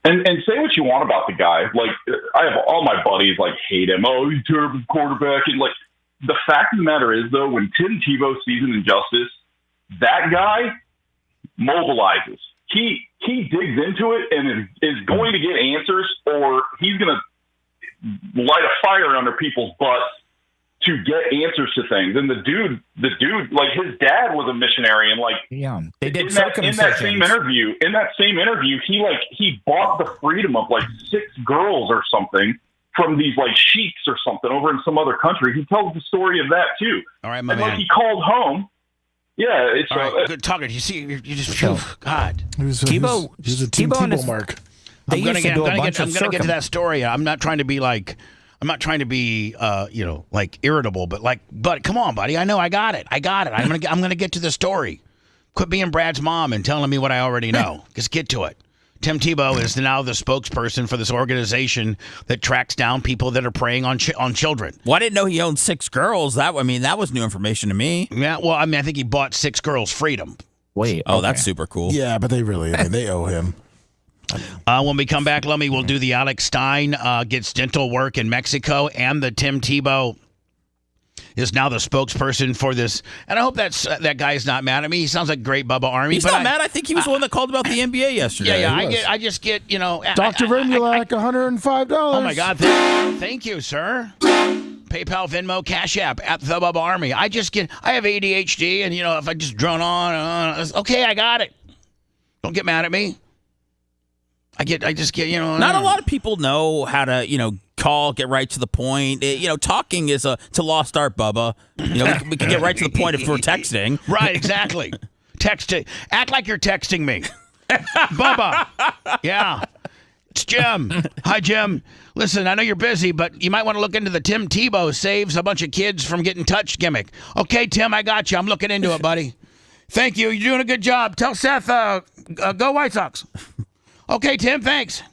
And say what you want about the guy. Like, I have all my buddies hate him. Oh, he's a terrible quarterback. And the fact of the matter is, though, when Tim Tebow sees an injustice, that guy mobilizes. He digs into it and is going to get answers, or he's going to light a fire under people's butts to get answers to things. And the dude, his dad was a missionary, and they did in that same interview, he bought the freedom of 6 girls or something from these sheiks or something over in some other country. He tells the story of that too. All right, my man. He called home. Yeah, it's all right. Good talking. You see, you just feel God. He's a Tim Tebow mark. I'm gonna get to that story. I'm not trying to be irritable, but come on, buddy. I know I got it. I'm gonna get to the story. Quit being Brad's mom and telling me what I already know. Just get to it. Tim Tebow is now the spokesperson for this organization that tracks down people that are preying on children. Well, I didn't know he owned 6 girls. That was new information to me. Yeah, well, I think he bought 6 girls' freedom. Wait. Oh, that's super cool. Yeah, but they owe him. When we come back, Lummy, we'll do the Alex Stein gets dental work in Mexico, and the Tim Tebow is now the spokesperson for this. And I hope that guy's not mad at me. He sounds like great Bubba Army. He's not mad. I think he was the one that called about the NBA yesterday. Yeah. I just get, Dr. Vimulak, $105. Oh, my God. Thank you, sir. PayPal, Venmo, Cash App at the Bubba Army. I have ADHD, and, if I just drone on, okay, I got it. Don't get mad at me. I just get. Not a lot of people know how to, call, get right to the point. Talking is to lost art, Bubba. We can get right to the point if we're texting. Right, exactly. Texting. Act like you're texting me. Bubba. Yeah. It's Jim. Hi, Jim. Listen, I know you're busy, but you might want to look into the Tim Tebow saves a bunch of kids from getting touched gimmick. Okay, Tim, I got you. I'm looking into it, buddy. Thank you. You're doing a good job. Tell Seth, go White Sox. Okay, Tim, thanks.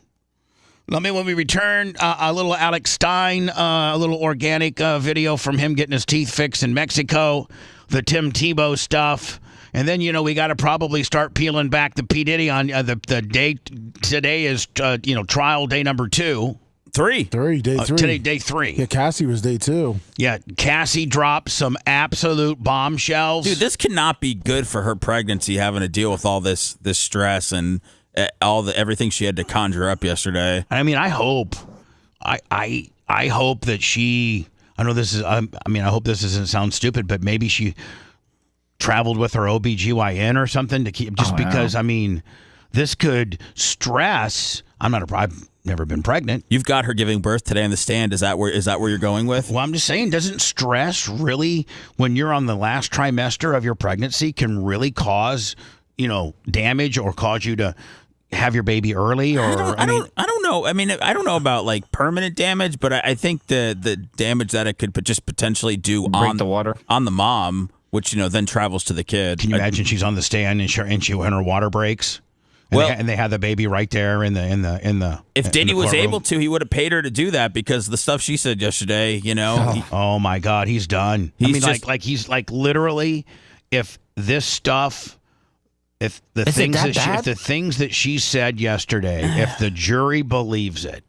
When we return, a little Alex Stein, a little organic video from him getting his teeth fixed in Mexico, the Tim Tebow stuff. And then, we got to probably start peeling back the P. Diddy on the date. Today is, trial day number 2. Day 3. Today, day 3. Yeah, Cassie was day 2. Yeah, Cassie dropped some absolute bombshells. Dude, this cannot be good for her pregnancy, having to deal with all this stress and everything she had to conjure up yesterday. I mean, I hope that she. I know this is. I hope this doesn't sound stupid, but maybe she traveled with her OBGYN or something to keep. Just because, this could stress. I've never been pregnant. You've got her giving birth today on the stand. Is that where you're going with? Well, I'm just saying, doesn't stress really, when you're on the last trimester of your pregnancy, can really cause, damage or cause you to have your baby early? Or I don't know. I don't know about like permanent damage, but I think the damage that it could just potentially do on the water on the mom, which then travels to the kid. Can you imagine she's on the stand and her water breaks? And they had the baby right there in the. If Diddy was able to, he would have paid her to do that, because the stuff she said yesterday, oh my God, he's done. He's literally, if this stuff, if the things that she said yesterday, if the jury believes it,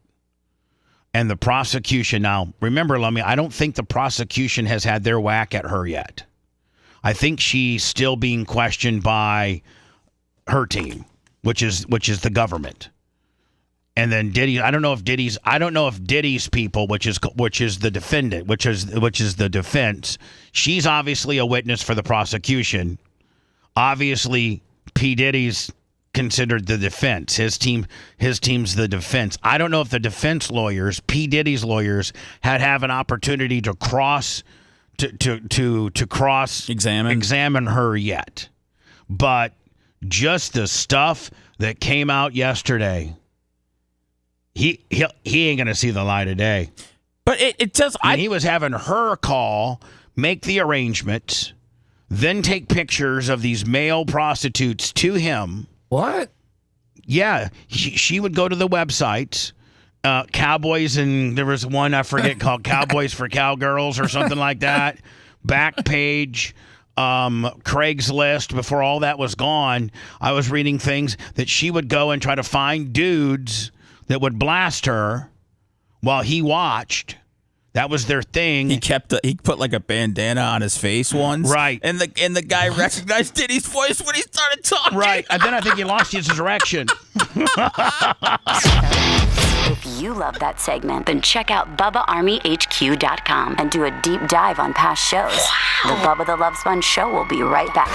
and the prosecution, now remember, Lummy, I don't think the prosecution has had their whack at her yet. I think she's still being questioned by her team, which is the government. And then Diddy, I don't know if Diddy's people, which is the defendant, which is the defense. She's obviously a witness for the prosecution. Obviously, P. Diddy's considered the defense. His team's the defense. I don't know if the defense lawyers, P. Diddy's lawyers, have an opportunity to cross examine her yet. But just the stuff that came out yesterday, he ain't gonna see the light of day. But it does. He was having her call, make the arrangements, then take pictures of these male prostitutes to him. What? Yeah, she would go to the websites, Cowboys, and there was one I forget called Cowboys for Cowgirls or something like that. Backpage. Craigslist. Before all that was gone, I was reading things that she would go and try to find dudes that would blast her while he watched. That was their thing. He put like a bandana on his face once, right? And the guy recognized Diddy's voice when he started talking, right? And then I think he lost his erection. If you love that segment, then check out BubbaArmyHQ.com and do a deep dive on past shows. The Bubba the Love Sponge Show will be right back.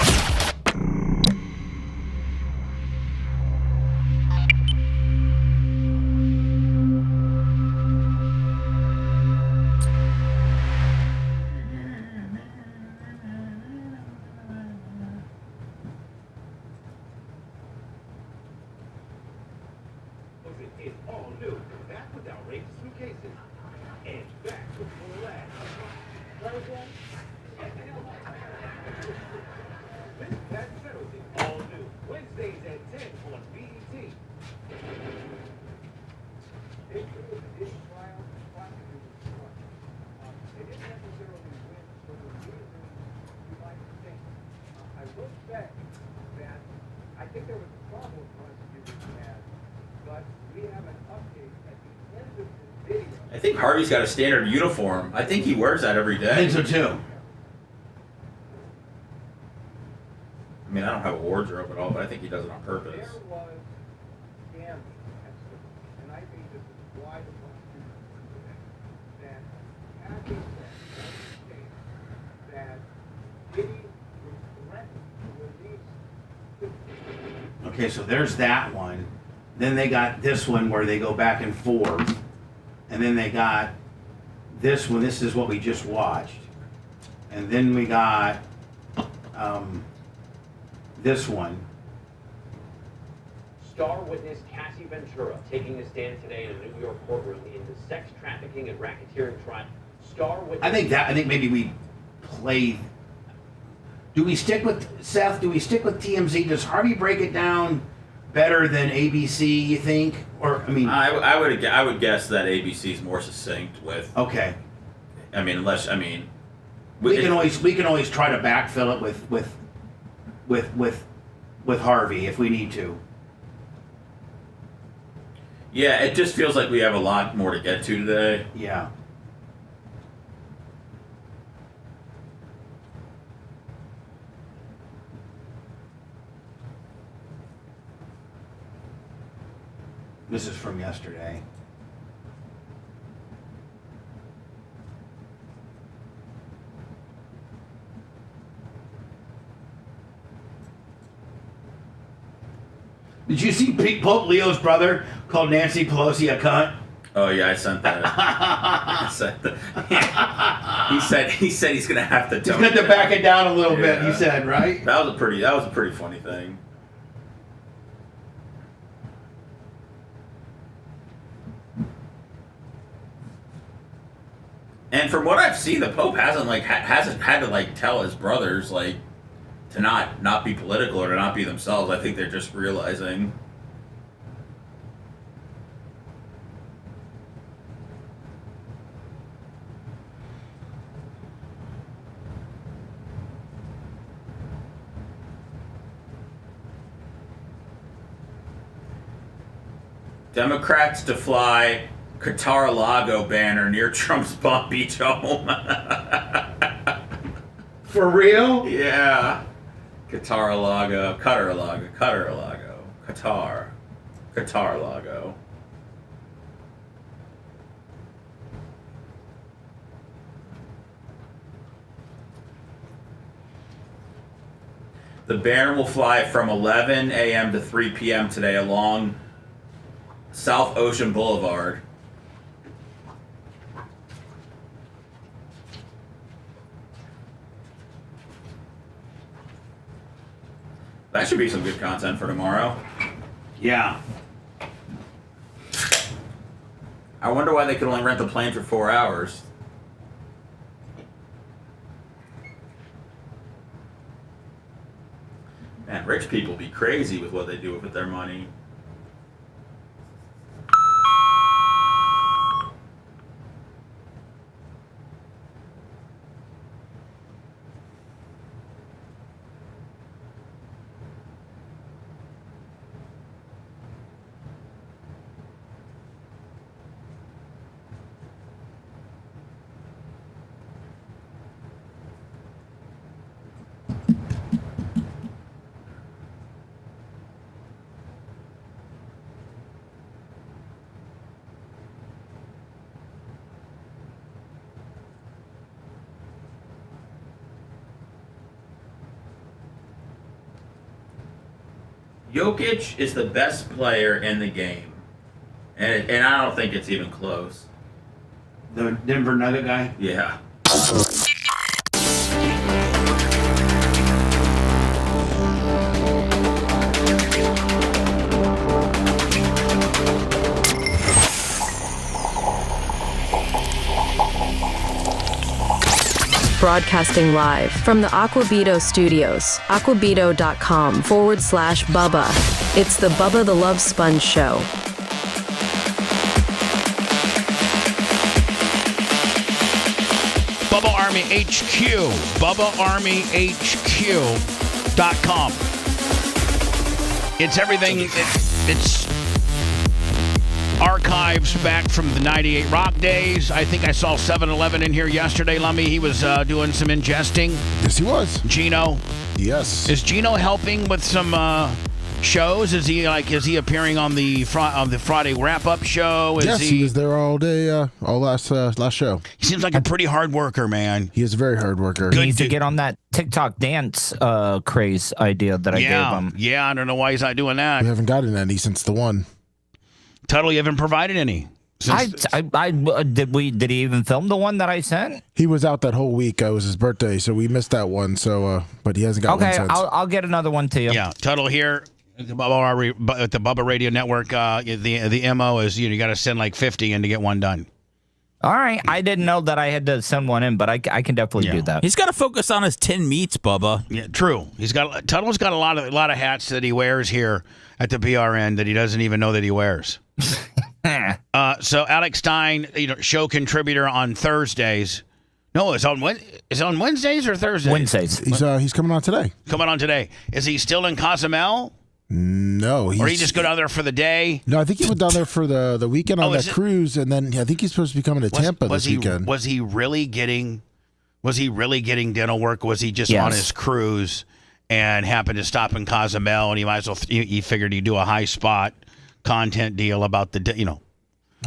I think Harvey's got a standard uniform. I think he wears that every day. I think so too. I mean, I don't have a wardrobe at all, but I think he does it on purpose. There was damage, and I think this is why the prosecution that Cassie said that Diddy was threatened to release. Okay, so there's that one. Then they got this one where they go back and forth. And then they got this one. This is what we just watched. And then we got this one. Star witness Cassie Ventura taking a stand today in a New York courtroom in the sex trafficking and racketeering trial. Star witness. I think maybe we play. Do we stick with Seth? Do we stick with TMZ? Does Harvey break it down better than ABC? You think? Or I mean, I would guess that ABC is more succinct with. Okay. I mean, we can always try to backfill it with Harvey if we need to. Yeah, it just feels like we have a lot more to get to today. Yeah. This is from yesterday. Did you see Pope Leo's brother called Nancy Pelosi a cunt? Oh yeah, I sent that. He said he's gonna have to. He's gonna have to back it down a little bit. He said, right? That was a pretty funny thing. And from what I've seen, the Pope hasn't had to tell his brothers to not be political or to not be themselves. I think they're just realizing. Democrats to fly Qatar-Lago banner near Trump's Palm Beach home. For real? Yeah. Qatar-Lago. The banner will fly from 11 a.m. to 3 p.m. today along South Ocean Boulevard. That should be some good content for tomorrow. Yeah. I wonder why they could only rent the plane for 4 hours. Man, rich people be crazy with what they do with their money. Jokic is the best player in the game, and I don't think it's even close. The Denver Nugget guy? Yeah. Broadcasting live from the Aquabito studios, aquabito.com/Bubba. It's the Bubba the Love Sponge Show. Bubba Army HQ. BubbaArmyHQ.com. It's everything. It's archives back from the 98 Rock days. I think I saw 7-Eleven in here yesterday, Lummy. He was doing some ingesting. Yes, he was. Gino. Yes. Is Gino helping with some shows? Is he appearing on the Friday wrap-up show? Yes, he was there all day, all last show. He seems like a pretty hard worker, man. He is a very hard worker. He needs to get on that TikTok dance craze idea that I gave him. Yeah, I don't know why he's not doing that. We haven't gotten any since the one. Tuttle, you haven't provided any. Did he even film the one that I sent? He was out that whole week. It was his birthday, so we missed that one. So, but he hasn't got one since. I'll get another one to you. Yeah, Tuttle here at the Bubba Radio Network. The MO is you got to send like 50 in to get one done. All right. I didn't know that I had to send one in, but I can definitely do that. He's got to focus on his tin meats, Bubba. Yeah, true. Tuttle's got a lot of hats that he wears here at the BRN that he doesn't even know that he wears. So Alex Stein, show contributor on Thursdays. No, it's on Wednesdays or Thursdays? Wednesdays. He's coming on today. Coming on today. Is he still in Cozumel? No. Or he just go down there for the day? No, I think he went down there for the weekend on that cruise, and then I think he's supposed to be coming to Tampa this weekend. Was he really getting dental work? Was he just on his cruise and happened to stop in Cozumel, and he might as well he figured he'd do a high spot content deal about the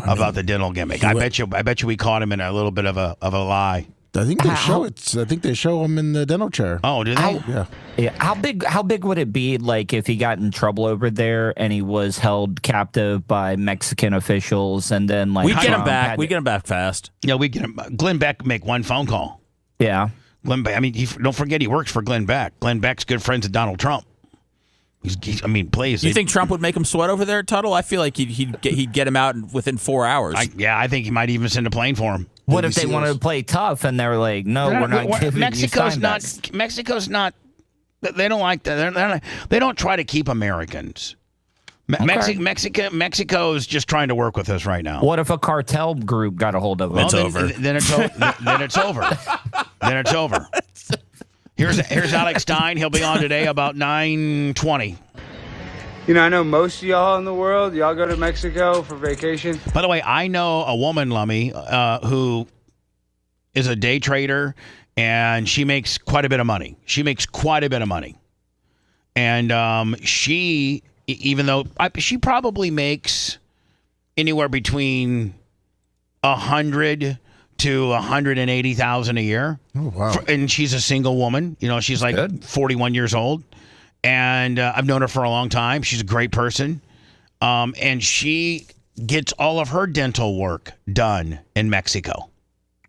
about the dental gimmick? I bet you we caught him in a little bit of a lie. I think they show it. I think they show him in the dental chair. Oh, do they? Yeah. How big would it be, like, if he got in trouble over there and he was held captive by Mexican officials, and then we get him back. We get him back fast. Yeah, we get him. Glenn Beck make one phone call. Yeah. Glenn Beck. I mean, don't forget he works for Glenn Beck. Glenn Beck's good friends with Donald Trump. Please. You think Trump would make him sweat over there, Tuttle? I feel like he'd get him out within 4 hours. I think he might even send a plane for him. What if they wanted to play tough and they were like, no, we're not giving Mexico's you not. Mexico's not. They don't like that. They don't try to keep Americans. Mexico's just trying to work with us right now. What if a cartel group got a hold of it? It's over. Then it's over. Then it's over. Here's Alex Stein. He'll be on today about 9:20. I know most of y'all in the world, y'all go to Mexico for vacation. By the way, I know a woman, Lummy, who is a day trader, and she makes quite a bit of money. And she, even though she probably makes anywhere between $100,000 to $180,000 a year. Oh, wow. And she's a single woman. She's like 41 years old. And I've known her for a long time. She's a great person. And she gets all of her dental work done in Mexico.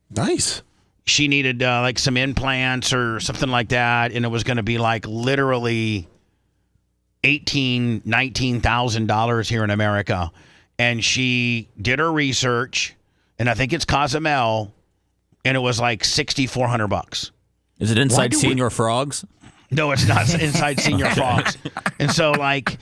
Nice. She needed like some implants or something like that. And it was going to be like literally $18,000, $19,000 here in America. And she did her research, and I think it's Cozumel, and it was like $6,400. Is it inside Senior Frogs? No, it's not inside Senior Frogs. And so, the $300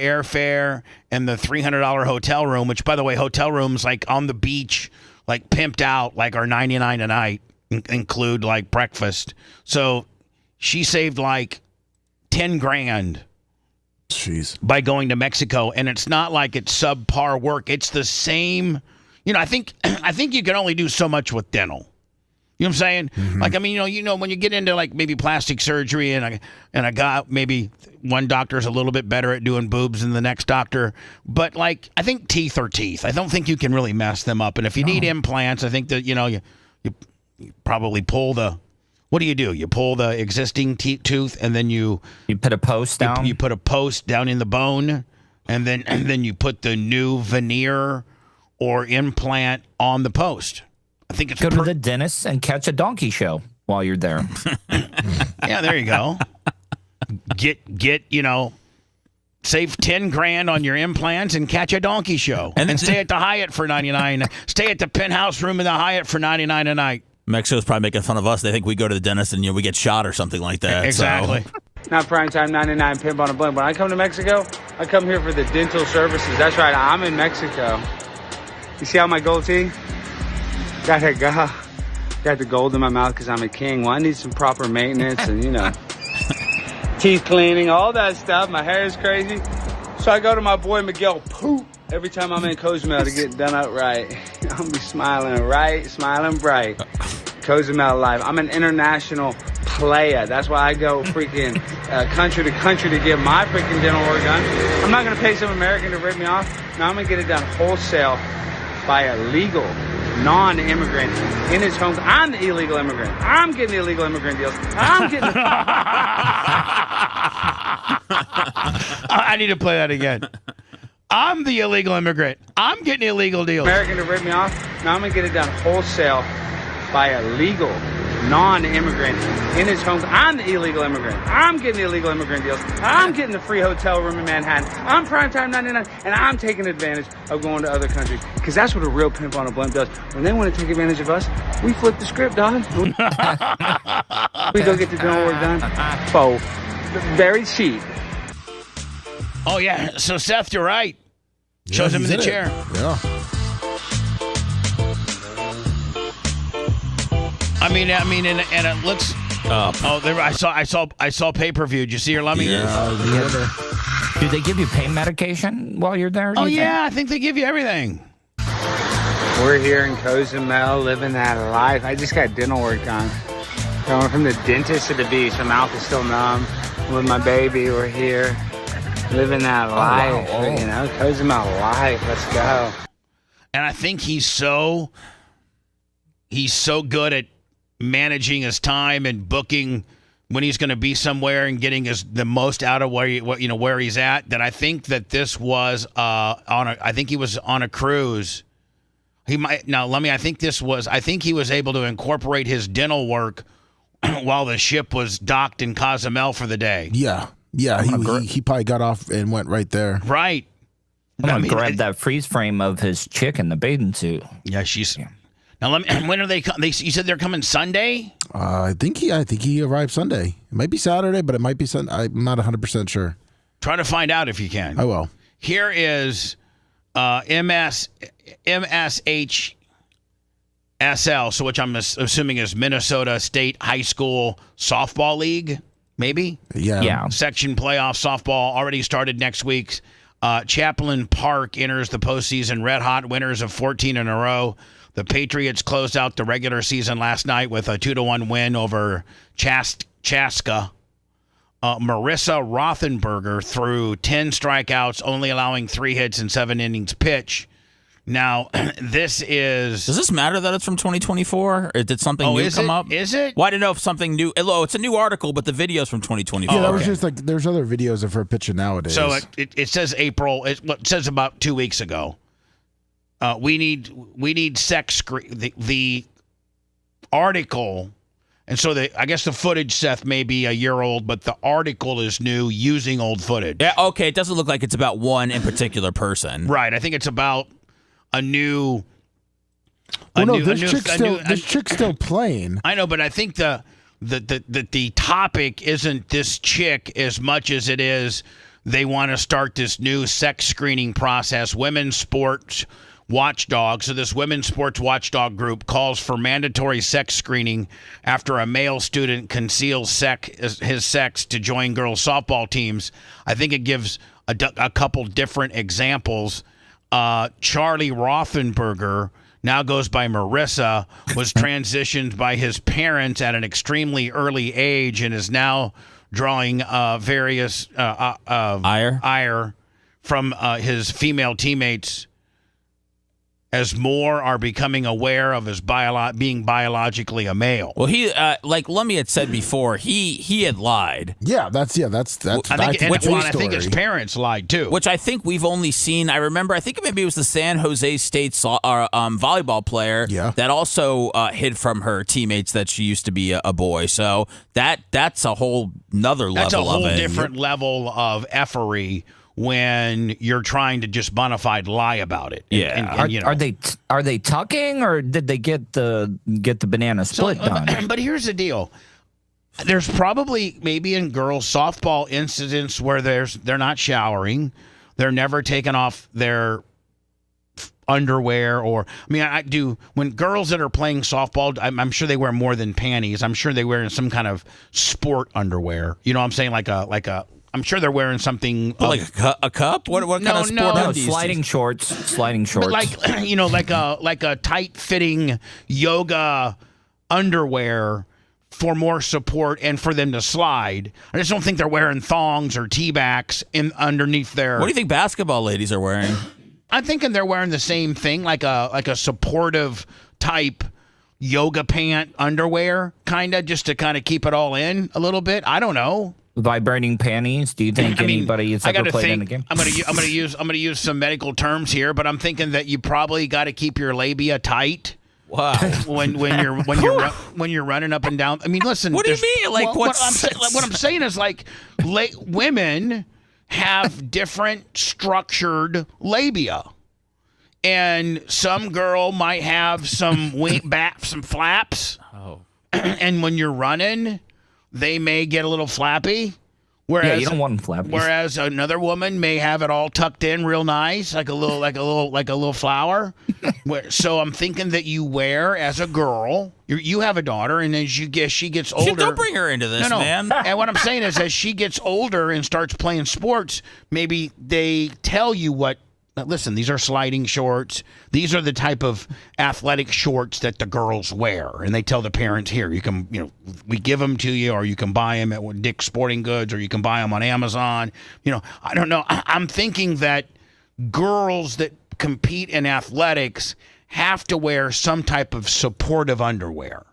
airfare and the $300 hotel room, which, by the way, hotel rooms like on the beach, like pimped out, like are $99 a night, include like breakfast. So she saved like $10,000. Jeez. By going to Mexico, and it's not like it's subpar work. It's the same. I think you can only do so much with dental. You know what I'm saying? Mm-hmm. Like, I mean, when you get into like maybe plastic surgery, and a guy, maybe one doctor's a little bit better at doing boobs than the next doctor, but like I think teeth are teeth. I don't think you can really mess them up. And if you need implants, I think that you probably pull the. What do? You pull the existing tooth, and then you put a post down. You put a post down in the bone, and then you put the new veneer or implant on the post. I think it's go to the dentist and catch a donkey show while you're there. Yeah, there you go. Get save $10,000 on your implants and catch a donkey show, and stay at the Hyatt for $99. Stay at the penthouse room in the Hyatt for $99 a night. Mexico's probably making fun of us. They think we go to the dentist and we get shot or something like that. Exactly. So. Not prime time 99 pimp on a blimp. When I come to Mexico, I come here for the dental services. That's right, I'm in Mexico. You see how my gold teeth? Got the gold in my mouth because I'm a king. Well, I need some proper maintenance and teeth cleaning, all that stuff. My hair is crazy. So I go to my boy Miguel Poop every time I'm in Cozumel to get done up right. I'll be smiling bright. Cozumel Live. I'm an international player. That's why I go freaking country to country to get my freaking dental work done. I'm not going to pay some American to rip me off. No, I'm going to get it done wholesale by a legal non-immigrant in his home. I'm the illegal immigrant. I'm getting the illegal immigrant deals. I'm getting I need to play that again. I'm the illegal immigrant. I'm getting illegal deals. American to rip me off. Now I'm going to get it done wholesale by a legal non-immigrant in his home. I'm the illegal immigrant. I'm getting the illegal immigrant deals. I'm getting the free hotel room in Manhattan. I'm primetime 99, and I'm taking advantage of going to other countries. Because that's what a real pimp on a blimp does. When they want to take advantage of us, we flip the script, dog. We go get the dental work done for very cheap. Oh, yeah. So, Seth, you're right. Shows him in the chair. Yeah. I mean, and it looks. Oh, there, I saw pay-per-view. Did you see her, Lummy? Yeah. Do they give you pain medication while you're there? Oh, yeah. I think they give you everything. We're here in Cozumel living that life. I just got dental work done. Going from the dentist to the beach. My mouth is still numb. With my baby, we're here living that life. Wow. You know, Cozumel life. Let's go. And I think he's so good at managing his time and booking when he's going to be somewhere and getting the most out of where he's at, that I think that this was I think he was on a cruise. He might now. I think he was able to incorporate his dental work while the ship was docked in Cozumel for the day. Yeah. He probably got off and went right there. Right. I'm gonna grab that freeze frame of his chick in the bathing suit. Yeah, she's. Now, when are they? You said they're coming Sunday. I think he arrived Sunday. It might be Saturday, but it might be Sunday. I'm not 100% sure. Try to find out if you can. I will. Here is MSHSL, so which I'm assuming is Minnesota State High School Softball League, maybe? Yeah. Section playoff softball already started next week. Chaplin Park enters the postseason red hot, winners of 14 in a row. The Patriots closed out the regular season last night with a 2-1 win over Chaska. Marissa Rothenberger threw 10 strikeouts, only allowing 3 hits and 7 innings pitch. Now, this is... Does this matter that it's from 2024? Or did something new come up? Is it? Well, I didn't know if something new... It's a new article, but the video's from 2024. Yeah, that was just like... There's other videos of her pitching nowadays. So it says April... It says about 2 weeks ago. We need sex screen. The article... And so I guess the footage, Seth, may be a year old, but the article is new using old footage. Yeah, okay. It doesn't look like it's about one in particular person. Right. I think it's about a new... This chick's still playing. I know, but I think the topic isn't this chick as much as it is they want to start this new sex screening process, women's sports watchdog. So this women's sports watchdog group calls for mandatory sex screening after a male student conceals his sex to join girls' softball teams. I think it gives a couple different examples. Charlie Rothenberger, now goes by Marissa, was transitioned by his parents at an extremely early age and is now drawing various ire from his female teammates as more are becoming aware of his being biologically a male. Well, he like Lummy had said before, he had lied. Yeah, that's I think his parents lied too. Which I think we've only seen. I think maybe it was the San Jose State volleyball player that also hid from her teammates that she used to be a boy. So that's a whole nother level. That's a whole of it. different level of effery when you're trying to just bona fide lie about it. Are they tucking, or did they get the banana split done? But here's the deal. There's probably maybe in girls softball incidents where they're not showering, they're never taking off their underwear, or I do when girls that are playing softball, I'm sure they wear more than panties. I'm sure they wear some kind of sport underwear. You know what I'm saying? Like a I'm sure they're wearing something like a cup. What kind of sport? No, sliding shorts. But like a tight fitting yoga underwear for more support and for them to slide. I just don't think they're wearing thongs or teabacks underneath their. What do you think basketball ladies are wearing? I'm thinking they're wearing the same thing, like a supportive type yoga pant underwear, just to kind of keep it all in a little bit. I don't know. Vibrating panties? Do you think anybody has ever played in the game? I'm gonna use some medical terms here, but I'm thinking that you probably got to keep your labia tight Wow. when you're running up and down. I mean, listen. What do you mean? Like, what I'm saying is like women have different structured labia, and some girl might have some some flaps. Oh. And when you're running, they may get a little flappy. Whereas, you don't want them flappy. Whereas another woman may have it all tucked in real nice, like a little flower. So I'm thinking that you wear as a girl. You have a daughter, and as she gets older, don't bring her into this, man. And what I'm saying is, as she gets older and starts playing sports, maybe they tell you what. Listen, these are sliding shorts. These are the type of athletic shorts that the girls wear. And they tell the parents, here, you can, we give them to you, or you can buy them at Dick's Sporting Goods, or you can buy them on Amazon. I don't know. I'm thinking that girls that compete in athletics have to wear some type of supportive underwear.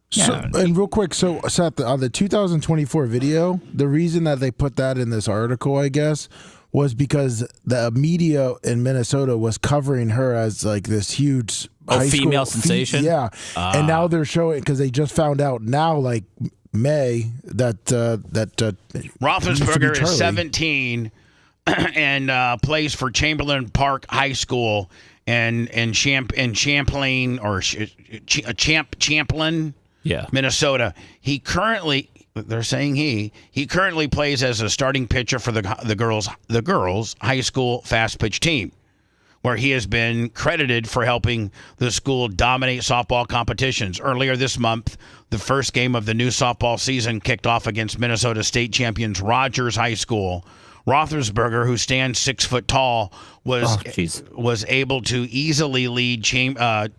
So, and real quick, Seth, on the 2024 video, the reason that they put that in this article, I guess, was because the media in Minnesota was covering her as like this huge female sensation. And now they're showing, because they just found out now, like May, that Roethlisberger is 17 and plays for Chamberlain Park High School and Champlain Champlain, Minnesota. They're saying he currently plays as a starting pitcher for the girls high school fast pitch team, where he has been credited for helping the school dominate softball competitions. Earlier this month, the first game of the new softball season kicked off against Minnesota State champions Rogers High School. Roethlisberger, who stands 6 foot tall, was able to easily lead Champlain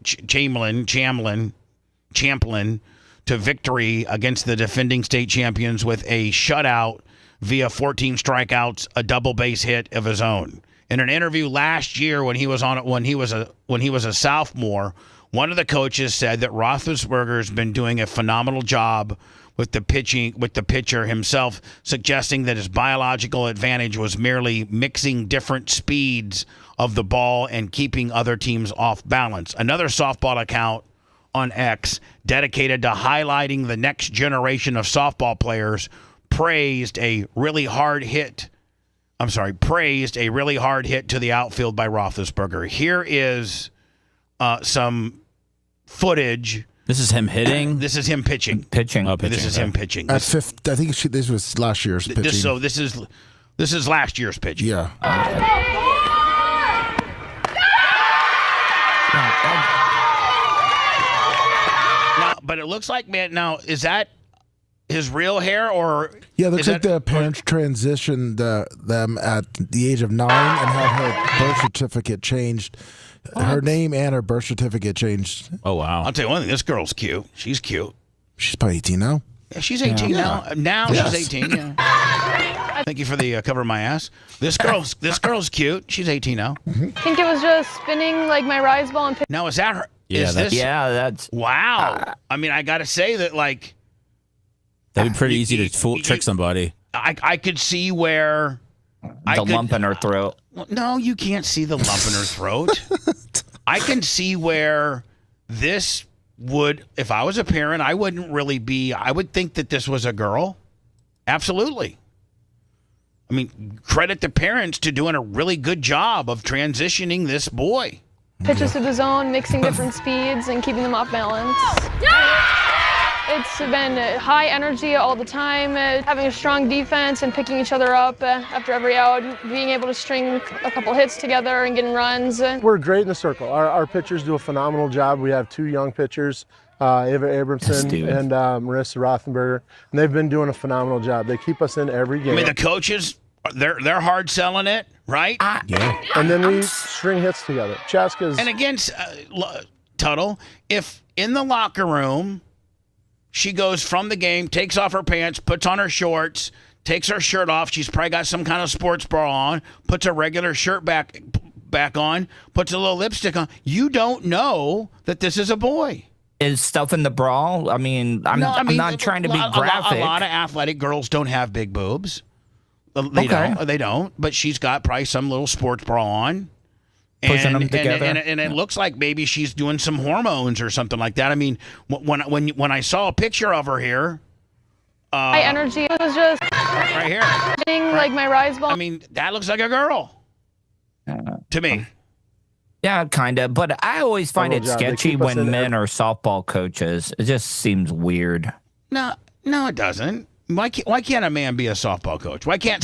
to victory against the defending state champions with a shutout via 14 strikeouts, a double base hit of his own. In an interview last year when he was a sophomore, one of the coaches said that Roethlisberger's been doing a phenomenal job with the pitcher himself, suggesting that his biological advantage was merely mixing different speeds of the ball and keeping other teams off balance. Another softball account on X, dedicated to highlighting the next generation of softball players, praised a really hard hit to the outfield by Roethlisberger. Here is some footage. This is him hitting? This is him pitching. Oh, pitching. This is him pitching. I think this was last year's pitching. This is last year's pitching. Yeah. But it looks like, man, now, is that his real hair, or... Yeah, it looks like the parents transitioned them at the age of 9 and had her birth certificate changed. Her name and her birth certificate changed. Oh, wow. I'll tell you one thing, this girl's cute. She's cute. She's probably 18 now. Yeah, she's 18 now. Now yes. She's 18, yeah. Thank you for the cover of my ass. This girl's cute. She's 18 now. I think it was just spinning like my rise ball and... Now, is that her... Yeah, that's wow. I mean, I got to say that, like, that'd be pretty easy to trick somebody. I could see where lump in her throat. No, you can't see the lump in her throat. I can see where this would, if I was a parent, I would think that this was a girl. Absolutely. I mean, credit the parents to doing a really good job of transitioning this boy. Pitches to the zone, mixing different speeds and keeping them off balance. It's been high energy all the time, having a strong defense and picking each other up after every out, being able to string a couple hits together and getting runs. We're great in the circle. Our pitchers do a phenomenal job. We have 2 young pitchers, Ava Abramson and Marissa Rothenberger, and they've been doing a phenomenal job. They keep us in every game. I mean, the coaches, they're hard selling it, right? Yeah. And then we string hits together. Chaska's... And against Tuttle, if in the locker room she goes from the game, takes off her pants, puts on her shorts, takes her shirt off, she's probably got some kind of sports bra on, puts a regular shirt back on, puts a little lipstick on, you don't know that this is a boy. Is stuff in the bra? I mean, I'm not trying to be graphic. A lot of athletic girls don't have big boobs. They don't. But she's got probably some little sports bra on. pushing them together. And it looks like maybe she's doing some hormones or something like that. I mean, when I saw a picture of her here, my energy was just right here, like my rise ball. I mean, that looks like a girl to me. Yeah, kind of. But I always find it sketchy when men are softball coaches. It just seems weird. No, it doesn't. Why can't a man be a softball coach? Why can't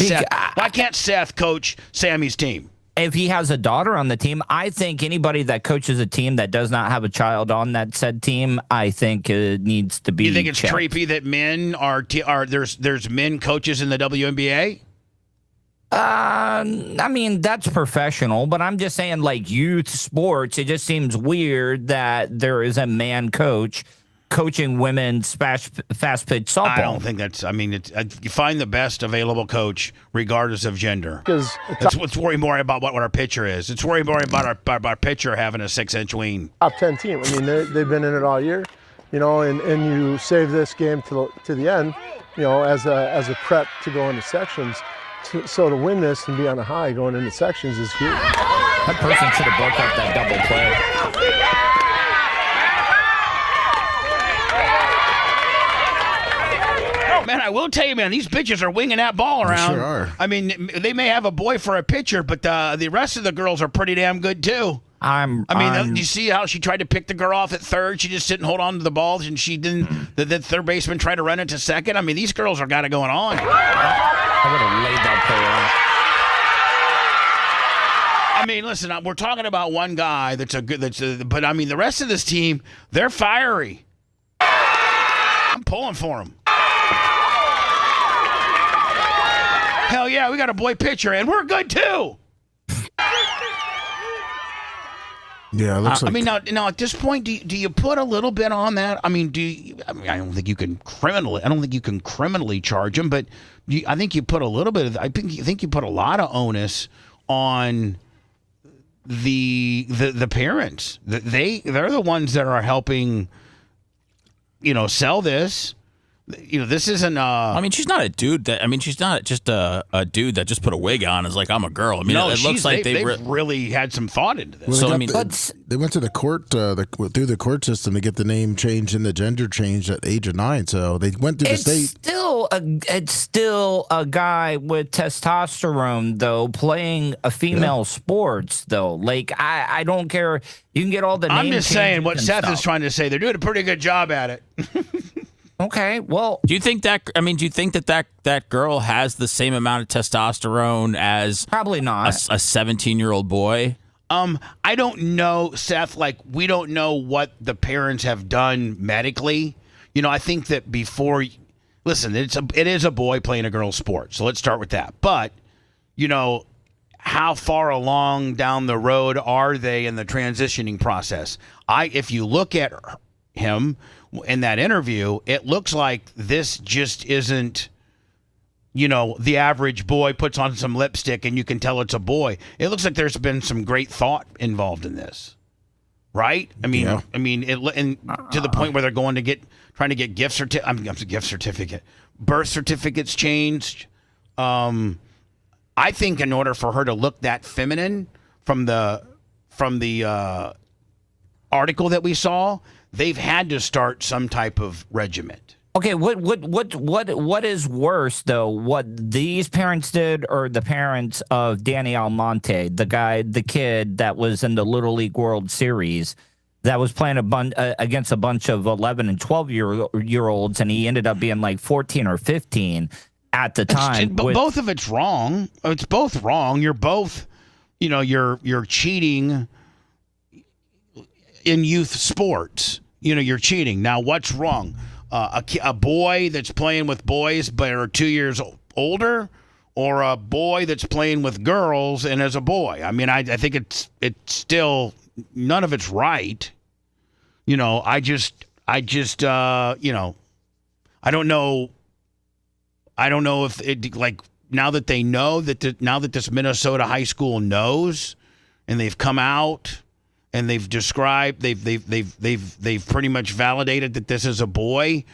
Seth coach Sammy's team? If he has a daughter on the team, I think anybody that coaches a team that does not have a child on that said team, I think it needs to be. You think it's checked. creepy that men are there's men coaches in the WNBA? I mean, that's professional, but I'm just saying, like youth sports, it just seems weird that there is a man coach coaching women's fast pitch softball. I don't think that's. I mean, you find the best available coach regardless of gender. Because it's worry more about what our pitcher is. It's worry more about our pitcher having a 6-inch wing. Top 10 team. I mean, they've been in it all year, you know, and you save this game to the end, you know, as a prep to go into sections. So to win this and be on a high going into sections is huge. That person should have broke up that double play. Man, I will tell you, man, these bitches are winging that ball around. They sure are. I mean, they may have a boy for a pitcher, but the rest of the girls are pretty damn good too. You see how she tried to pick the girl off at third? She just didn't hold on to the ball, and she didn't. The third baseman tried to run it to second. I mean, these girls are got it going on. I would have laid that play out. I mean, listen, we're talking about one guy but I mean, the rest of this team, they're fiery. I'm pulling for them. Hell yeah, we got a boy pitcher, and we're good too. Yeah, it looks like. I mean, now at this point, do you put a little bit on that? I mean, I don't think you can criminally charge them, but I think you put a little bit of. I think you put a lot of onus on the parents. They're the ones that are helping, sell this. This isn't. I mean, she's not a dude that. I mean, she's not just a dude that just put a wig on. Is like, I'm a girl. I mean, it looks like they really had some thought into this. Well, they went to the court through the court system to get the name changed and the gender changed at age of 9. So they went through the state. It's still a guy with testosterone though playing a female sports though. Like I don't care. You can get all the. I'm just saying what Seth is trying to say. They're doing a pretty good job at it. Okay, well, do you think that girl has the same amount of testosterone as probably not a 17-year-old boy? I don't know, Seth. Like, we don't know what the parents have done medically. I think that before, listen, it is a boy playing a girl's sport. So let's start with that. But, how far along down the road are they in the transitioning process? If you look at him in that interview, it looks like this just isn't, the average boy puts on some lipstick and you can tell it's a boy. It looks like there's been some great thought involved in this, right? I mean, yeah. To the point where they're trying to get birth certificates changed. I think in order for her to look that feminine from the article that we saw, they've had to start some type of regiment. Okay, what is worse though? What these parents did, or the parents of Danny Almonte, the kid that was in the Little League World Series, that was playing against a bunch of 11 and 12-year-olds, and he ended up being like 14 or 15 at the time. Both of it's wrong. It's both wrong. You're both, you're cheating in youth sports. You're cheating. Now, what's wrong? A boy that's playing with boys but are 2 years older, or a boy that's playing with girls and as a boy? I mean, I think it's still, none of it's right. I don't know. I don't know if it, like, now that they know now that this Minnesota high school knows, and they've come out. And they've described, they've pretty much validated that this is a boy.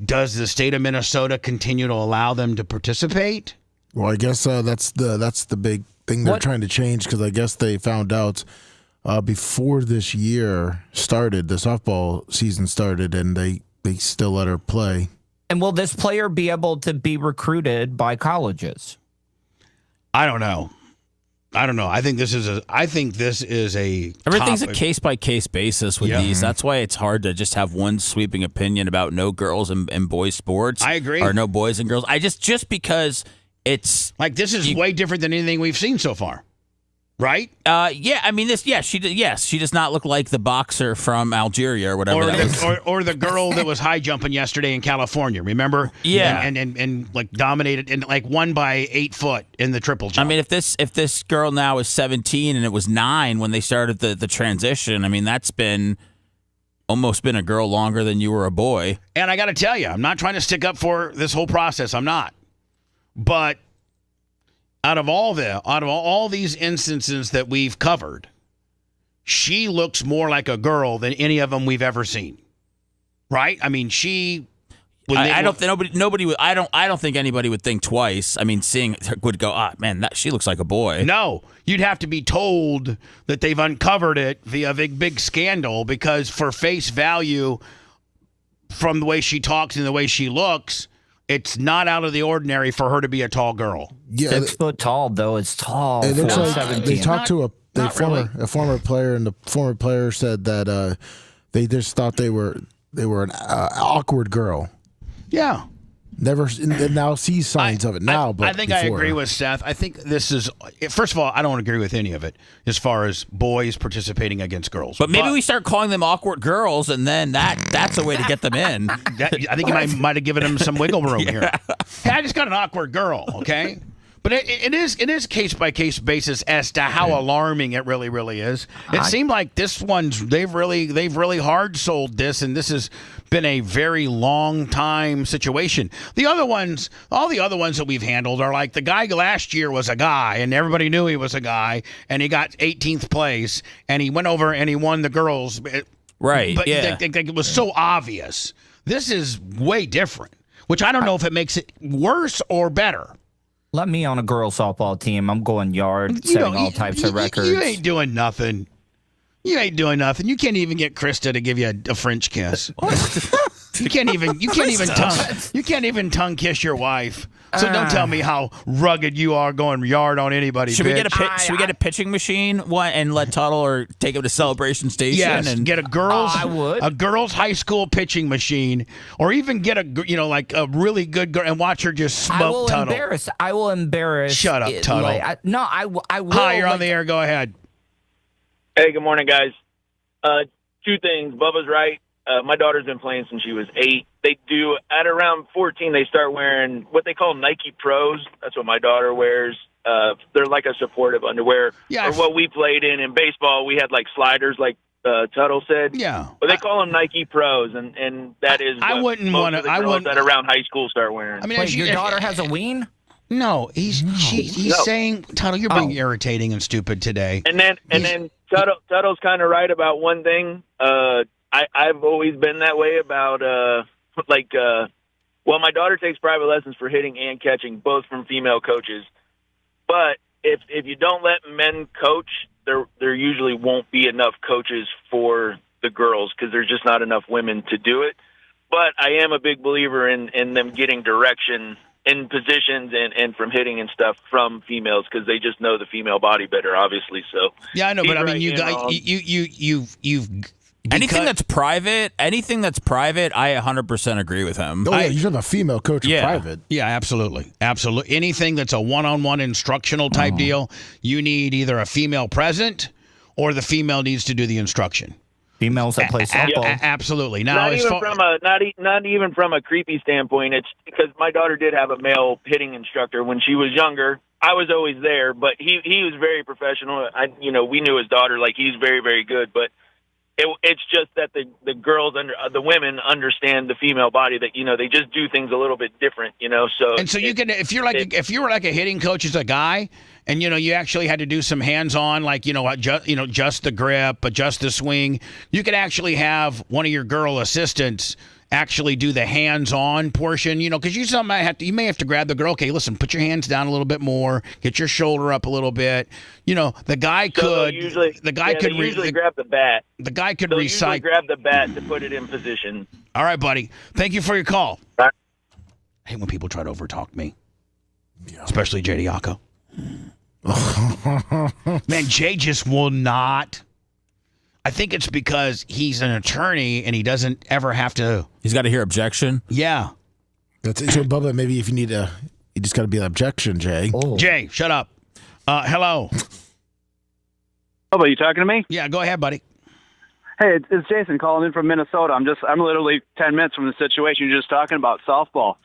Does the state of Minnesota continue to allow them to participate? Well, I guess that's the thing they're trying to change because I guess they found out before this year started, the softball season started, and they still let her play. And will this player be able to be recruited by colleges? I don't know. I think this is a. Everything's a case by case basis with these. That's why it's hard to just have one sweeping opinion about no girls and boys sports. I agree. Or no boys and girls. Just because it's like this is way different than anything we've seen so far, right? Yeah. I mean, she does not look like the boxer from Algeria or whatever. Or the girl that was high jumping yesterday in California. Remember? Yeah. And like dominated and like won by 8 foot in the triple jump. I mean, if this girl now is 17 and it was 9 when they started the transition, I mean, that's almost been a girl longer than you were a boy. And I got to tell you, I'm not trying to stick up for this whole process. I'm not. But out of all these instances that we've covered, she looks more like a girl than any of them we've ever seen. Right? I mean, I don't think anybody would think twice. I mean, seeing her would go, man, she looks like a boy. No, you'd have to be told that they've uncovered it via a big scandal, because for face value, from the way she talks and the way she looks, it's not out of the ordinary for her to be a tall girl. Yeah, 6 foot tall, though. It's tall. It looks like 17. they talked to a former player, and the former player said that they just thought they were an awkward girl. Yeah. Now sees signs of it now. But I think I agree with Seth. I think this is, first of all, I don't agree with any of it as far as boys participating against girls. But maybe we start calling them awkward girls, and then that's a way to get them in. I think you might have given them some wiggle room here. Hey, I just got an awkward girl, okay? But it is case by case basis as to how alarming it really is. It seemed like this one's they've really hard sold this, and this has been a very long time situation. All the other ones that we've handled are like the guy last year was a guy, and everybody knew he was a guy, and he got 18th place, and he went over and he won the girls. Right? But it was so obvious. This is way different, which I don't know if it makes it worse or better. Let me on a girls softball team. I'm going yard, setting all types of records. You ain't doing nothing. You can't even get Krista to give you a French kiss. You can't even tongue kiss your wife. So don't tell me how rugged you are going yard on anybody. Should we get a pitching machine and let Tuttle or take him to Celebration Station? Yes, and get a girls high school pitching machine, or even get a really good girl and watch her just smoke Tuttle. I will embarrass. Shut up, Tuttle. I will. Hi, you're on the air. Go ahead. Hey, good morning, guys. 2 things. Bubba's right. My daughter's been playing since she was 8. They do, at around 14, they start wearing what they call Nike Pros. That's what my daughter wears. They're like a supportive underwear. Yeah, or what we played in baseball, we had like sliders, like Tuttle said. Yeah. But they call them Nike Pros, and that is I wouldn't want to. I wouldn't. That around high school start wearing. I mean, your daughter has a ween? No, he's saying, Tuttle, you're being irritating and stupid today. And then Tuttle's kind of right about one thing. I've always been that way about my daughter takes private lessons for hitting and catching, both from female coaches. But if you don't let men coach, there usually won't be enough coaches for the girls because there's just not enough women to do it. But I am a big believer in them getting direction in positions and from hitting and stuff from females because they just know the female body better, obviously. So yeah, I know, but I mean, you've anything that's private, I 100% agree with him. Oh, yeah, you should have a female coach in private. Yeah, absolutely. Anything that's a one-on-one instructional type deal, you need either a female present or the female needs to do the instruction. Females that play softball. Absolutely. Now, not even from a creepy standpoint. It's because my daughter did have a male hitting instructor when she was younger. I was always there, but he was very professional. We knew his daughter, like he's very, very good, but it's just that the girls the women understand the female body that they just do things a little bit different, So you can if you were like a hitting coach as a guy, and you actually had to do some hands-on, like just the grip, adjust the swing. You could actually have one of your girl assistants actually do the hands-on portion, because you may have to grab the girl. Okay, listen, put your hands down a little bit more, get your shoulder up a little bit. The guy could usually grab the bat. The guy could They'll usually grab the bat to put it in position. All right, buddy. Thank you for your call. I hate when people try to overtalk me, especially Jay Diaco. Man, Jay just will not. I think it's because he's an attorney and he doesn't ever have to. He's got to hear objection. Yeah. That's it. So, Bubba, maybe if you just got to be an objection, Jay. Oh. Jay, shut up. Hello. Bubba, you talking to me? Yeah, go ahead, buddy. Hey, it's Jason calling in from Minnesota. I'm literally 10 minutes from the situation you're just talking about, softball.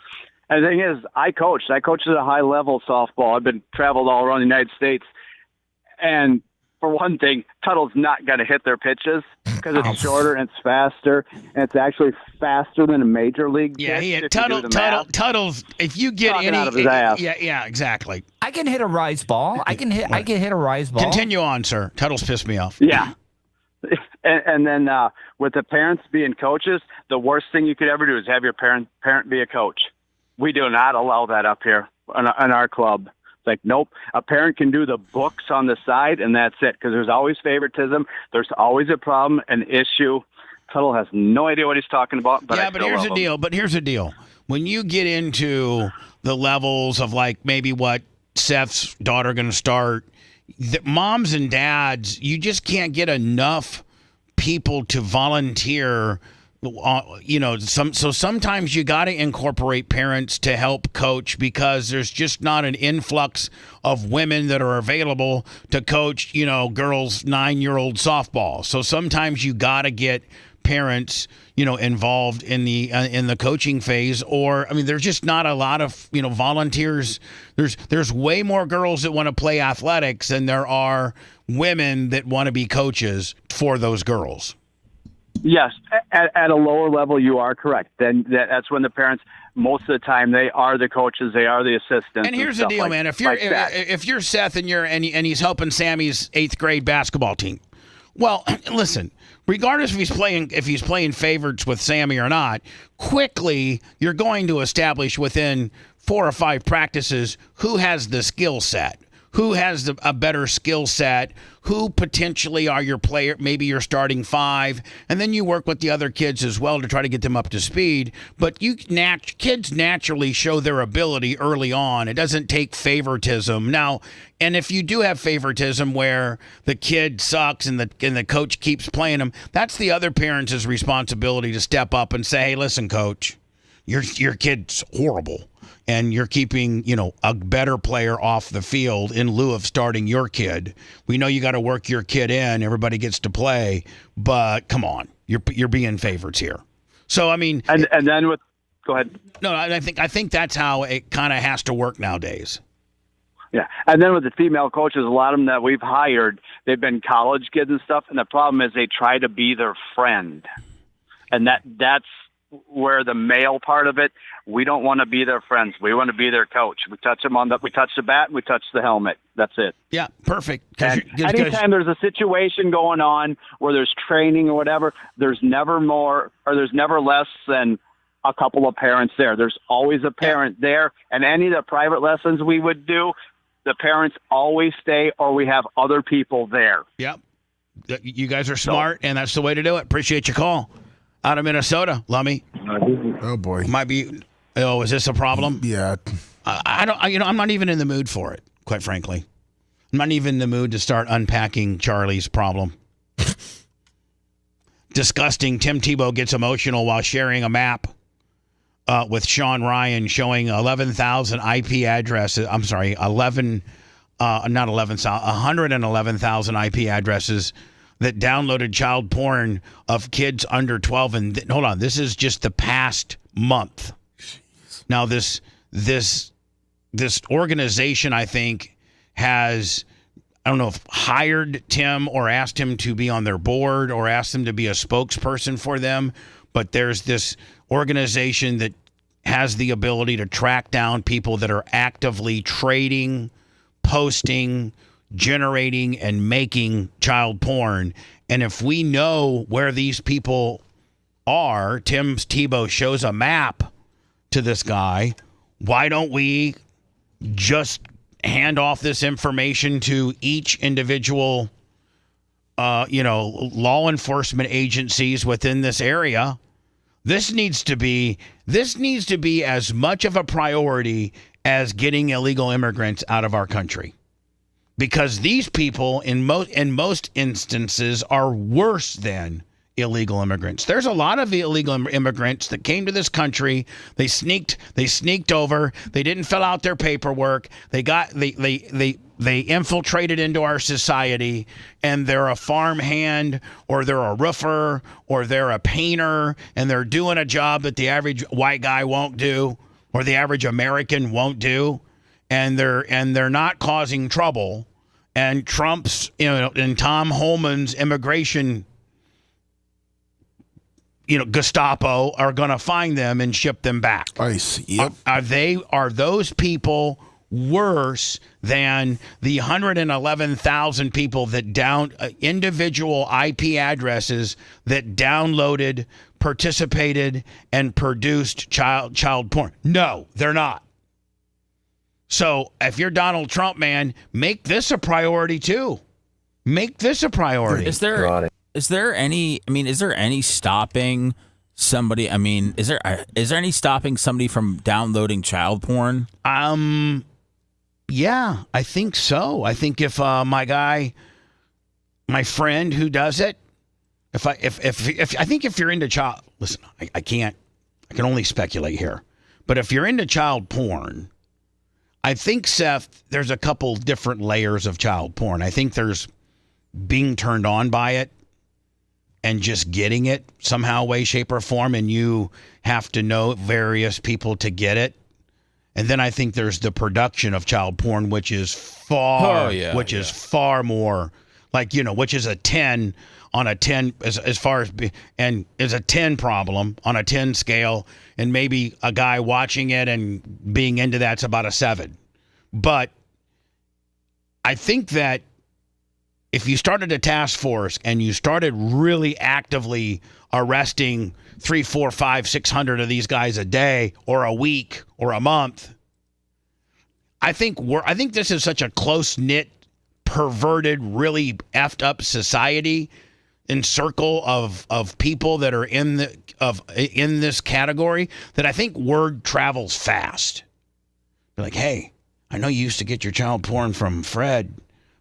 And the thing is, I coached at a high level softball. I've been traveled all around the United States. And for one thing, Tuttle's not going to hit their pitches because it's shorter and it's faster, and it's actually faster than a major league pitch. Tuttle's. If you get Talking out of his ass. Yeah, exactly. I can hit a rise ball. I can hit a rise ball. Continue on, sir. Tuttle's pissed me off. Yeah. And then with the parents being coaches, the worst thing you could ever do is have your parent be a coach. We do not allow that up here in our club. It's like, nope, a parent can do the books on the side, and that's it, because there's always favoritism. There's always a problem, an issue. Tuttle has no idea what he's talking about. But here's the deal. When you get into the levels of maybe what Seth's daughter going to start, the moms and dads, you just can't get enough people to volunteer. So sometimes you got to incorporate parents to help coach because there's just not an influx of women that are available to coach, girls 9-year-old softball. So sometimes you got to get parents, involved in the coaching phase, or there's just not a lot of volunteers. There's way more girls that want to play athletics than there are women that want to be coaches for those girls. Yes, at a lower level, you are correct. Then that's when the parents, most of the time, they are the coaches, they are the assistants. And here's the deal, man. If you're Seth and he's helping Sammy's 8th grade basketball team, well, listen. Regardless if he's playing favorites with Sammy or not, quickly you're going to establish within 4 or 5 practices who has the skill set. Who has a better skill set? Who potentially are your player? Maybe your starting 5, and then you work with the other kids as well to try to get them up to speed. But kids naturally show their ability early on. It doesn't take favoritism now. And if you do have favoritism where the kid sucks and the coach keeps playing them, that's the other parents' responsibility to step up and say, "Hey, listen, coach, your kid's horrible. And you're keeping, a better player off the field in lieu of starting your kid. We know you got to work your kid in. Everybody gets to play, but come on, you're being favorites here." So and then go ahead. No, I think that's how it kind of has to work nowadays. Yeah, and then with the female coaches, a lot of them that we've hired, they've been college kids and stuff, and the problem is they try to be their friend, and that's where the male part of it, we don't want to be their friends. We want to be their coach. We touch them we touch the bat, we touch the helmet. That's it. Yeah, perfect. Anytime there's a situation going on where there's training or whatever, there's never less than a couple of parents there. There's always a parent there, and any of the private lessons we would do, the parents always stay, or we have other people there. Yep. You guys are smart, and that's the way to do it. Appreciate your call. Out of Minnesota, Lummy. Oh boy, might be. Oh, is this a problem? Yeah. I don't. I'm not even in the mood for it. Quite frankly, I'm not even in the mood to start unpacking Charlie's problem. Disgusting. Tim Tebow gets emotional while sharing a map with Sean Ryan showing 11,000 IP addresses. I'm sorry, 111,000 IP addresses that downloaded child porn of kids under 12. And hold on, this is just the past month. Jeez. Now, this organization, I think, has, I don't know if hired Tim or asked him to be on their board or asked him to be a spokesperson for them. But there's this organization that has the ability to track down people that are actively trading, posting, generating and making child porn. And if we know where these people Or Tim Tebow shows a map to this guy. Why don't we just hand off this information to each individual, law enforcement agencies within this area? This needs to be as much of a priority as getting illegal immigrants out of our country, because these people in most instances are worse than illegal immigrants. There's a lot of illegal immigrants that came to this country. They sneaked over. They didn't fill out their paperwork. They infiltrated into our society, and they're a farmhand, or they're a roofer, or they're a painter, and they're doing a job that the average white guy won't do, or the average American won't do, and they're not causing trouble. And Trump's, and Tom Homan's immigration Gestapo are going to find them and ship them back. ICE. Yep. Are those people worse than the 111,000 people that individual IP addresses that downloaded, participated, and produced child porn? No, they're not. So if you're Donald Trump, man, make this a priority too. Make this a priority. Is there any stopping somebody? I mean, is there any stopping somebody from downloading child porn? Yeah, I think so. I think if my friend who does it, if you're into child, listen, I can only speculate here, but if you're into child porn, I think, Seth, there's a couple different layers of child porn. I think there's being turned on by it and just getting it somehow, way, shape, or form, and you have to know various people to get it. And then I think there's the production of child porn, which is far more like, which is a 10 on a 10 as far as, and is a 10 problem on a 10 scale. And maybe a guy watching it and being into that's about a 7. But I think that if you started a task force and you started really actively arresting 300, 400, 500, 600 of these guys a day or a week or a month, I think this is such a close-knit, perverted, really effed up society and circle of people that are in this category that I think word travels fast. You're like, hey, I know you used to get your child porn from Fred,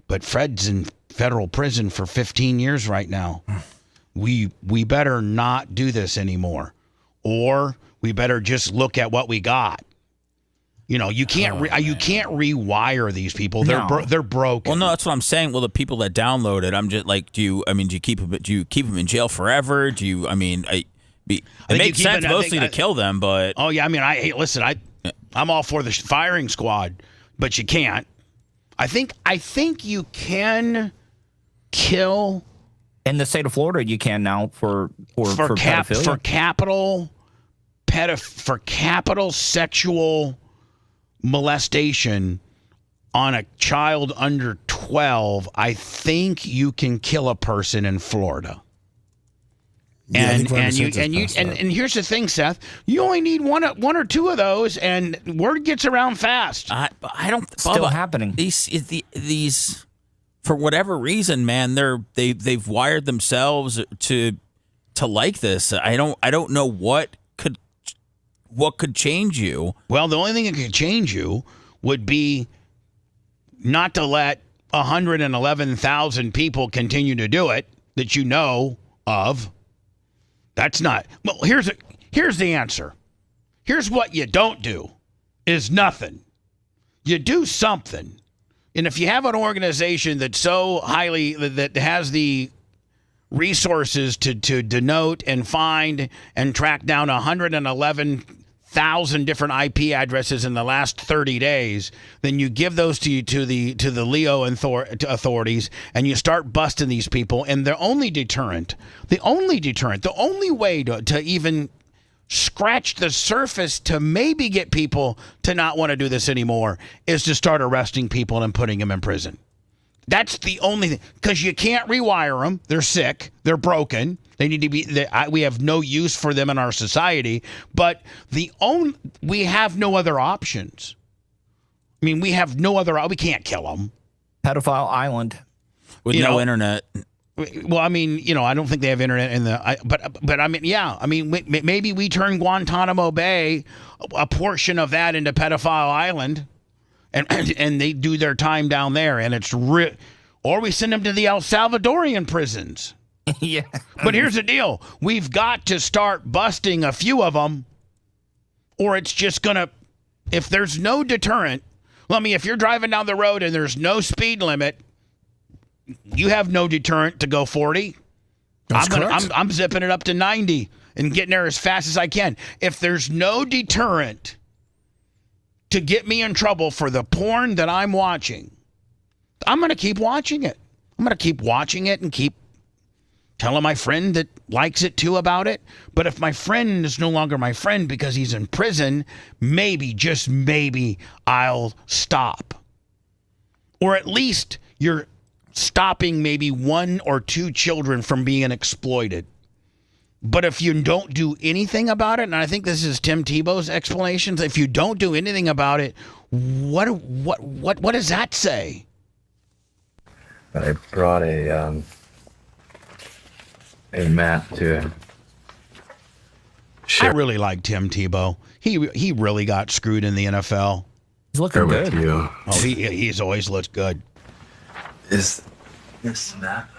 but Fred's in federal prison for 15 years right now. We better not do this anymore, or we better just look at what we got. You can't rewire these people. They're broken. Well, no, that's what I'm saying. Well, the people that download it, I'm just like, do you keep them in jail forever? It makes sense mostly to kill them, but oh yeah, I'm all for the firing squad, but you can't. I think you can kill in the state of Florida. You can now for capital sexual molestation on a child under 12. I think you can kill a person in Florida. And here's the thing, Seth. You only need one or two of those, and word gets around fast. I don't. Still happening. These, for whatever reason, man, they've wired themselves to like this. I don't know what could change you. Well, the only thing that could change you would be not to let 111,000 people continue to do it that you know of. That's not. Well, here's the answer. Here's what you don't do is nothing. You do something. And if you have an organization that's so highly that has the resources to denote and find and track down 111,000 different IP addresses in the last 30 days, then you give those to the Leo authorities, and you start busting these people. And the only way to even scratch the surface to maybe get people to not want to do this anymore is to start arresting people and putting them in prison. That's the only thing, because you can't rewire them. They're sick. They're broken. They need to be. We have no use for them in our society. But we have no other options. I mean, we have no other. We can't kill them. Pedophile island with no internet. Well, I mean, I don't think they have internet in the. But I mean, yeah. I mean, maybe we turn Guantanamo Bay, a portion of that, into Pedophile Island. And they do their time down there, and it's or we send them to the El Salvadorian prisons. Yeah. But here's the deal: we've got to start busting a few of them, or it's just gonna. If there's no deterrent, well, I mean, if you're driving down the road and there's no speed limit, you have no deterrent to go 40. I'm zipping it up to 90 and getting there as fast as I can. If there's no deterrent to get me in trouble for the porn that I'm watching, I'm going to keep watching it. I'm going to keep watching it and keep telling my friend that likes it too about it. But if my friend is no longer my friend because he's in prison, maybe, just maybe, I'll stop. Or at least you're stopping maybe 1 or 2 children from being exploited. But if you don't do anything about it, and I think this is Tim Tebow's explanations, if you don't do anything about it, what does that say? I brought a map to. I really like Tim Tebow. He really got screwed in the NFL. He's looking good. With you. Oh, he's always looked good. Is this map?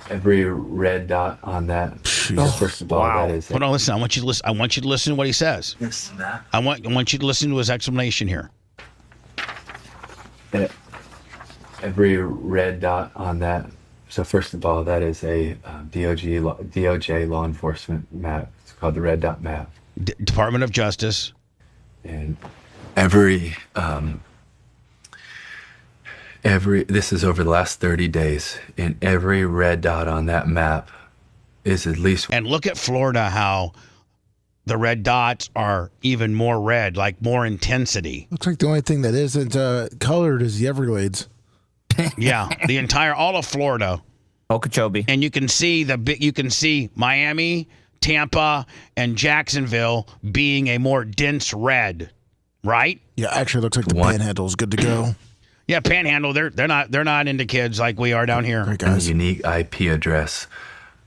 Every red dot on that. First of all, that is. Hold on, listen. I want you to listen. I want you to listen to what he says. This map. I want you to listen to his explanation here. Every red dot on that. So first of all, that is a DOJ law enforcement map. It's called the Red Dot Map. Department of Justice. And this is over the last 30 days, and every red dot on that map is at least. And look at Florida, how the red dots are even more red, like more intensity. Looks like the only thing that isn't colored is the Everglades. Yeah, all of Florida, Okeechobee, and you can see Miami, Tampa, and Jacksonville being a more dense red, right? Yeah, actually, looks like the Panhandle is good to go. Yeah, Panhandle, they're not into kids like we are down here. Great guys. A unique IP address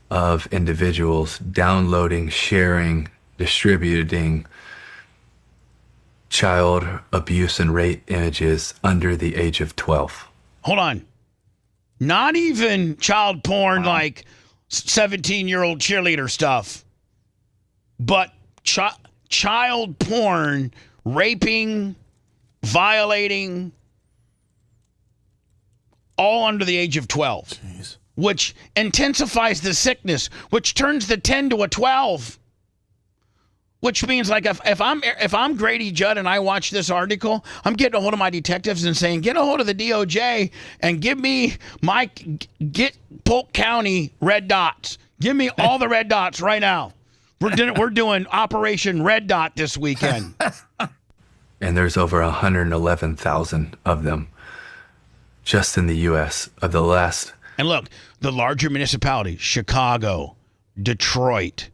of individuals downloading, sharing, distributing child abuse and rape images under the age of 12. Hold on. Not even child porn like 17-year-old cheerleader stuff, but child porn, raping, violating, all under the age of 12. Jeez. Which intensifies the sickness, which turns the 10 to a 12. Which means, like, if I'm Grady Judd and I watch this article, I'm getting a hold of my detectives and saying, get a hold of the DOJ and give me get Polk County red dots. Give me all the red dots right now. We're doing Operation Red Dot this weekend. And there's over 111,000 of them just in the U.S. of the last. And look, the larger municipalities, Chicago, Detroit,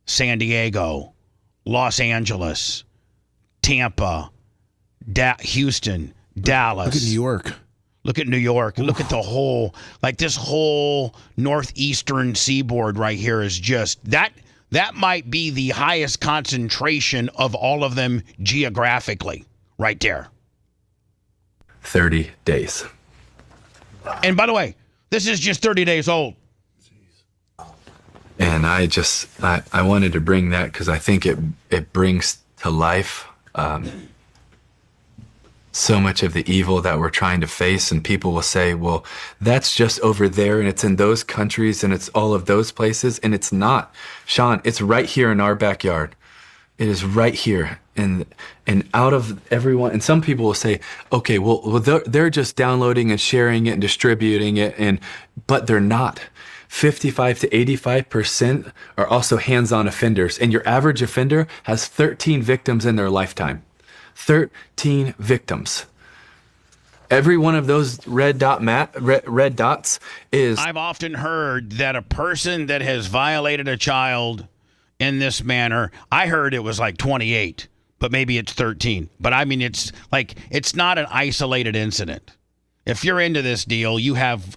San Diego, Los Angeles, Tampa, Houston, Dallas. Look at New York. Look at New York. Oof. Look at the whole, like this whole northeastern seaboard right here is just, that might be the highest concentration of all of them geographically, right there. 30 days. And by the way, this is just 30 days old. And I wanted to bring that because I think it brings to life so much of the evil that we're trying to face. And people will say, well, that's just over there and it's in those countries and it's all of those places. And it's not. Sean, it's right here in our backyard. It is right here. And out of everyone, and some people will say, okay, well they're just downloading and sharing it and distributing it, but they're not. 55 to 85% are also hands-on offenders, and your average offender has 13 victims in their lifetime. 13 victims. Every one of those red dots is. I've often heard that a person that has violated a child in this manner, I heard it was like 28, but maybe it's 13. But I mean, it's not an isolated incident. If you're into this deal, you have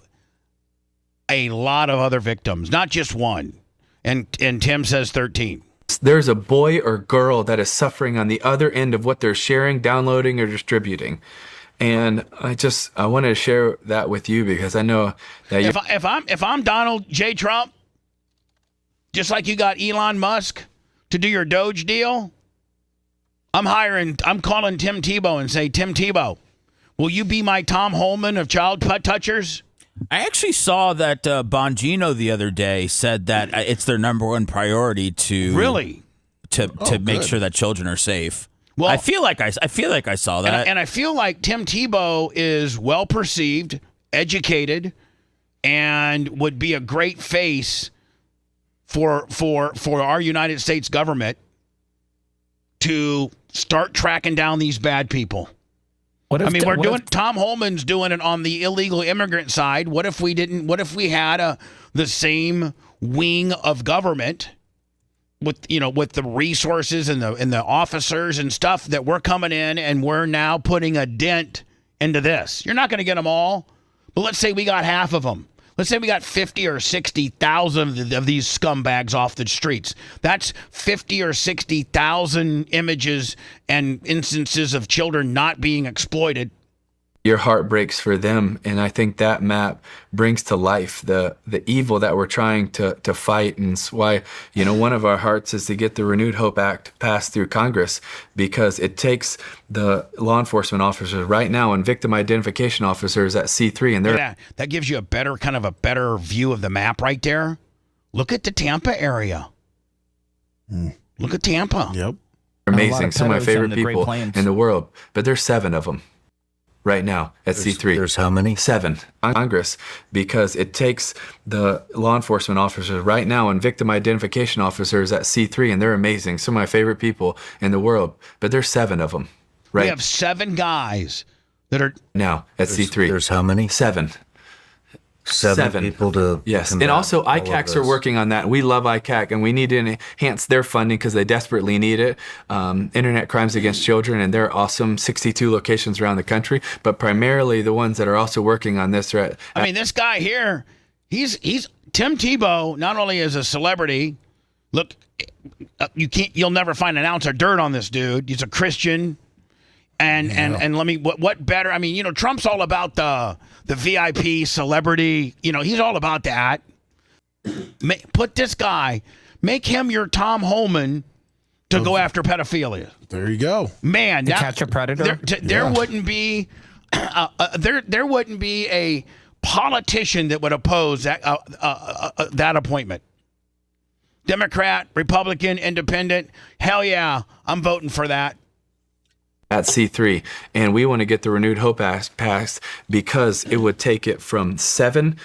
a lot of other victims, not just one. And Tim says 13. There's a boy or girl that is suffering on the other end of what they're sharing, downloading, or distributing. And I wanted to share that with you because I know that if I'm Donald J. Trump, just like you got Elon Musk to do your Doge deal, I'm calling Tim Tebow and say, Tim Tebow, will you be my Tom Holman of child touchers? I actually saw that Bongino the other day said that it's their number one priority to make sure that children are safe. Well, I feel like I saw that, and I feel like Tim Tebow is well perceived, educated, and would be a great face for our United States government to start tracking down these bad people. Tom Holman's doing it on the illegal immigrant side. What if we had the same wing of government with the resources and the officers and stuff that we're coming in and we're now putting a dent into this? You're not going to get them all, but let's say we got half of them. Let's say we got 50 or 60,000 of these scumbags off the streets. That's 50 or 60,000 images and instances of children not being exploited. Your heart breaks for them, and I think that map brings to life the evil that we're trying to fight, and it's why one of our hearts is to get the Renewed Hope Act passed through Congress, because it takes the law enforcement officers right now and victim identification officers at C3, and that gives you a better view of the map right there. Look at the Tampa area. Look at Tampa. Yep, amazing. Some of my favorite people in the world, but there's 7 of them. Right now at C3. There's how many? 7 on Congress, because it takes the law enforcement officers right now and victim identification officers at C3, and they're amazing. Some of my favorite people in the world, but there's 7 of them. Right. We have 7 guys that are now at C3. There's how many? 7. 7 people to and also ICACs are working on that. We love ICAC, and we need to enhance their funding because they desperately need it. Internet crimes against children, and they're awesome. 62 locations around the country, but primarily the ones that are also working on this. This guy here, he's Tim Tebow. Not only is a celebrity, look, you'll never find an ounce of dirt on this dude. He's a Christian. And let me, what better? Trump's all about the VIP celebrity. He's all about that. Put this guy, make him your Tom Holman to go after pedophilia. There you go. Man, catch a predator. There wouldn't be there wouldn't be a politician that would oppose that appointment. Democrat, Republican, Independent. Hell yeah, I'm voting for that. At C3, and we want to get the Renewed Hope Act passed because it would take it from 7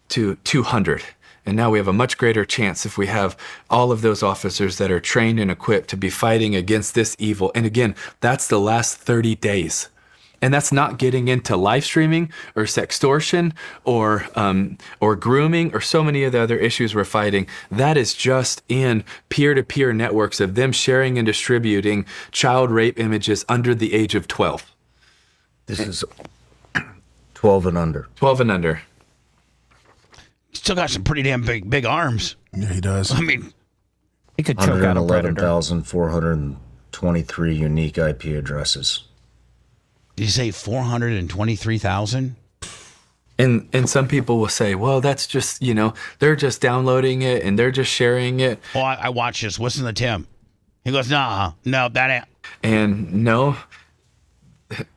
to 200. And now we have a much greater chance if we have all of those officers that are trained and equipped to be fighting against this evil. And again, that's the last 30 days. And that's not getting into live streaming or sextortion or grooming or so many of the other issues we're fighting. That is just in peer-to-peer networks of them sharing and distributing child rape images under the age of 12. This is 12 and under. 12 and under. Still got some pretty damn big arms. Yeah, he does. He could choke out a predator. 111,423 unique IP addresses. Did you say 423,000? And some people will say, well, that's just, they're just downloading it and they're just sharing it. Oh, I watched this. Listen to Tim. He goes, no, that ain't. And no,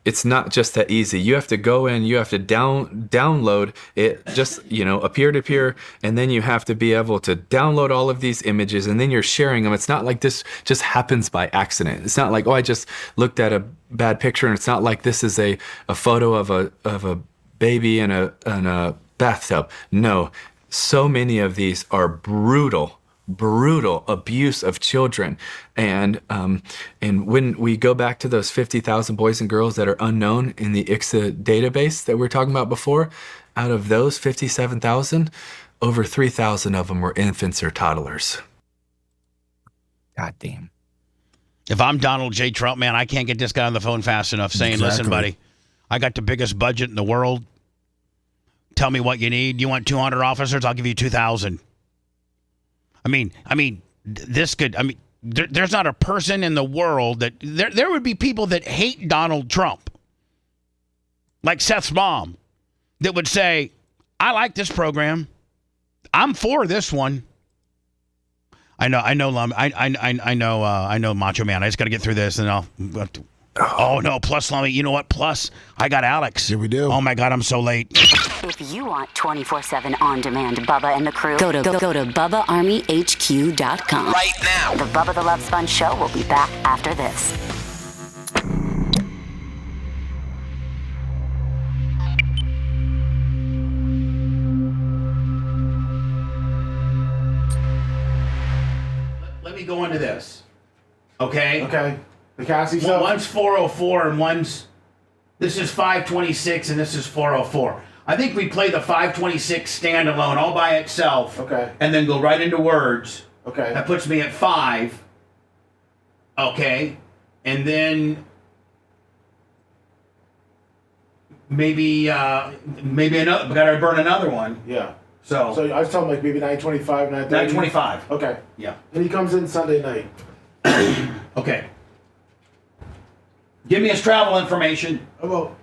it's not just that easy. You have to go in, you have to download it, just, a peer-to-peer, and then you have to be able to download all of these images, and then you're sharing them. It's not like this just happens by accident. It's not like, I just looked at a bad picture, and it's not like this is a photo of a baby in a bathtub. No, so many of these are brutal brutal abuse of children. And when we go back to those 50,000 boys and girls that are unknown in the ICSA database that we were talking about before, out of those 57,000, over 3,000 of them were infants or toddlers. God damn. If I'm Donald J. Trump, man, I can't get this guy on the phone fast enough saying, listen, buddy, I got the biggest budget in the world. Tell me what you need. You want 200 officers? I'll give you 2,000. I mean, there's not a person in the world that there would be people that hate Donald Trump, like Seth's mom, that would say, I like this program. I'm for this one. I know, Macho Man. I just got to get through this, and I'll. Oh no! Plus, Lummy, you know what? Plus, I got Alex. Here we do. Oh my God, I'm so late. If you want 24/7 on-demand Bubba and the crew, go to BubbaArmyHQ.com right now. The Bubba the Love Sponge show will be back after this. Let me go into this. Okay. Okay. The Cassie stuff? One's 404 and this is 526 and this is 404. I think we play the 526 standalone all by itself. Okay. And then go right into words. Okay. That puts me at 5. Okay. And then maybe another. We gotta burn another one. Yeah. So I was telling like maybe 9:25, 9:30. 9:25. Okay. Yeah. And he comes in Sunday night. Okay. Give me his travel information. How about?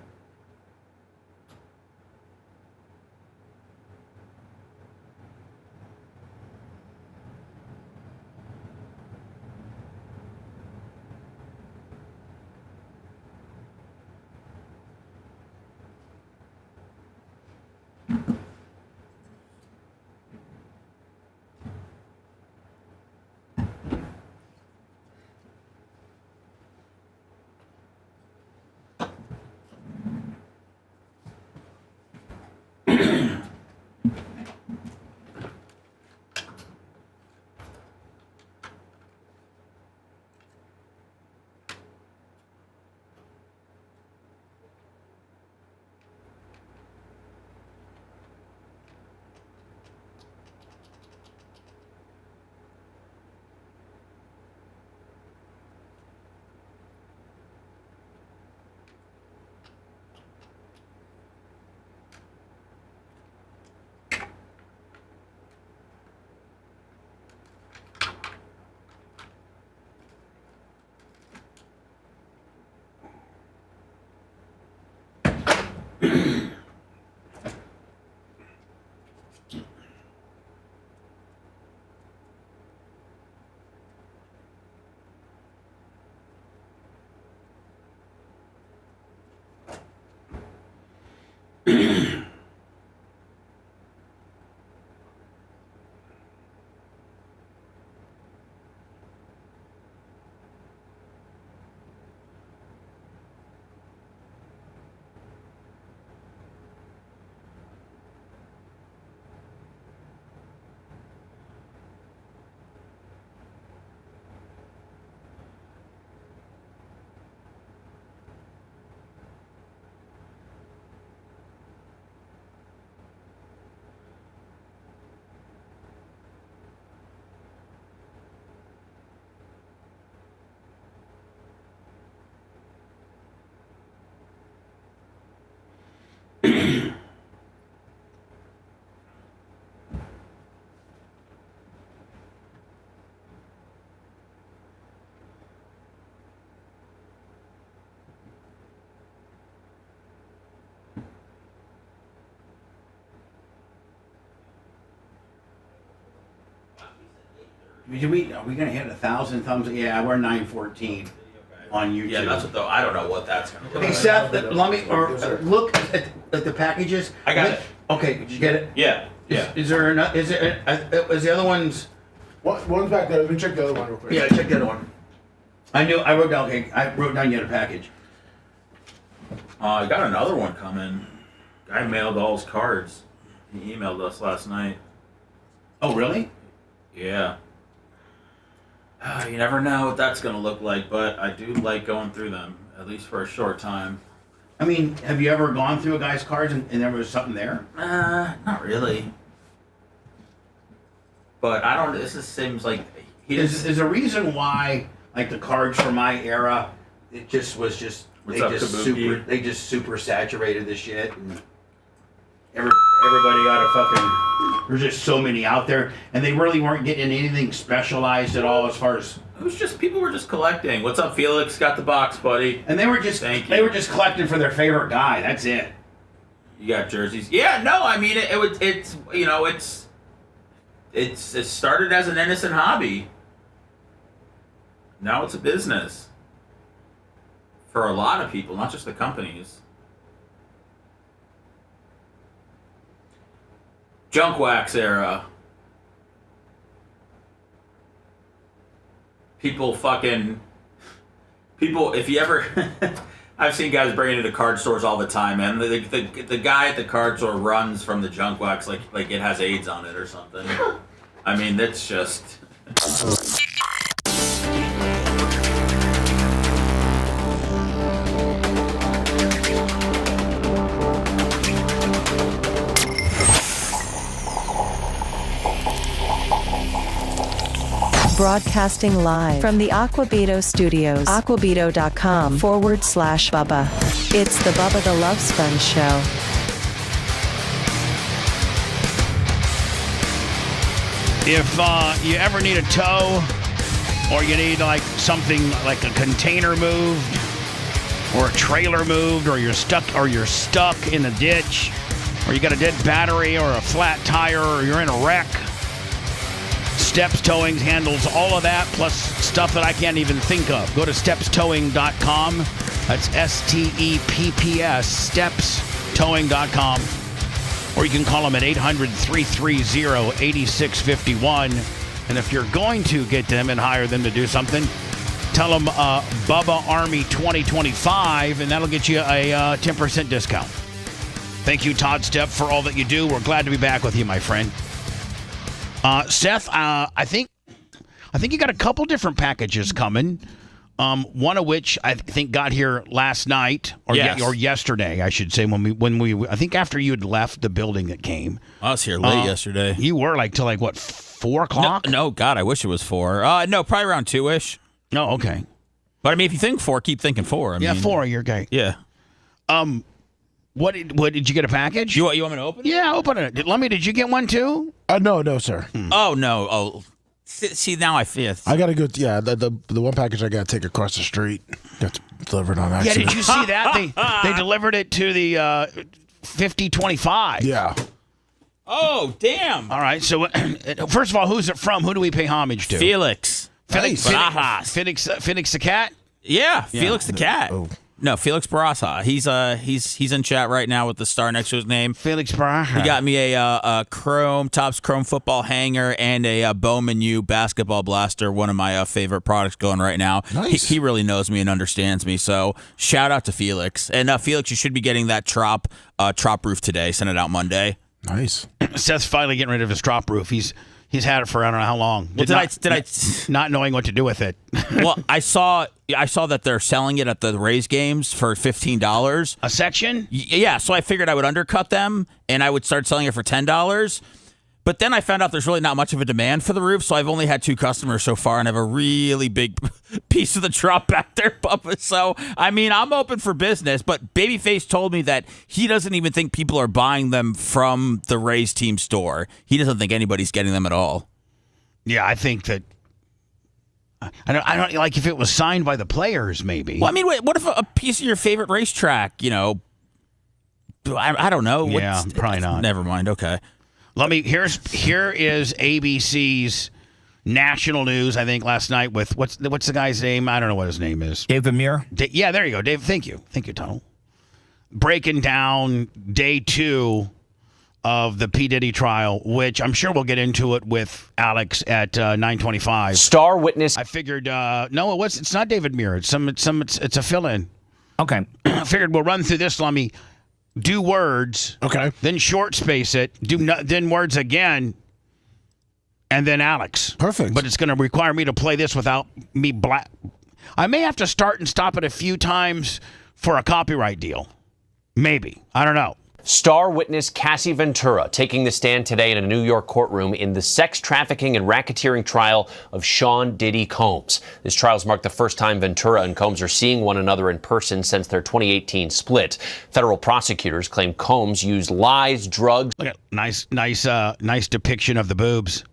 Are we gonna hit 1,000 thumbs? Yeah, we're 914 on YouTube. Yeah, that's what I don't know what that's gonna look Hey like. Seth, let me look at the packages. I got it. Okay, did you get it? Yeah. Is there another? Is the other ones? One's back there. Let me check the other one real quick. Yeah, check the other one. I wrote down. Okay, I wrote down you had a package. I got another one coming. Guy mailed all his cards. He emailed us last night. Oh, really? Yeah. You never know what that's going to look like, but I do like going through them, at least for a short time. I mean, have you ever gone through a guy's cards and there was something there? Not really. But I don't. This just seems like There's a reason why, like the cards from my era, it just was just What's up, Kabuki? they just super saturated the shit. And everybody got a fucking. There's just so many out there, and they really weren't getting anything specialized at all as far as. It was just people were just collecting. What's up, Felix? Got the box, buddy. And they were just collecting for their favorite guy. That's it. You got jerseys. Yeah, no, I mean it started as an innocent hobby. Now it's a business. For a lot of people, not just the companies. Junk wax era. People, if you ever... I've seen guys bring it into card stores all the time, man. The guy at the card store runs from the junk wax like it has AIDS on it or something. I mean, that's just... Broadcasting live from the Aquabito Studios. Aquabito.com/Bubba. It's the Bubba the Love Sponge Show. If you ever need a tow, or you need like something like a container moved, or a trailer moved, or you're stuck in a ditch, or you got a dead battery, or a flat tire, or you're in a wreck. Steps Towing handles all of that, plus stuff that I can't even think of. Go to stepstowing.com. That's STEPPS, stepstowing.com. Or you can call them at 800-330-8651. And if you're going to get them and hire them to do something, tell them Bubba Army 2025, and that'll get you a 10% discount. Thank you, Todd Stepp, for all that you do. We're glad to be back with you, my friend. Seth, I think you got a couple different packages coming. One of which I think got here last night or yesterday, I should say. When we I think after you had left the building, it came. I was here late yesterday. You were like till like what 4 o'clock? No, God, I wish it was 4. No, probably around 2ish. Oh, okay. But I mean, if you think 4, keep thinking 4. I mean, 4. You're okay. Yeah. What did you get a package? You want me to open it? Yeah, open it. Lummy, did you get one too? No, sir. Oh no. Oh, see now I feel. I gotta go. Yeah, the one package I gotta take across the street. Got delivered on accident. Yeah, did you see that? They delivered it to the 5025. Yeah. Oh damn! All right. So first of all, who's it from? Who do we pay homage to? Felix. Phoenix the cat. Yeah, Felix the cat. Oh. No, Felix Barasa. He's in chat right now with the star next to his name. Felix Barasa. He got me a Topps Chrome football hanger and a Bowman U basketball blaster. One of my favorite products going right now. Nice. He really knows me and understands me. So shout out to Felix. And Felix, you should be getting that Trop roof today. Send it out Monday. Nice. Seth's finally getting rid of his Trop roof. He's had it for I don't know how long. Well, not knowing what to do with it. Well, I saw that they're selling it at the Rays games for $15 a section. Yeah, so I figured I would undercut them and I would start selling it for $10. But then I found out there's really not much of a demand for the roof, so I've only had 2 customers so far and I have a really big piece of the drop back there, Bubba. So, I mean, I'm open for business, but Babyface told me that he doesn't even think people are buying them from the Rays team store. He doesn't think anybody's getting them at all. Yeah, I think that I don't like if it was signed by the players, maybe. Well, I mean, what if a piece of your favorite racetrack, I don't know. Yeah, probably not. Never mind. Okay. Here is ABC's national news. I think last night with what's the guy's name? I don't know what his name is. David Muir. Yeah, there you go, Dave. Thank you, Tunnel. Breaking down day 2 of the P. Diddy trial, which I'm sure we'll get into it with Alex at 9:25. Star witness. I figured no, it's not David Muir. It's a fill-in. Okay. I figured we'll run through this. Let me do words. Okay. Then short space it. Then words again. and then Alex. Perfect. But it's going to require me to play this without me I may have to start and stop it a few times for a copyright deal. Maybe. I don't know. Star witness Cassie Ventura taking the stand today in a New York courtroom in the sex trafficking and racketeering trial of Sean Diddy Combs. This trial's marked the first time Ventura and Combs are seeing one another in person since their 2018 split. Federal prosecutors claim Combs used lies, drugs. Look at nice depiction of the boobs.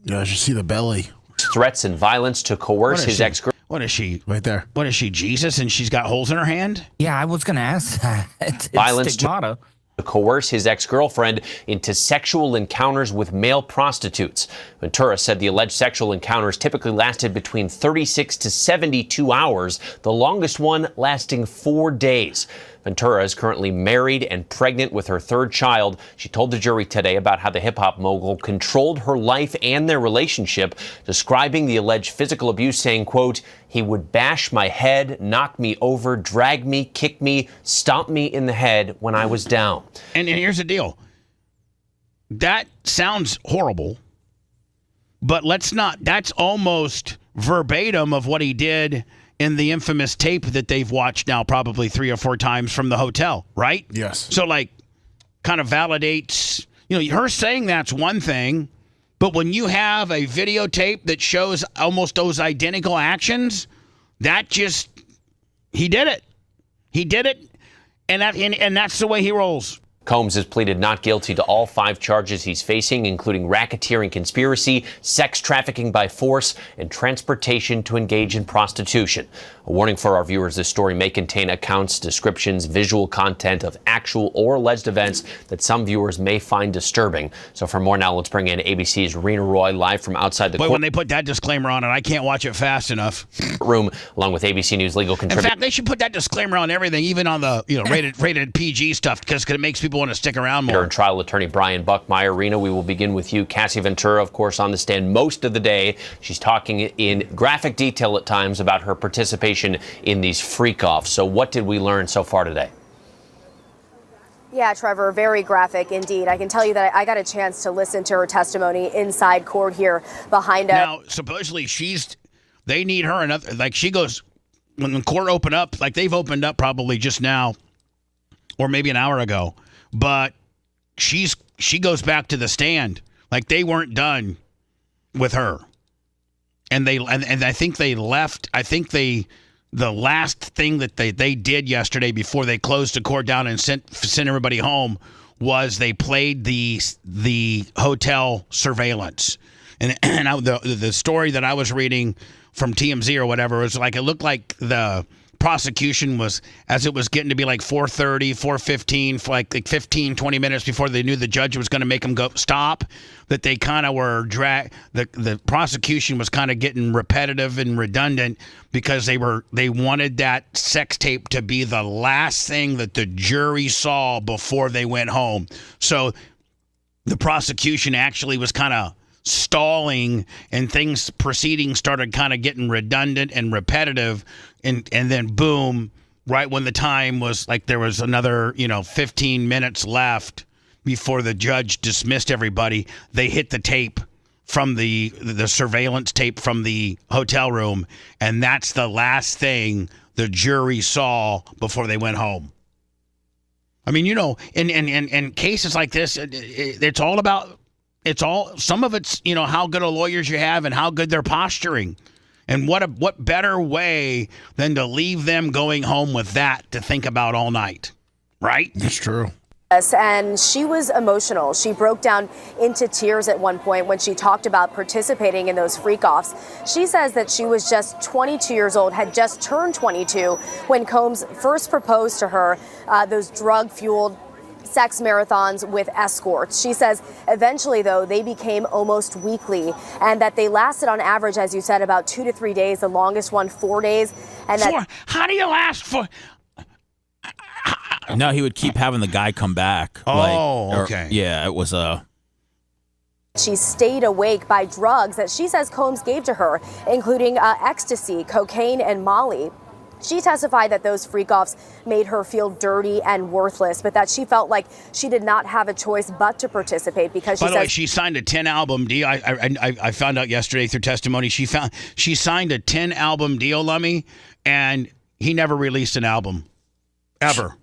Yeah, I should see the belly. Threats and violence to coerce his ex-girlfriend. What is she? Right there. What is she, Jesus, and she's got holes in her hand? Yeah, I was going to ask that. It's Violence stigmata. To coerce his ex-girlfriend into sexual encounters with male prostitutes. Ventura said the alleged sexual encounters typically lasted between 36 to 72 hours, the longest one lasting 4 days. Ventura is currently married and pregnant with her third child. She told the jury today about how the hip-hop mogul controlled her life and their relationship, describing the alleged physical abuse, saying, quote, "He would bash my head, knock me over, drag me, kick me, stomp me in the head when I was down." And here's the deal. That sounds horrible, but that's almost verbatim of what he did in the infamous tape that they've watched now probably 3 or 4 times from the hotel, right? Yes. So, kind of validates, her saying that's one thing, but when you have a videotape that shows almost those identical actions, he did it. He did it, and that's the way he rolls. Combs has pleaded not guilty to all 5 charges he's facing, including racketeering conspiracy, sex trafficking by force, and transportation to engage in prostitution. A warning for our viewers, this story may contain accounts, descriptions, visual content of actual or alleged events that some viewers may find disturbing. So for more now, let's bring in ABC's Rena Roy live from outside the court. When they put that disclaimer on it, I can't watch it fast enough. Room, along with ABC News legal contributor. In fact, they should put that disclaimer on everything, even on the rated PG stuff, because it makes people want to stick around more. And trial attorney Brian Buckmeyer. Rena, we will begin with you. Cassie Ventura, of course, on the stand most of the day. She's talking in graphic detail at times about her participation in these freak-offs. So what did we learn so far today? Yeah, Trevor, very graphic indeed. I can tell you that I got a chance to listen to her testimony inside court here behind us. Now, supposedly they need her another, she goes, when the court opened up, they've opened up probably just now or maybe an hour ago, but she goes back to the stand. They weren't done with her. And I think they left. I think the last thing that they did yesterday before they closed the court down and sent everybody home was they played the hotel surveillance. And the story that I was reading from TMZ or whatever was it looked like the prosecution was, as it was getting to be 4:30, 4:15, for 15, 20 minutes before they knew the judge was going to make them go stop, that they kind of were the prosecution was kind of getting repetitive and redundant because they wanted that sex tape to be the last thing that the jury saw before they went home. So the prosecution actually was kind of stalling, and proceedings started kind of getting redundant and repetitive, and then boom, right when the time was there was another 15 minutes left before the judge dismissed everybody, they hit the tape from the surveillance tape from the hotel room, and that's the last thing the jury saw before they went home. I mean, in cases like this, some of it's, how good of lawyers you have and how good they're posturing. And what better way than to leave them going home with that to think about all night, right? That's true. And she was emotional. She broke down into tears at one point when she talked about participating in those freak-offs. She says that she was just 22 years old, had just turned 22 when Combs first proposed to her, those drug-fueled sex marathons with escorts. She says eventually, though, they became almost weekly, and that they lasted on average, as you said, about 2 to 3 days, the longest one 4 days. And how do you last for? No, he would keep having the guy come back. Okay. Yeah, it was She stayed awake by drugs that she says Combs gave to her, including ecstasy, cocaine, and Molly. She testified that those freak-offs made her feel dirty and worthless, but that she felt like she did not have a choice but to participate because she By the way, she signed a 10-album deal. I found out yesterday through testimony she signed a 10-album deal, Lummy, and he never released an album ever.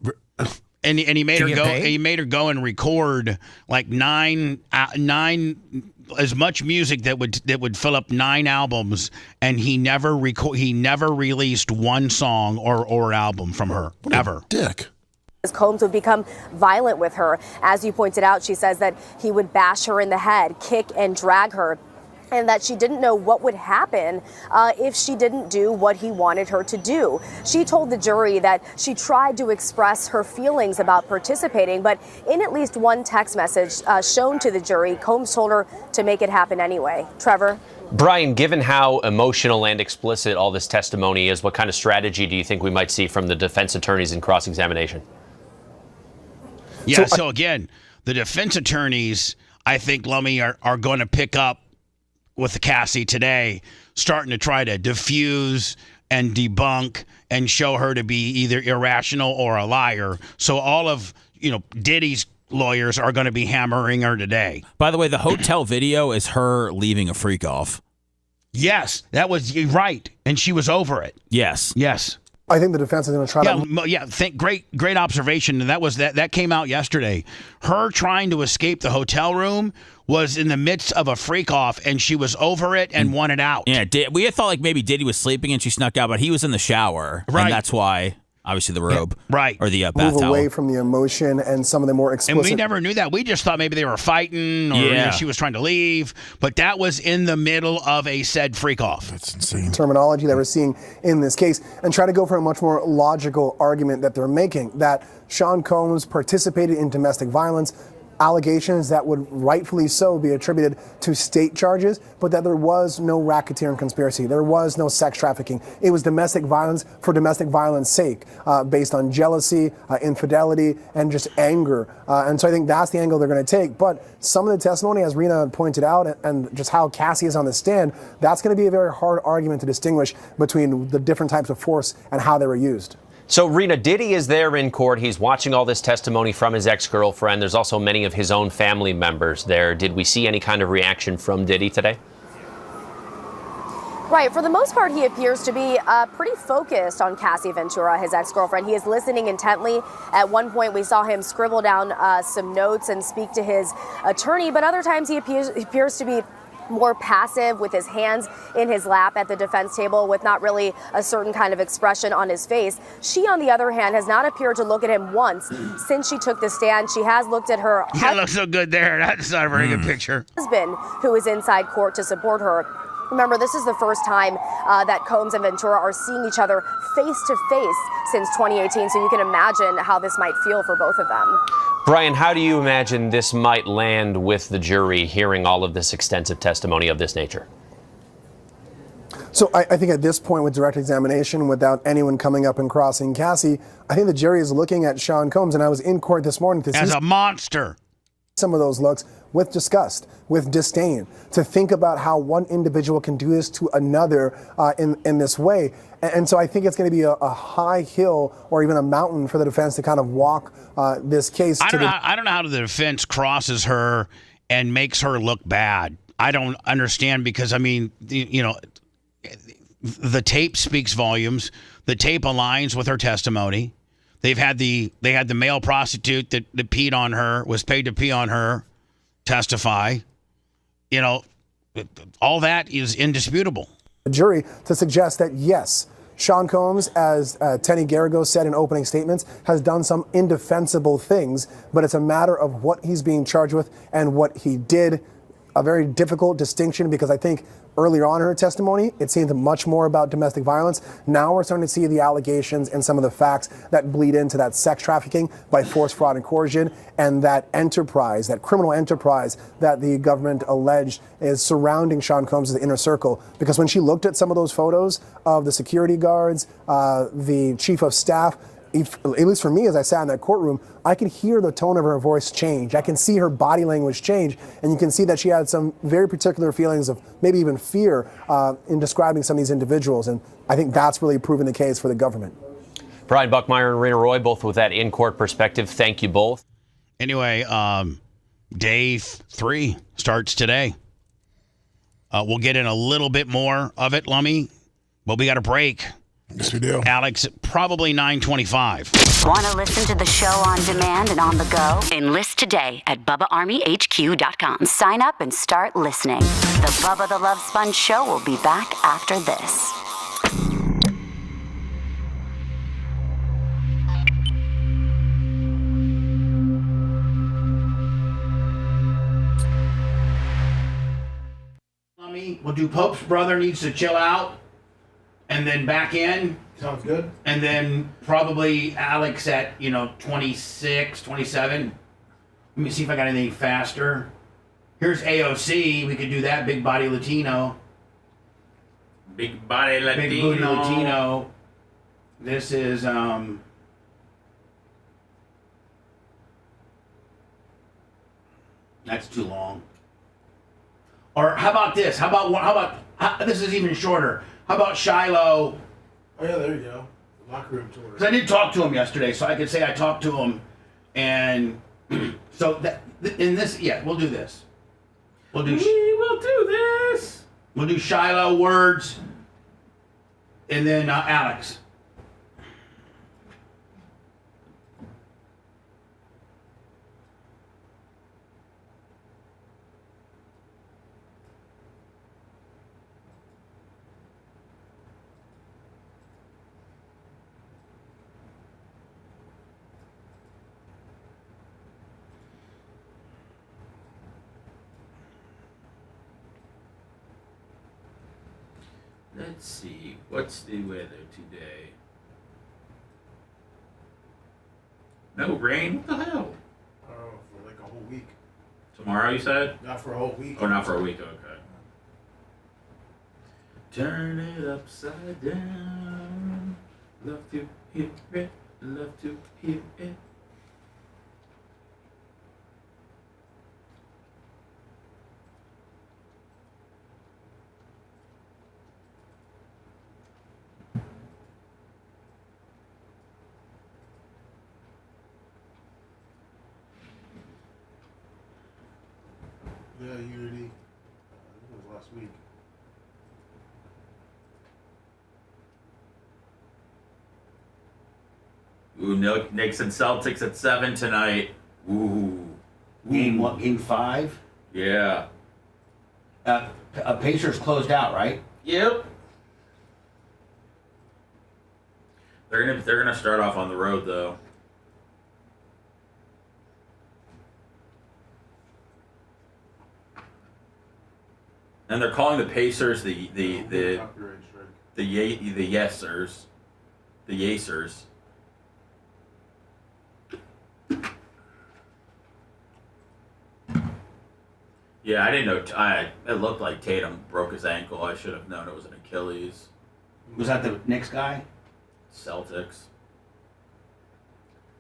And he made her go. He made her go and record like nine as much music that would fill up 9 albums, and he never released one song or album from her ever. Dick. Combs would become violent with her. As you pointed out, she says that he would bash her in the head, kick and drag her, and that she didn't know what would happen if she didn't do what he wanted her to do. She told the jury that she tried to express her feelings about participating, but in at least one text message shown to the jury, Combs told her to make it happen anyway. Trevor? Brian, given how emotional and explicit all this testimony is, what kind of strategy do you think we might see from the defense attorneys in cross-examination? Yeah, so again, the defense attorneys, I think, Lummy, are going to pick up with Cassie today, starting to try to diffuse and debunk and show her to be either irrational or a liar. So all of, Diddy's lawyers are going to be hammering her today. By the way, the hotel video is her leaving a freak off. Yes, that was right. And she was over it. Yes. Yes. I think the defense is going to try to... Yeah, great observation. And that came out yesterday. Her trying to escape the hotel room was in the midst of a freak-off, and she was over it and wanted out. Yeah, we had thought like maybe Diddy was sleeping and she snuck out, but he was in the shower. Right. And that's why, obviously, the robe. Yeah, right. Or the bath move towel. away from the emotion and some of the more explicit... And we never knew that. We just thought maybe they were fighting or she was trying to leave. But that was in the middle of a said freak-off. That's insane. Terminology that we're seeing in this case, and try to go for a much more logical argument that they're making, that Sean Combs participated in domestic violence, allegations that would rightfully so be attributed to state charges, but that there was no racketeering conspiracy. There was no sex trafficking. It was domestic violence for domestic violence sake, based on jealousy, infidelity, and just anger. And so I think that's the angle they're going to take. But some of the testimony, as Rena pointed out, and just how Cassie is on the stand, that's going to be a very hard argument to distinguish between the different types of force and how they were used. So, Rena, Diddy is there in court. He's watching all this testimony from his ex-girlfriend. There's also many of his own family members there. Did we see any kind of reaction from Diddy today? Right. For the most part, he appears to be pretty focused on Cassie Ventura, his ex-girlfriend. He is listening intently. At one point, we saw him scribble down some notes and speak to his attorney, but other times he appears to be more passive with his hands in his lap at the defense table with not really a certain kind of expression on his face. She, on the other hand, has not appeared to look at him once since she took the stand. She has looked at her You look so good there. That's not a very good picture. husband, who is inside court to support her. Remember, this is the first time that Combs and Ventura are seeing each other face to face since 2018, so you can imagine how this might feel for both of them. Brian, how do you imagine this might land with the jury hearing all of this extensive testimony of this nature? So I think at this point with direct examination, without anyone coming up and crossing Cassie, I think the jury is looking at Sean Combs, and I was in court this morning to see as a monster. Some of those looks with disgust, with disdain, to think about how one individual can do this to another in this way. And so I think it's going to be a high hill or even a mountain for the defense to kind of walk this case. I don't know how the defense crosses her and makes her look bad. I don't understand because, I mean, the tape speaks volumes. The tape aligns with her testimony. They had the male prostitute that peed on her, was paid to pee on her, testify. All that is indisputable. The jury to suggest that, yes, Sean Combs, as Tenny Garrigo said in opening statements, has done some indefensible things, but it's a matter of what he's being charged with and what he did. A very difficult distinction because I think earlier on in her testimony, it seemed much more about domestic violence. Now we're starting to see the allegations and some of the facts that bleed into that sex trafficking by force, fraud, and coercion, and that enterprise, that criminal enterprise that the government alleged is surrounding Sean Combs' the inner circle. Because when she looked at some of those photos of the security guards, the chief of staff, at least for me, as I sat in that courtroom, I could hear the tone of her voice change. I can see her body language change, and you can see that she had some very particular feelings of maybe even fear in describing some of these individuals, and I think that's really proving the case for the government. Brian Buckmeyer and Rena Roy, both with that in-court perspective. Thank you both. Anyway, day 3 starts today. We'll get in a little bit more of it, Lummy, but we got a break. Yes, we do. Alex, probably 9:25. Want to listen to the show on demand and on the go? Enlist today at BubbaArmyHQ.com. Sign up and start listening. The Bubba the Love Sponge show will be back after this. We'll do Pope's brother needs to chill out, and then back in. Sounds good. And then probably Alex at 26, 27. Let me see if I got anything faster. Here's AOC. We could do that. Big body Latino. Big body Latino. Big booty Latino. This is that's too long. Or how about this? How about this is even shorter. How about Shiloh? Oh yeah, there you go. The locker room tour. Because I did talk to him yesterday, so I could say I talked to him, and so that in this, we'll do this. We will do this. We'll do Shiloh words, and then Alex. Let's see. What's the weather today? No rain? What the hell? Oh, for like a whole week. Tomorrow, you said? Not for a whole week. Oh, not for a week. Okay. Turn it upside down. Love to hear it. Love to hear it. Yeah, Unity. It was last week. Ooh, no, Knicks and Celtics at 7 tonight. Ooh. Game what? Game 5? Yeah. Pacers closed out, right? Yep. They're gonna start off on the road though. And they're calling the Pacers the Yesers. The Yacers. Yeah, I didn't know. It looked like Tatum broke his ankle. I should have known it was an Achilles. Was that the Knicks guy? Celtics.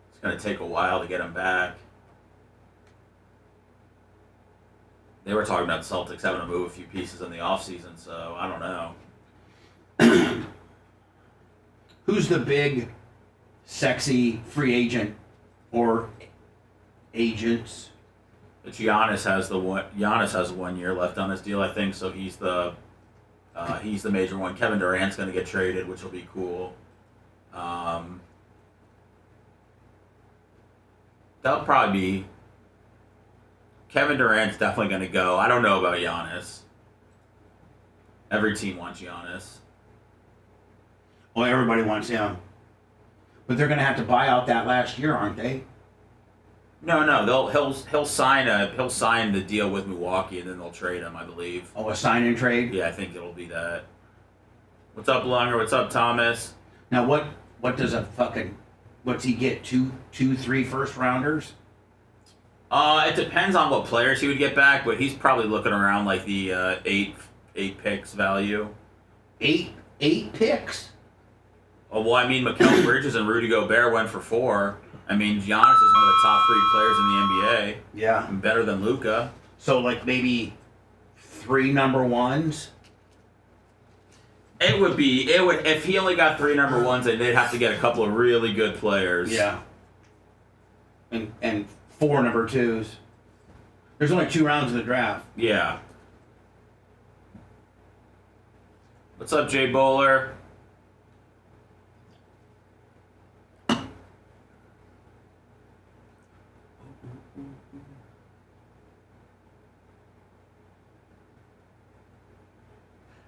It's going to take a while to get him back. They were talking about the Celtics having to move a few pieces in the offseason, so I don't know. Who's the big, sexy free agent or agents? It's Giannis has Giannis has 1 year left on his deal, I think, so he's the major one. Kevin Durant's going to get traded, which will be cool. That'll probably be Kevin Durant's definitely going to go. I don't know about Giannis. Every team wants Giannis. Well, everybody wants him, but they're going to have to buy out that last year, aren't they? No. He'll sign the deal with Milwaukee, and then they'll trade him, I believe. Oh, a sign and trade? Yeah, I think it'll be that. What's up, Lunger? What's up, Thomas? Now, what does what's he get? Two, 3 first rounders? It depends on what players he would get back, but he's probably looking around like the 8 picks value. 8 picks? Oh, well, I mean, Mikal Bridges and Rudy Gobert went for 4. I mean, Giannis is one of the top 3 players in the NBA. Yeah. Better than Luka. So, like, maybe 3 number 1s? It would if he only got 3 number 1s, then they'd have to get a couple of really good players. Yeah. And 4 number 2s. There's only 2 rounds of the draft. Yeah. What's up, Jay Bowler?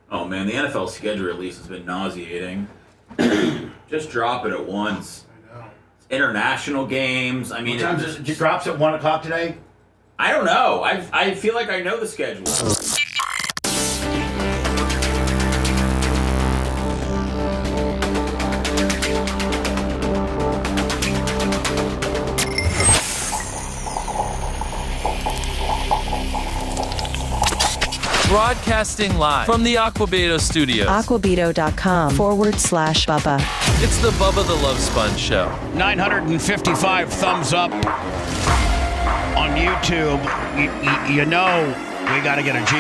Oh man, the NFL schedule release has been nauseating. Just drop it at once. I know. International games. I mean, it drops at 1 o'clock today. I don't know. I feel like I know the schedule. Broadcasting live from the Aquabedo studios. Aquabedo.com/Bubba. It's the Bubba the Love Sponge Show. 955 thumbs up on YouTube. You know we got to get a G.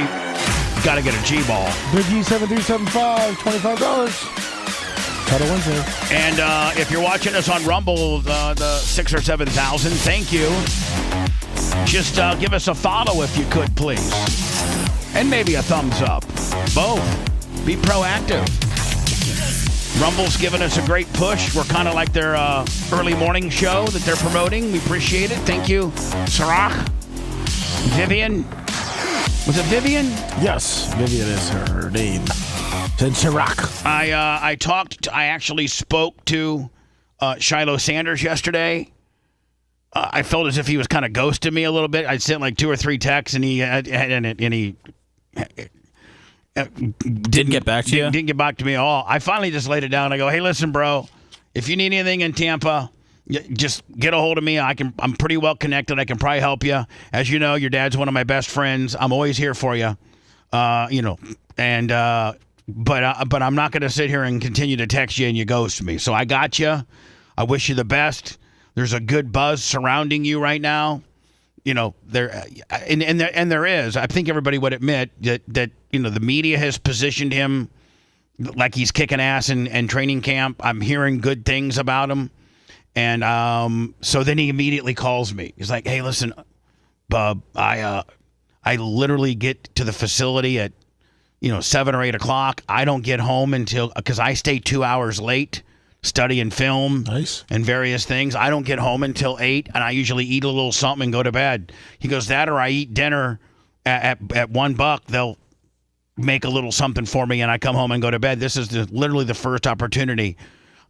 Got to get a G-ball. Big E7375, $25. Title Wednesday. And if you're watching us on Rumble, the 6,000 or 7,000, thank you. Just give us a follow if you could, please. And maybe a thumbs up. Both. Be proactive. Rumble's giving us a great push. We're kind of like their early morning show that they're promoting. We appreciate it. Thank you, Sarah. Vivian. Was it Vivian? Yes, Vivian is her name. Then Chirac. I actually spoke to Shiloh Sanders yesterday. I felt as if he was kind of ghosting me a little bit. I sent like 2 or 3 texts, and he didn't get back to you? Didn't get back to me at all. I finally just laid it down. I go, hey, listen, bro, if you need anything in Tampa, just get a hold of me. I'm pretty well connected. I can probably help you. As you know, your dad's one of my best friends. I'm always here for you. But I'm not going to sit here and continue to text you and you ghost me. So I got you. I wish you the best. There's a good buzz surrounding you right now. There is. I think everybody would admit that the media has positioned him like he's kicking ass in training camp. I'm hearing good things about him. And so then he immediately calls me. He's like, hey, listen, Bub, I literally get to the facility at 7 or 8 o'clock. I don't get home because I stay 2 hours late studying film and various things. I don't get home until 8, and I usually eat a little something and go to bed. He goes, that or I eat dinner at $1. They'll make a little something for me, and I come home and go to bed. This is literally the first opportunity.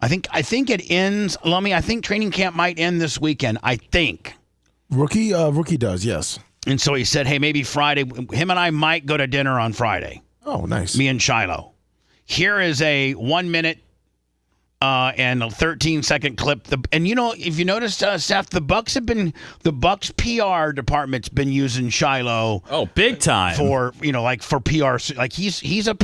I think it ends, Lummy, I think training camp might end this weekend. I think. Rookie does, yes. And so he said, hey, maybe Friday. Him and I might go to dinner on Friday. Oh, nice. Me and Shiloh. Here is a 1 minute and a 13-second clip. And if you noticed, Seth, the Bucks PR department's been using Shiloh. Oh, big time for for PR. Like he's a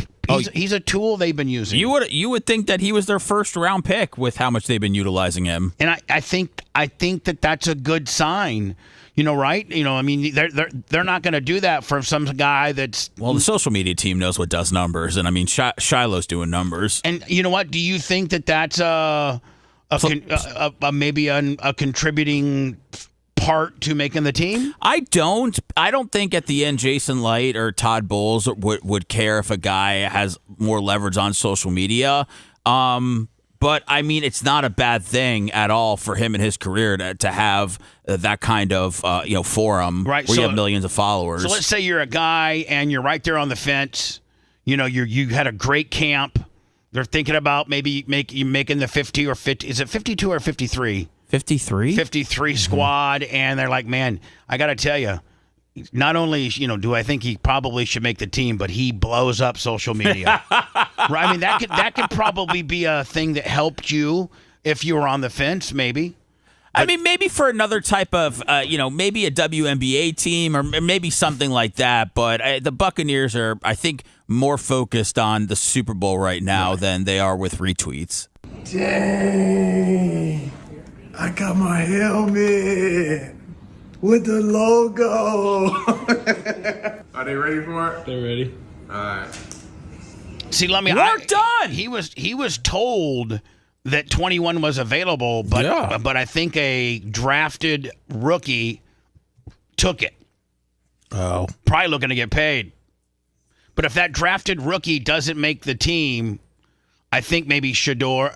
tool they've been using. You would think that he was their first round pick with how much they've been utilizing him. And I think that that's a good sign. Right? I mean, they're not going to do that for some guy that's... Well, the social media team knows what does numbers, and I mean, Shiloh's doing numbers. And you know what? Do you think that that's maybe a contributing part to making the team? I don't think at the end Jason Light or Todd Bowles would care if a guy has more leverage on social media. But, I mean, it's not a bad thing at all for him in his career to have that kind of, forum where you have millions of followers. So let's say you're a guy and you're right there on the fence. You had a great camp. They're thinking about maybe making the 50 or 50. Is it 52 or 53? 53? 53 squad. And they're like, man, I got to tell you, not only, do I think he probably should make the team, but he blows up social media. Right? I mean, that could probably be a thing that helped you if you were on the fence, maybe. I mean, maybe for another type of, maybe a WNBA team or maybe something like that. But the Buccaneers are, I think, more focused on the Super Bowl right now than they are with retweets. Dang, I got my helmet with the logo. Are they ready for it? They're ready. All right. See, let me. Work done. He was told that 21 was available, but I think a drafted rookie took it. Oh, probably looking to get paid. But if that drafted rookie doesn't make the team, I think maybe Shiloh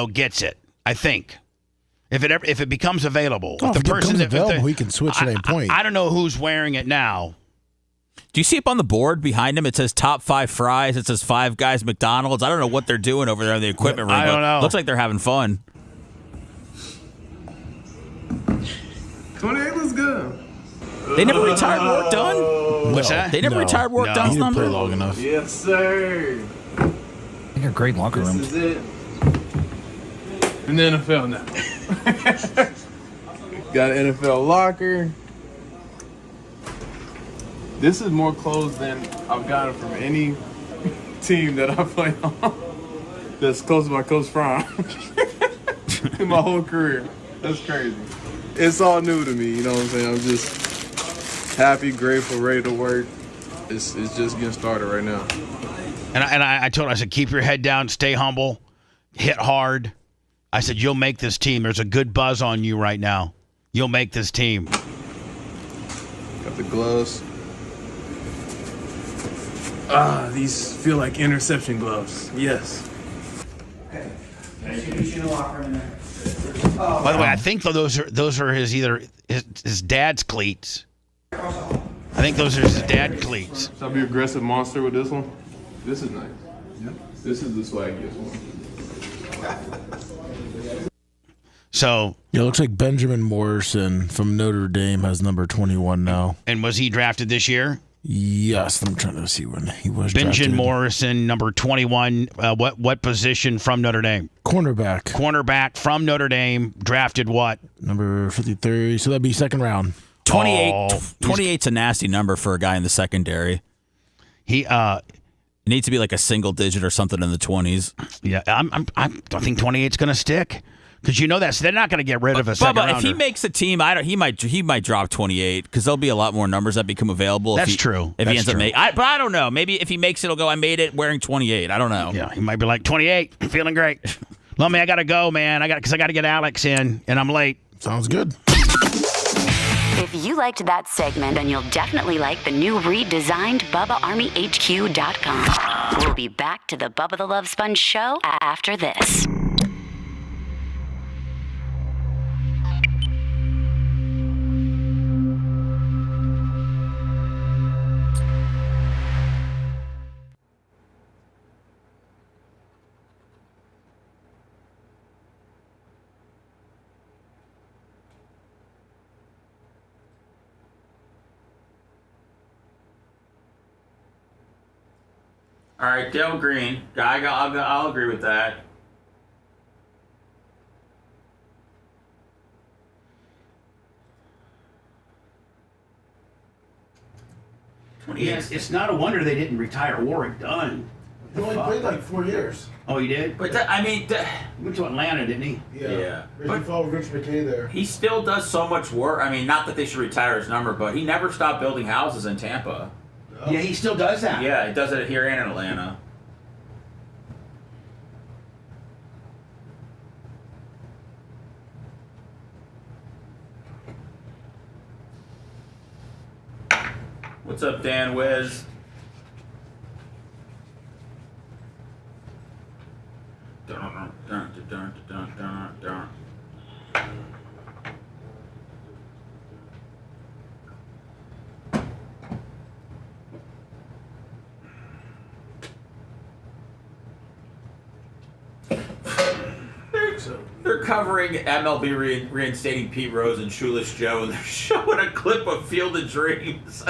gets it. I think if it becomes available, if it becomes available, he can switch at any point. I don't know who's wearing it now. Do you see up on the board behind him? It says top 5 fries. It says 5 Guys McDonald's. I don't know what they're doing over there in the equipment room. I don't know. Looks like they're having fun. 28 was good. They never retired Work Done? What's that? They never retired Work Done's He didn't number? play long enough. Yes, sir. They're a great locker room. This is it. In the NFL now. Got an NFL locker. This is more clothes than I've gotten from any team that I played on. That's close to my Coach Fromm. In my whole career. That's crazy. It's all new to me, you know what I'm saying? I'm just happy, grateful, ready to work. It's just getting started right now. And I told him, I said, keep your head down, stay humble, hit hard. I said, you'll make this team. There's a good buzz on you right now. You'll make this team. Got the gloves. These feel like interception gloves. Yes. Okay. In the locker room there. By the way, I think those are his dad's cleats. I think those are his dad cleats. Should I be aggressive monster with this one? This is nice. Yep. This is the swaggiest one. So yeah, it looks like Benjamin Morrison from Notre Dame has number 21 now. And was he drafted this year? Yes, I'm trying to see when he was Benjamin drafted. Morrison, number 21. What position from Notre Dame? Cornerback. Cornerback from Notre Dame. Drafted what? Number 53. So that'd be second round. 28's a nasty number for a guy in the secondary. He needs to be like a single digit or something in the 20s. Yeah, I think 28's going to stick. Because you know that so they're not going to get rid of a second Bubba, rounder. if he makes a team, he might drop 28 because there'll be a lot more numbers that become available. That's true. If he ends up making, but I don't know. Maybe if he makes it, he'll go. I made it wearing 28. I don't know. Yeah, he might be like 28. I'm feeling great. Lummy, I got to go, man. Because I got to get Alex in, and I'm late. Sounds good. If you liked that segment, then you'll definitely like the new redesigned BubbaArmyHQ.com. We'll be back to the Bubba the Love Sponge show after this. All right, Dale Green. I'll agree with that. Yes, it's not a wonder they didn't retire Warwick Dunn. He only played like 4 years. Oh, he did? But he went to Atlanta, didn't he? Yeah. But followed Rich McKay there. He still does so much work. I mean, not that they should retire his number, but he never stopped building houses in Tampa. Oh. Yeah, he still does that. Yeah, he does it here and in Atlanta. What's up, Dan Wiz? They're covering MLB reinstating Pete Rose and Shoeless Joe, and they're showing a clip of Field of Dreams.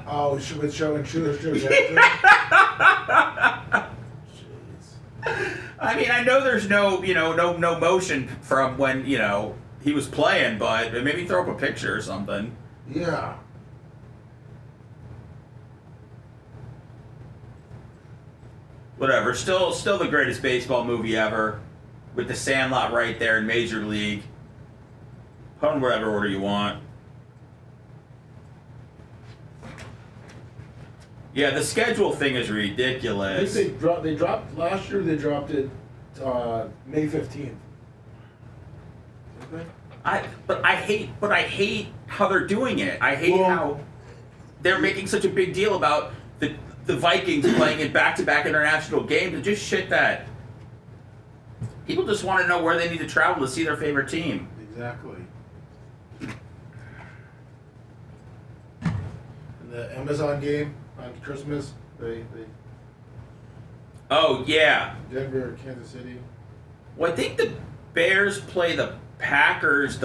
Oh, showing Shoeless Joe. I mean, I know there's no motion from when, he was playing, but maybe throw up a picture or something. Yeah. Whatever. Still the greatest baseball movie ever, with the Sandlot right there in Major League. Put in whatever order you want. Yeah, the schedule thing is ridiculous. They dropped last year. They dropped it May 15th. Okay. I hate how they're doing it. I hate how they're making such a big deal about the Vikings playing in back-to-back international games. And just shit that. People just want to know where they need to travel to see their favorite team. Exactly. And the Amazon game on Christmas, they Oh yeah. Denver, Kansas City. Well, I think the Bears play the Packers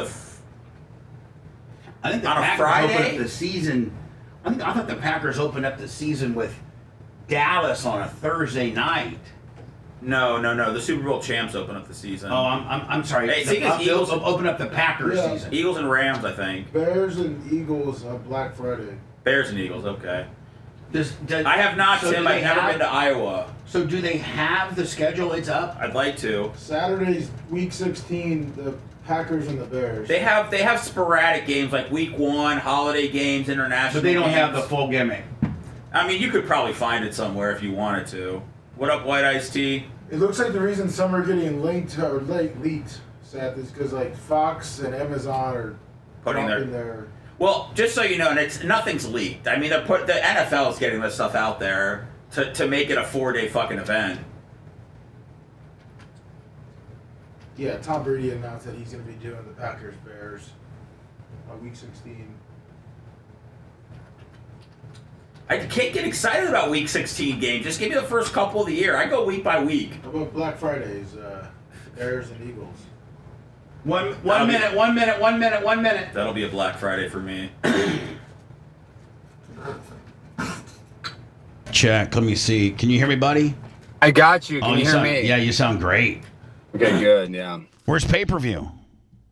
I think the on a Packers Friday? opened up the season. I thought the Packers opened up the season with Dallas on a Thursday night. No. The Super Bowl champs open up the season. Oh, I'm sorry. Hey, The Eagles open up the Packers season. Eagles and Rams, I think. Bears and Eagles on Black Friday. Bears and Eagles, okay. I have not, Tim. I've never been to Iowa. So do they have the schedule? It's up. I'd like to. Saturday's Week 16. The Packers and the Bears. They have sporadic games like Week 1, holiday games, international. But they don't games. have the full gimmick. I mean, you could probably find it somewhere if you wanted to. What up, White Iced Tea? It looks like the reason some are getting leaked, Seth, is because like Fox and Amazon are Putting their. Well, just so you know, and nothing's leaked. I mean, the NFL is getting this stuff out there to make it a 4-day fucking event. Yeah, Tom Brady announced that he's going to be doing the Packers Bears on Week 16. I can't get excited about Week 16 games. Just give me the first couple of the year. I go week by week. How about Black Fridays, Bears and Eagles? One minute. That'll be a Black Friday for me. Check. Let me see. Can you hear me, buddy? I got you. Can you hear me? Yeah, you sound great. Okay, good. Yeah. Where's pay-per-view?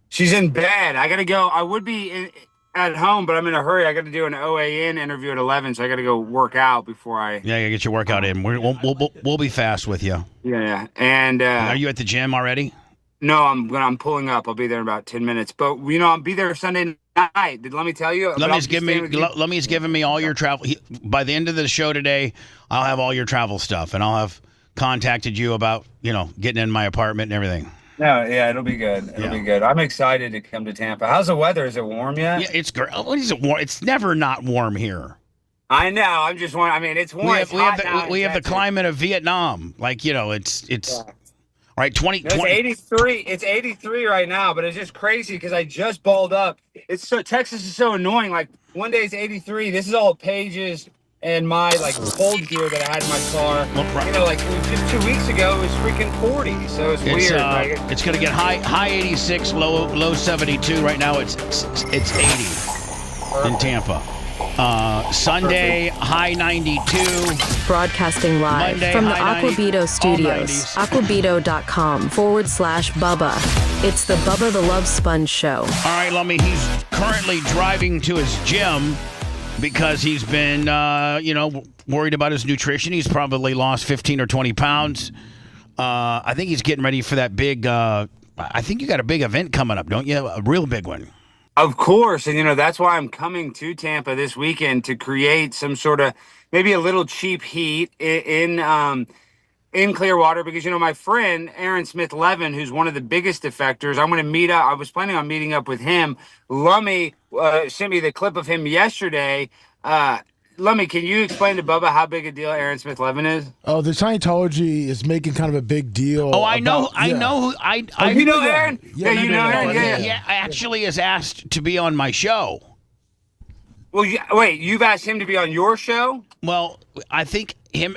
She's in bed. I gotta go. I would be at home, but I'm in a hurry. I got to do an OAN interview at 11, so I got to go work out before I. Yeah, you get your workout in. We'll be fast with you. Yeah. And are you at the gym already? No, I'm pulling up. I'll be there in about 10 minutes. But I'll be there Sunday night. Let me tell you. Lemmy's giving me all your travel. By the end of the show today, I'll have all your travel stuff, and I'll have contacted you about getting in my apartment and everything. No, yeah, it'll be good. It'll be good. I'm excited to come to Tampa. How's the weather? Is it warm yet? Yeah, it's great. What is it warm? It's never not warm here. I know. I'm just wondering. I mean, it's warm. We have the climate of Vietnam. Like it's. Yeah. Right, 20. It's 83. It's 83 right now, but it's just crazy because I just balled up. Texas is so annoying. Like one day it's 83. This is all Paige's and my cold gear that I had in my car. Like just 2 weeks ago it was freaking 40. So it's weird. It's gonna get high 86, low 72. Right now it's 80 in Tampa. Sunday, high 92. Broadcasting live Monday, from the high Aquabito 90, Studios. Aquabito.com/Bubba. It's the Bubba the Love Sponge Show. All right, Lummy, he's currently driving to his gym because he's been, worried about his nutrition. He's probably lost 15 or 20 pounds. I think he's getting ready for that big, I think you got a big event coming up, don't you? A real big one. Of course. And, that's why I'm coming to Tampa this weekend to create some sort of maybe a little cheap heat in Clearwater because, my friend Aaron Smith-Levin, who's one of the biggest defectors, I'm going to meet up. I was planning on meeting up with him. Lummy sent me the clip of him yesterday. Lummy, can you explain to Bubba how big a deal Aaron Smith-Levin is? Oh, the Scientology is making kind of a big deal. Oh, I know. You know Aaron? Yeah, you know Aaron? Yeah. He actually is asked to be on my show. Well, wait, you've asked him to be on your show? Well, I think we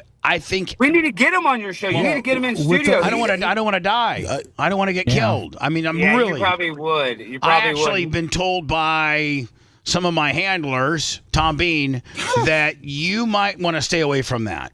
need to get him on your show. You need to get him in studio. I don't want to die. I don't want to get killed. I mean, You probably would. I actually been told by some of my handlers, Tom Bean, that you might want to stay away from that.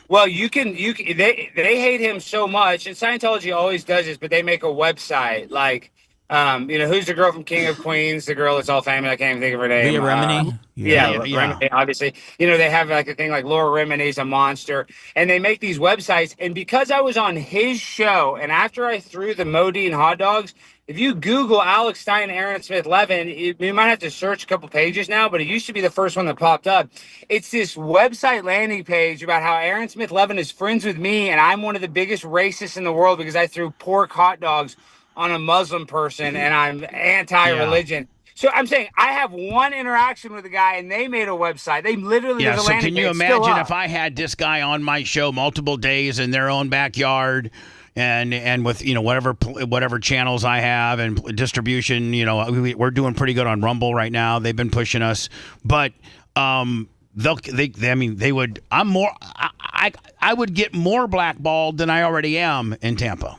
Well, they hate him so much, and Scientology always does this, but they make a website like, who's the girl from King of Queens? The girl that's all famous. I can't even think of her name. Leah Remini? Yeah. Remini, obviously. They have like a thing like Laura Remini's a monster, and they make these websites. And because I was on his show, and after I threw the Modine hot dogs, if you Google Alex Stein and Aaron Smith Levin, you might have to search a couple pages now, but it used to be the first one that popped up. It's this website landing page about how Aaron Smith Levin is friends with me, and I'm one of the biggest racists in the world because I threw pork hot dogs on a Muslim person, and I'm anti-religion. So I'm saying I have one interaction with a guy, and they made a website. They literally Yeah, there's a so landing can you page still imagine up. if I had this guy on my show multiple days in their own backyard and with, whatever channels I have and distribution, we're doing pretty good on Rumble right now. They've been pushing us, but I would get more blackballed than I already am in Tampa.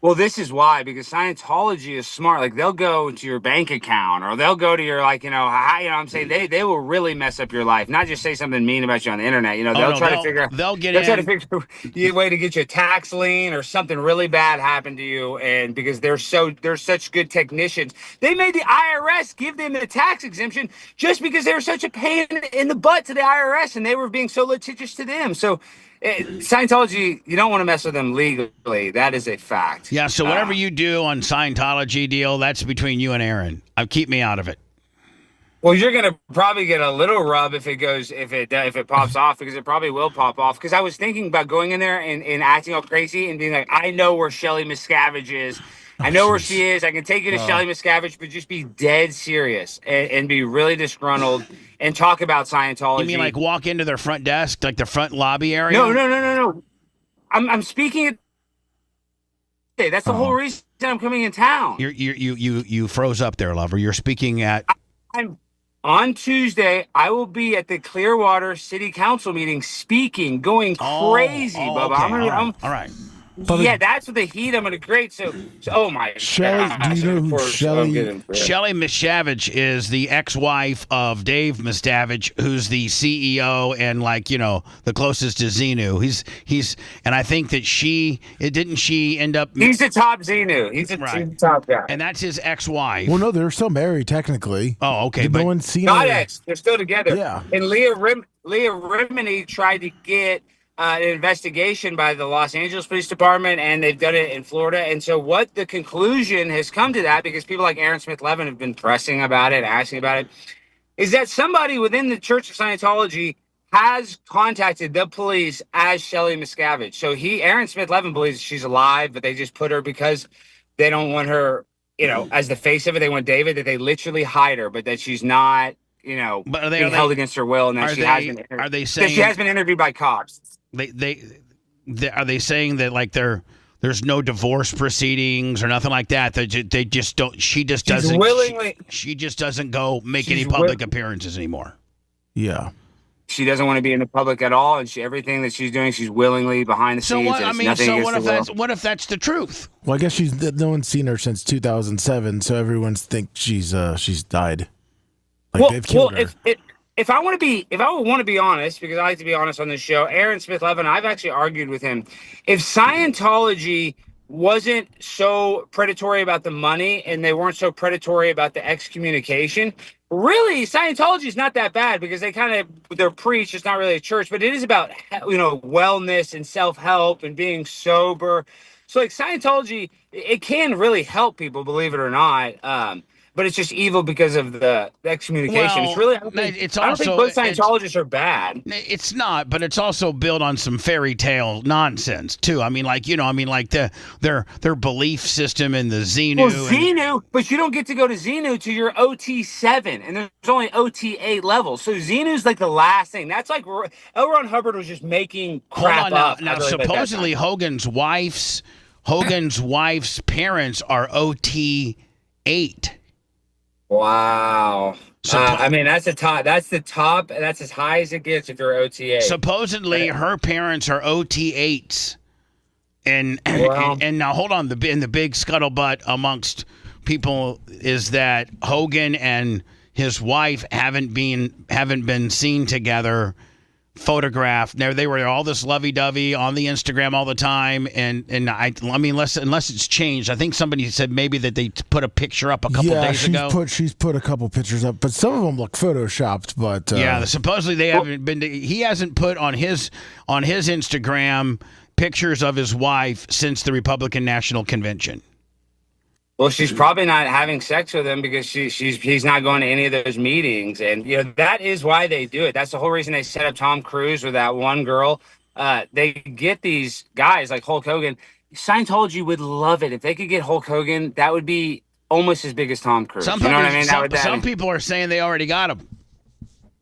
Well, this is why, because Scientology is smart. Like, they'll go to your bank account, or they'll go to your, I'm saying they will really mess up your life. Not just say something mean about you on the internet. They'll try to figure a way to get you a tax lien or something really bad happen to you. And because they're such good technicians, they made the IRS give them the tax exemption just because they were such a pain in the butt to the IRS, and they were being so litigious to them. So Scientology, you don't want to mess with them legally. That is a fact. Yeah, so whatever you do on Scientology deal, that's between you and Aaron. Keep me out of it. Well, you're gonna probably get a little rub if it pops off, because it probably will pop off. Because I was thinking about going in there and acting all crazy and being like, I know where Shelley Miscavige is. I know where she is. I can take you to Shelley Miscavige, but just be dead serious and be really disgruntled and talk about Scientology. You mean like walk into their front desk, like the front lobby area? No. I'm speaking at. That's the whole reason I'm coming in town. You froze up there, lover. You're speaking at. On Tuesday, I will be at the Clearwater City Council meeting speaking, going crazy, Bubba. Okay. All right. Yeah, that's what the heat I'm going to create. So, oh my Shelley, gosh. do you know who Shelley? Shelley Miscavige is the ex-wife of Dave Miscavige, who's the CEO and the closest to Xenu. He's and I think that didn't she end up. He's the top Xenu. He's the top guy, and that's his ex-wife. Well, no, they're still married technically. Oh, okay, but no one's seen not her. ex. They're still together. Yeah, and Leah Remini tried to get an investigation by the Los Angeles Police Department, and they've done it in Florida. And so what the conclusion has come to that, because people like Aaron Smith Levin have been pressing about it, asking about it, is that somebody within the Church of Scientology has contacted the police as Shelley Miscavige. So Aaron Smith Levin believes she's alive, but they just put her because they don't want her, as the face of it. They want David, that they literally hide her, but that she's not, but being held against her will, and that she has been interviewed by cops. Are they saying that there's no divorce proceedings or nothing like that? They just don't. She just doesn't willingly. She just doesn't go make any public appearances anymore. Yeah. She doesn't want to be in the public at all, and everything that she's doing, she's willingly behind the scenes. What if that's the truth? Well, I guess no one's seen her since 2007, so everyone thinks she's died. They've killed her. If I want to be honest, because I like to be honest on this show, Aaron Smith Levin, I've actually argued with him. If Scientology wasn't so predatory about the money and they weren't so predatory about the excommunication, really, Scientology is not that bad, because they're preach. It's not really a church, but it is about, wellness and self-help and being sober. So Scientology, it can really help people, believe it or not. But it's just evil because of the excommunication. Well, it's really. I don't think both Scientologists are bad. It's not, but it's also built on some fairy tale nonsense too. I mean, their belief system in the Xenu. Well, Xenu, but you don't get to go to Xenu to your OT7, and there's only OT8 levels. So Xenu's the last thing. That's like L. Ron Hubbard was just making crap up. Now supposedly Hogan's wife's parents are OT8. Wow. That's the top. That's the top. That's as high as it gets if you're OTA. Supposedly, her parents are OT8s, and now hold on. The big scuttlebutt amongst people is that Hogan and his wife haven't been seen together photograph. Now they were all this lovey-dovey on the Instagram all the time, and I mean, unless it's changed. I think somebody said maybe that they put a picture up a couple days ago. She's put a couple pictures up, but some of them look photoshopped. But supposedly they haven't been. He hasn't put on his Instagram pictures of his wife since the Republican National Convention. Well, she's probably not having sex with him because he's not going to any of those meetings. And, that is why they do it. That's the whole reason they set up Tom Cruise with that one girl. They get these guys like Hulk Hogan. Scientology would love it. If they could get Hulk Hogan, that would be almost as big as Tom Cruise. Some people are saying they already got him.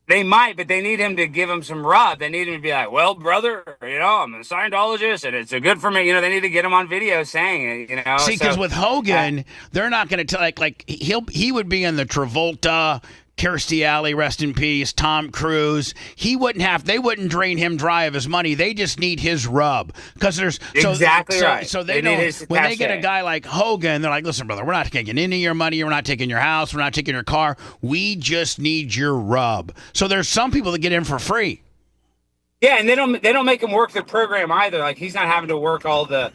They might, but they need him to give him some rub. They need him to be like, well, brother, I'm a Scientologist, and it's good for me. They need to get him on video saying it, See, because with Hogan, they're not going to tell, like he would be in the Travolta, Kirstie Alley, rest in peace, Tom Cruise. They wouldn't drain him dry of his money. They just need his rub. Because right. So they know when they get a guy like Hogan, they're like, listen, brother, we're not taking any of your money. We're not taking your house. We're not taking your car. We just need your rub. So there's some people that get in for free. Yeah, and they don't make him work the program either. Like he's not having to work all the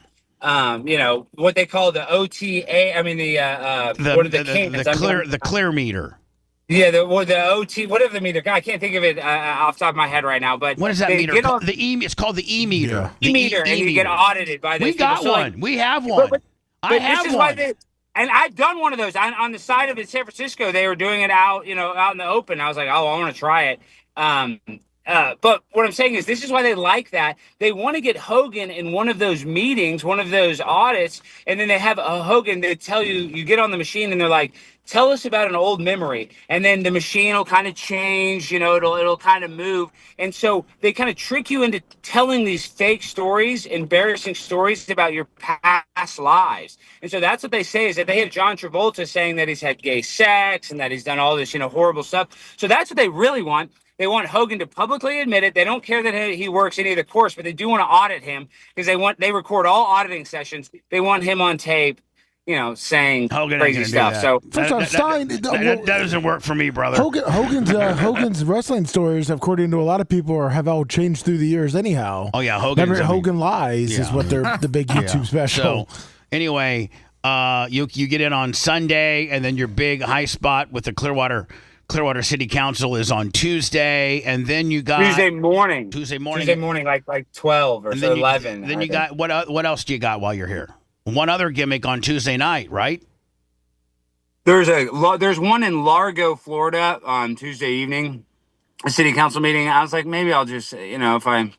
what they call the OTA. I mean the clear meter. Yeah, the OT, whatever the meter. God, I can't think of it off the top of my head right now. But what is that meter? It's called the E-meter. Yeah. E-meter, and you get audited by this. We got one. We have one. I have one. And I've done one of those on the side of it, San Francisco. They were doing it out in the open. I was like, I want to try it. But what I'm saying is this is why they like that. They want to get Hogan in one of those meetings, one of those audits, and then they have a Hogan. They tell you get on the machine, and they're like, tell us about an old memory. And then the machine will kind of change, it'll kind of move. And so they kind of trick you into telling these fake stories, embarrassing stories about your past lives. And so that's what they say, is that they have John Travolta saying that he's had gay sex and that he's done all this, horrible stuff. So that's what they really want. They want Hogan to publicly admit it. They don't care that he works any of the course, but they do want to audit him because they record all auditing sessions. They want him on tape, saying Hogan crazy stuff. So that doesn't work for me, brother. Hogan's wrestling stories, according to a lot of people, have all changed through the years. Anyhow, oh yeah, Hogan Lies is what they're the big YouTube special. So anyway, you get in on Sunday, and then your big high spot with the Clearwater City Council is on Tuesday, and then you got Tuesday morning, like 12 or so 11. Then you got what else do you got while you're here? One other gimmick on Tuesday night, right? There's one in Largo, Florida on Tuesday evening, a city council meeting. I was like, maybe I'll just, maybe I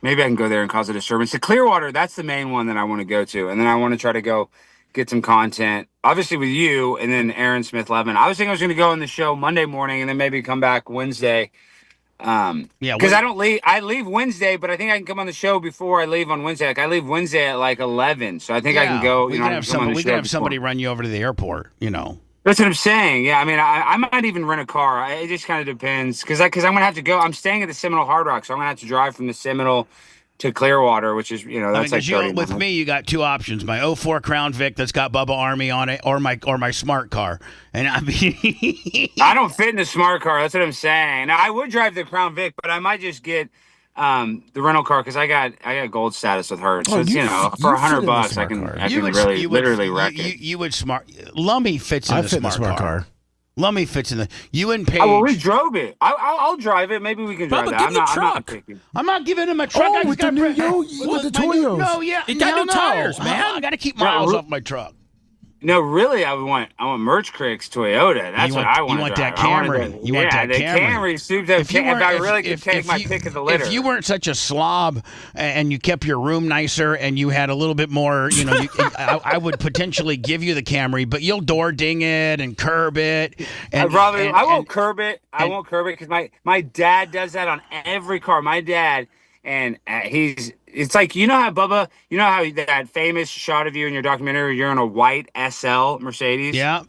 can go there and cause a disturbance. The Clearwater, that's the main one that I want to go to. And then I want to try to go get some content, obviously with you and then Aaron Smith Levin. I was thinking I was going to go on the show Monday morning and then maybe come back Wednesday. Because I leave Wednesday, but I think I can come on the show before I leave on Wednesday. Like I leave Wednesday at like 11, so I think I can go. We can have somebody run you over to the airport. That's what I'm saying. Yeah, I mean, I might even rent a car. It just kind of depends because I'm gonna have to go. I'm staying at the Seminole Hard Rock, so I'm gonna have to drive from the Seminole to Clearwater, which is that's like 30 with me. You got two options: my '04 Crown Vic that's got Bubba Army on it, or my smart car. And I mean, I don't fit in the smart car. That's what I'm saying. Now I would drive the Crown Vic, but I might just get the rental car because I got gold status with her. So it's, for $100 I can literally wreck it. You would Lummy fits in the smart car. Lummy fits in the. You and Paige. Oh, well, we drove it. I'll drive it. Maybe we can drive that. I'm not giving him a truck. Oh, with the Toyos. No, yeah. He got new tires, man. I got to keep miles off my truck. No, really, I want Merch Creek's Toyota. That's what I want. You want that Camry. You want that Camry. If I really could take my pick of the litter. If you weren't such a slob and you kept your room nicer and you had a little bit more, I would potentially give you the Camry, but you'll door ding it and curb it. I won't curb it. I won't curb it because my dad does that on every car. My dad, and it's like, how Bubba, how that famous shot of you in your documentary, you're in a white SL Mercedes? Yeah.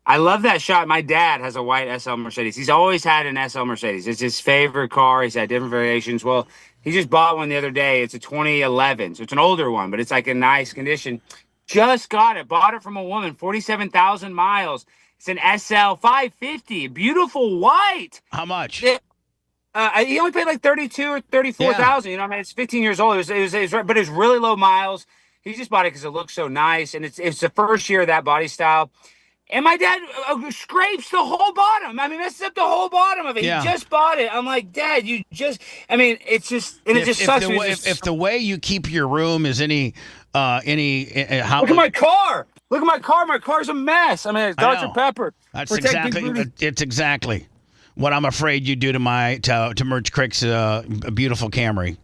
I love that shot. My dad has a white SL Mercedes. He's always had an SL Mercedes. It's his favorite car. He's had different variations. Well, he just bought one the other day. It's a 2011. So it's an older one, but it's like in nice condition. Just got it. Bought it from a woman. 47,000 miles. It's an SL 550. Beautiful white. How much? He only paid like 32 or 34,000. You know, I mean, it's 15 years old. It was right, but it was really low miles. He just bought it because it looks so nice, and it's the first year of that body style. And my dad scrapes the whole bottom. I mean, messes up the whole bottom of it. Yeah. He just bought it. I'm like, Dad, you just. I mean, it's just, and it just sucks. If the way you keep your room is any how look at my car. Look at my car. My car's a mess. I mean, it's Dr. Pepper. That's Protect Big Booty. it's exactly what I'm afraid you do to Merch Crick's beautiful Camry.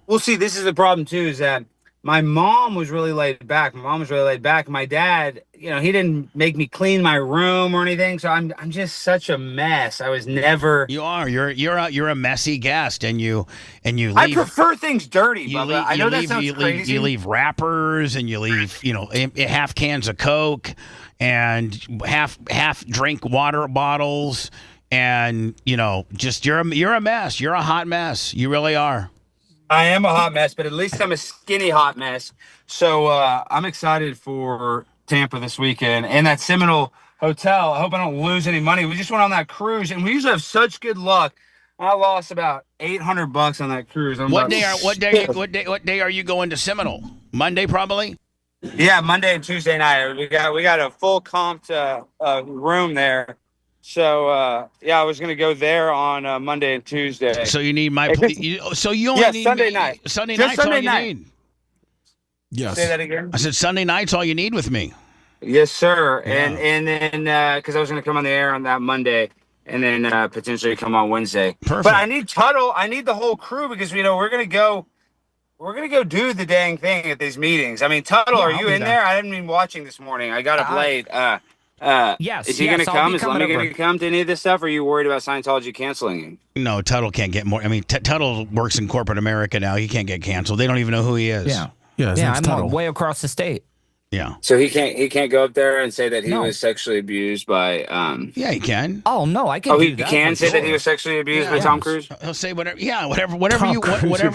Well, see, this is the problem too. Is that my mom was really laid back. My dad, you know, he didn't make me clean my room or anything. So I'm just such a mess. I was never. You are. You're a messy guest, and you leave. I prefer things dirty, Bubba. I know that sounds crazy. You leave wrappers, and you leave half cans of Coke, and half drink water bottles, and just you're a mess. You're a hot mess. You really are. I am a hot mess, but at least I'm a skinny hot mess. So I'm excited for Tampa this weekend and that Seminole Hotel. I hope I don't lose any money. We just went on that cruise, and we usually have such good luck. I lost about $800 on that cruise. What day are you going to Seminole? Monday, probably. Yeah, Monday and Tuesday night. We got a full comped room there. So I was gonna go there on Monday and Tuesday. So you need so you only need Sunday night. Sunday Just night's Sunday all you night. need. Yes. Say that again. I said Sunday night's all you need with me. Yes, sir. Yeah. And then because I was gonna come on the air on that Monday, and then potentially come on Wednesday. Perfect. But I need Tuttle. I need the whole crew because we're gonna go do the dang thing at these meetings. I mean, Tuttle, are you in there? I haven't been watching this morning. I got up late. Yes. Is he going to come? Is Lemmy going over. to come to any of this stuff? Or are you worried about Scientology canceling him? No, Tuttle can't get more. I mean, Tuttle works in corporate America now. He can't get canceled. They don't even know who he is. Yeah. I'm way across the state. Yeah. So he can't go up there and say that he was sexually abused by. Yeah, he can. Oh no, I can. Oh, do he that can for say that sure. he was sexually abused by Tom Cruise. He'll say whatever. Yeah, whatever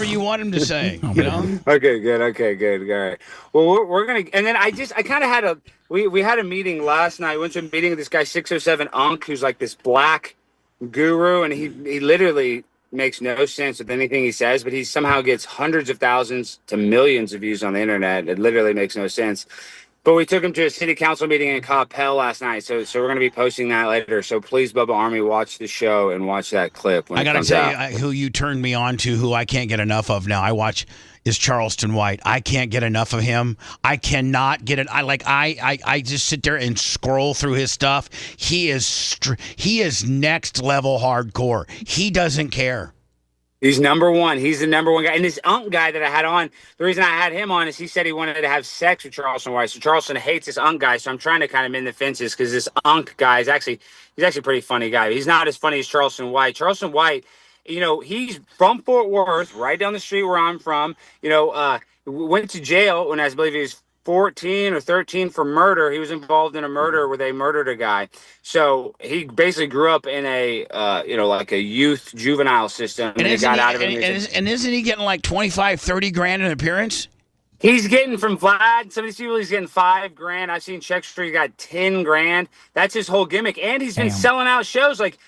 you want him to say. You know. Okay, good. All right. Well, we're gonna, and then I kind of had we had a meeting last night. Went to a meeting with this guy 607 Unk, who's like this black guru, and he literally makes no sense with anything he says, but he somehow gets hundreds of thousands to millions of views on the internet. It literally makes no sense. But we took him to a city council meeting in Coppell last night, so we're going to be posting that later. So please, Bubba Army, watch the show and watch that clip when I it got to comes tell out. you, who you turned me on to, who I can't get enough of now. I watch is Charleston White. I can't get enough of him. I cannot get it. I just sit there and scroll through his stuff. He is next level hardcore. He doesn't care. He's number one. He's the number one guy. And this Unk guy that I had on, the reason I had him on is he said he wanted to have sex with Charleston White. So Charleston hates this Unk guy. So I'm trying to kind of mend the fences because this Unk guy he's actually a pretty funny guy. He's not as funny as Charleston White. Charleston White, he's from Fort Worth, right down the street where I'm from. Went to jail when I believe he was 14 or 13 for murder. He was involved in a murder where they murdered a guy. So he basically grew up in a, like a youth juvenile system. And he got out of it. And isn't he getting like 25, 30 grand an appearance? He's getting from Vlad, some of these people, he's getting $5,000. I've seen checks where he got 10 grand. That's his whole gimmick. And he's been selling out shows like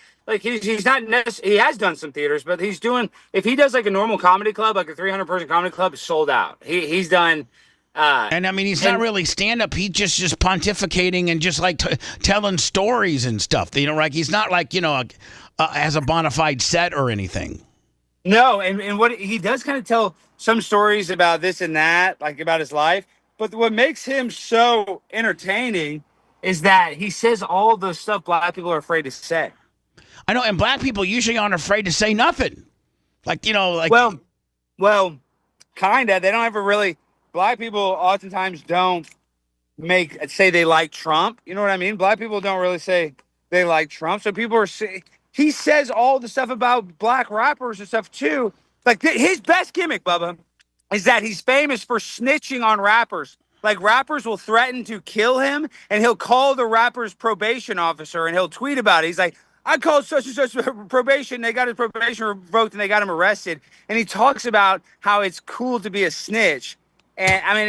he's not he has done some theaters, but he's doing, if he does like a normal comedy club, like a 300-person comedy club, it's sold out. He's done. And I mean, he's not really stand-up. He's just pontificating and just like telling stories and stuff. Like he's not like, has a bona fide set or anything. No, and what he does kind of tell some stories about this and that, like about his life. But what makes him so entertaining is that he says all the stuff black people are afraid to say. I know, and black people usually aren't afraid to say nothing. Well, kind of. They don't ever really. Black people oftentimes don't say they like Trump. You know what I mean? Black people don't really say they like Trump. So people he says all the stuff about black rappers and stuff too. Like his best gimmick, Bubba, is that he's famous for snitching on rappers. Like rappers will threaten to kill him and he'll call the rapper's probation officer and he'll tweet about it. He's like, I called such and such probation. They got his probation revoked and they got him arrested. And he talks about how it's cool to be a snitch. And I mean,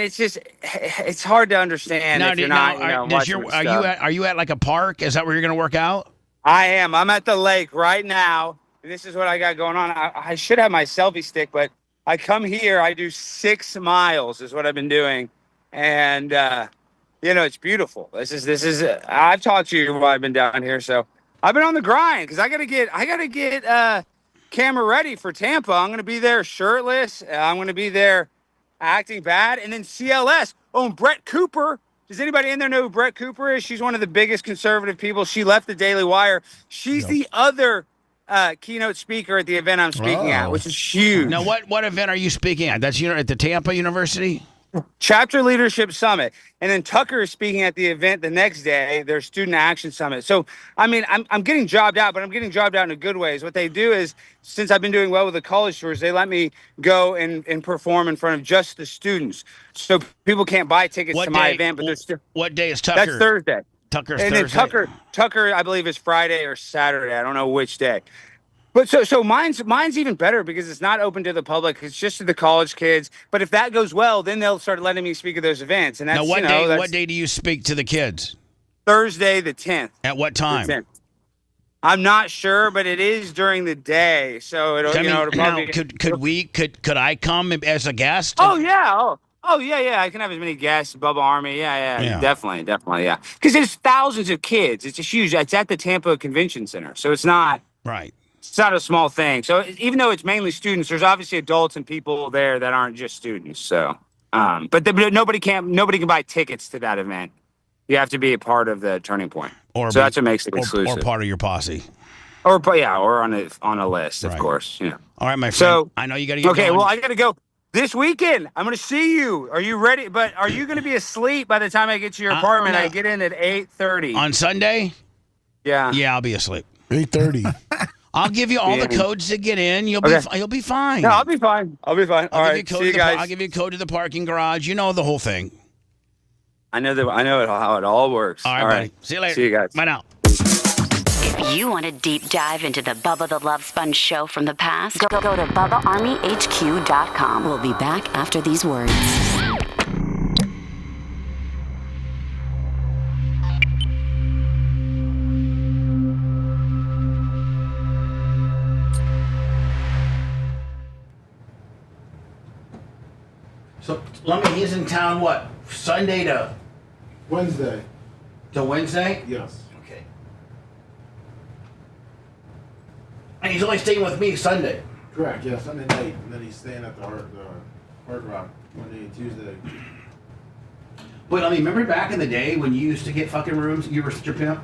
it's hard to understand if you're not, watching are you at like a park? Is that where you're going to work out? I am. I'm at the lake right now. and this is what I got going on. I should have my selfie stick, but I come here, I do 6 miles is what I've been doing. And, it's beautiful. This is, I've talked to you while I've been down here. So I've been on the grind because I got to get camera ready for Tampa. I'm going to be there shirtless. I'm going to be there acting bad. And then CLS. Oh, and Brett Cooper. Does anybody in there know who Brett Cooper is? She's one of the biggest conservative people. She left the Daily Wire. She's the other keynote speaker at the event I'm speaking at, which is huge. Now, what event are you speaking at? That's at the Tampa University? Chapter Leadership Summit. And then Tucker is speaking at the event the next day, their Student Action Summit. So, I mean, I'm getting jobbed out, but I'm getting jobbed out in a good way. What they do is, since I've been doing well with the college tours, they let me go and perform in front of just the students. So people can't buy tickets to my event, but they're still. What day is Tucker? That's Thursday. Tucker's and Thursday. then Tucker, I believe, is Friday or Saturday. I don't know which day. But so mine's even better because it's not open to the public. It's just to the college kids. But if that goes well, then they'll start letting me speak at those events. And that's now, what day do you speak to the kids? Thursday the 10th. At what time? I'm not sure, but it is during the day. So it'll probably. Could I come as a guest? Oh yeah. Oh yeah. I can have as many guests. Bubba Army. Yeah. Definitely. Yeah. Because there's thousands of kids. It's a huge. It's at the Tampa Convention Center, so it's not right. It's not a small thing. So even though it's mainly students, there's obviously adults and people there that aren't just students. So, but nobody can buy tickets to that event. You have to be a part of the Turning Point. That's what makes it exclusive. Or part of your posse. Or on a list, of course. Yeah. All right, my friend. So I know you got to get okay. going. Well, I got to go this weekend. I'm going to see you. Are you ready? But are you going to be asleep by the time I get to your apartment? No. I get in at 8:30 on Sunday. Yeah. Yeah, I'll be asleep. 8:30. I'll give you all the codes to get in. You'll be fine. No, I'll be fine. All right. See you guys. I'll give you a code to the parking garage. You know the whole thing. I know how it all works. All right, buddy. See you later. See you guys. Bye now. If you want to deep dive into the Bubba the Love Sponge show from the past, go to BubbaArmyHQ.com. We'll be back after these words. So, Lummy, he's in town, what? Sunday to Wednesday. To Wednesday? Yes. Okay. And he's only staying with me Sunday. Correct, yeah, Sunday night. And then he's staying at the Hard Rock Monday and Tuesday. Wait, I mean, remember back in the day when you used to get fucking rooms? You were such a pimp?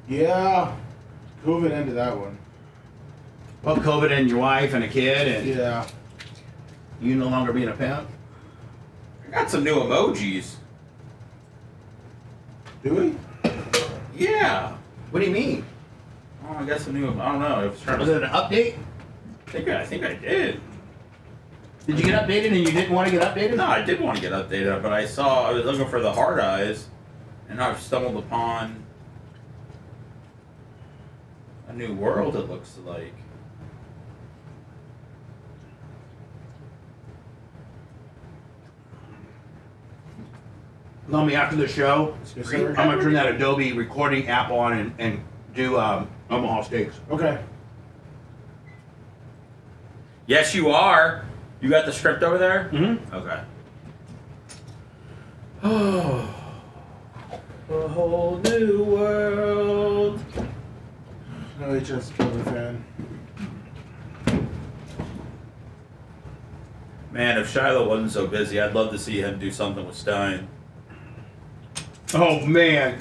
Yeah. COVID ended that one. Well, COVID and your wife and a kid and... Yeah. You no longer being a pimp? I got some new emojis. Do we? Yeah. What do you mean? Oh, I got some new. I don't know. Was it an update? I think I did. Did you get updated and you didn't want to get updated? No, I did want to get updated, but I was looking for the hard eyes, and I've stumbled upon a new world, it looks like. Tell me after the show, I'm going to turn that Adobe recording app on and do Omaha Steaks. Okay. Yes, you are. You got the script over there? Mm-hmm. Okay. Oh. A whole new world. No HS Killer fan. Man, if Shiloh wasn't so busy, I'd love to see him do something with Stein. Oh, man.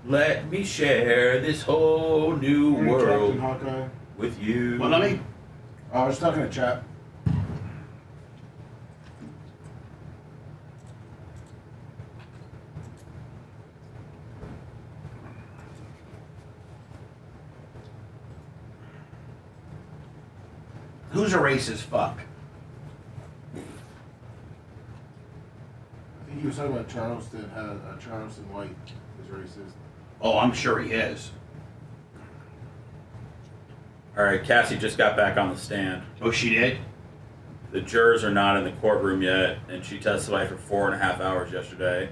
Let me share this whole new world with you. What, let me? I was talking to chat. Who's a racist fuck? I think he was talking about Charleston. Charleston White is racist. Oh, I'm sure he is. All right, Cassie just got back on the stand. Oh, she did? The jurors are not in the courtroom yet, and she testified for 4.5 hours yesterday.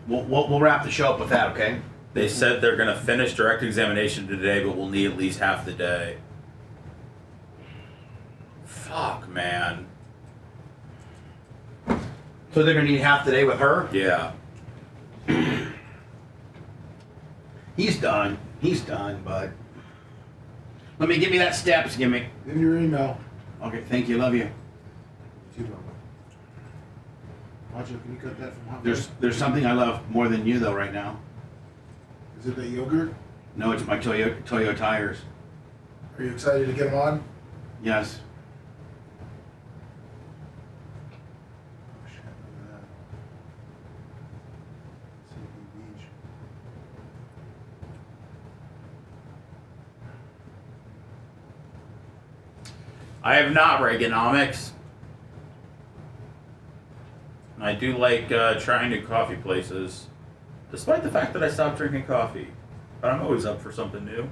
We'll wrap the show up with that, okay? They said they're going to finish direct examination today, but we'll need at least half the day. Fuck, man. So they're going to need half the day with her? Yeah. He's done, bud. Give me that steps, give me. In your email. Okay, thank you, love you. Macho, can you cut that from how There's something I love more than you, though, right now. Is it the yogurt? No, it's my Toyo tires. Are you excited to get them on? Yes. I have not Reaganomics. I do like trying new coffee places, despite the fact that I stopped drinking coffee. But I'm always up for something new.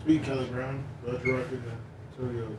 Sweet Kelly Brown, Bud Rock, and Toyo.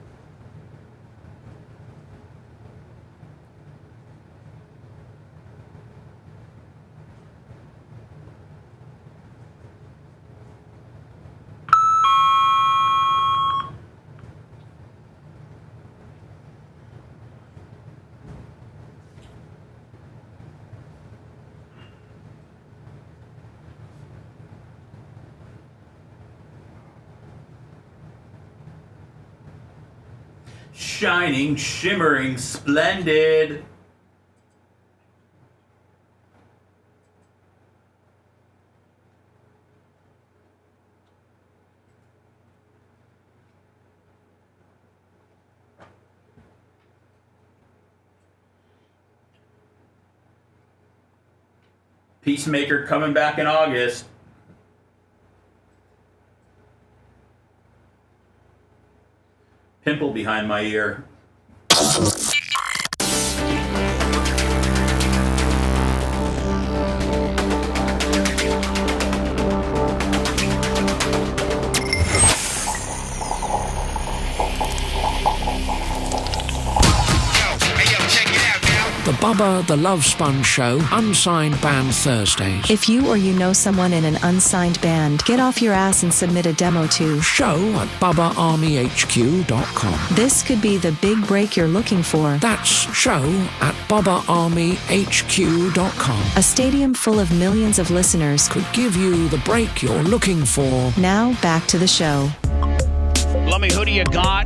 Shining, shimmering, splendid. Peacemaker coming back in August. Pimple behind my ear. The Bubba the Love Sponge Show, Unsigned Band Thursdays. If you or you know someone in an unsigned band, get off your ass and submit a demo to show@BubbaArmyHQ.com. This could be the big break you're looking for. That's show@BubbaArmyHQ.com. A stadium full of millions of listeners could give you the break you're looking for. Now back to the show. Lummy, who do you got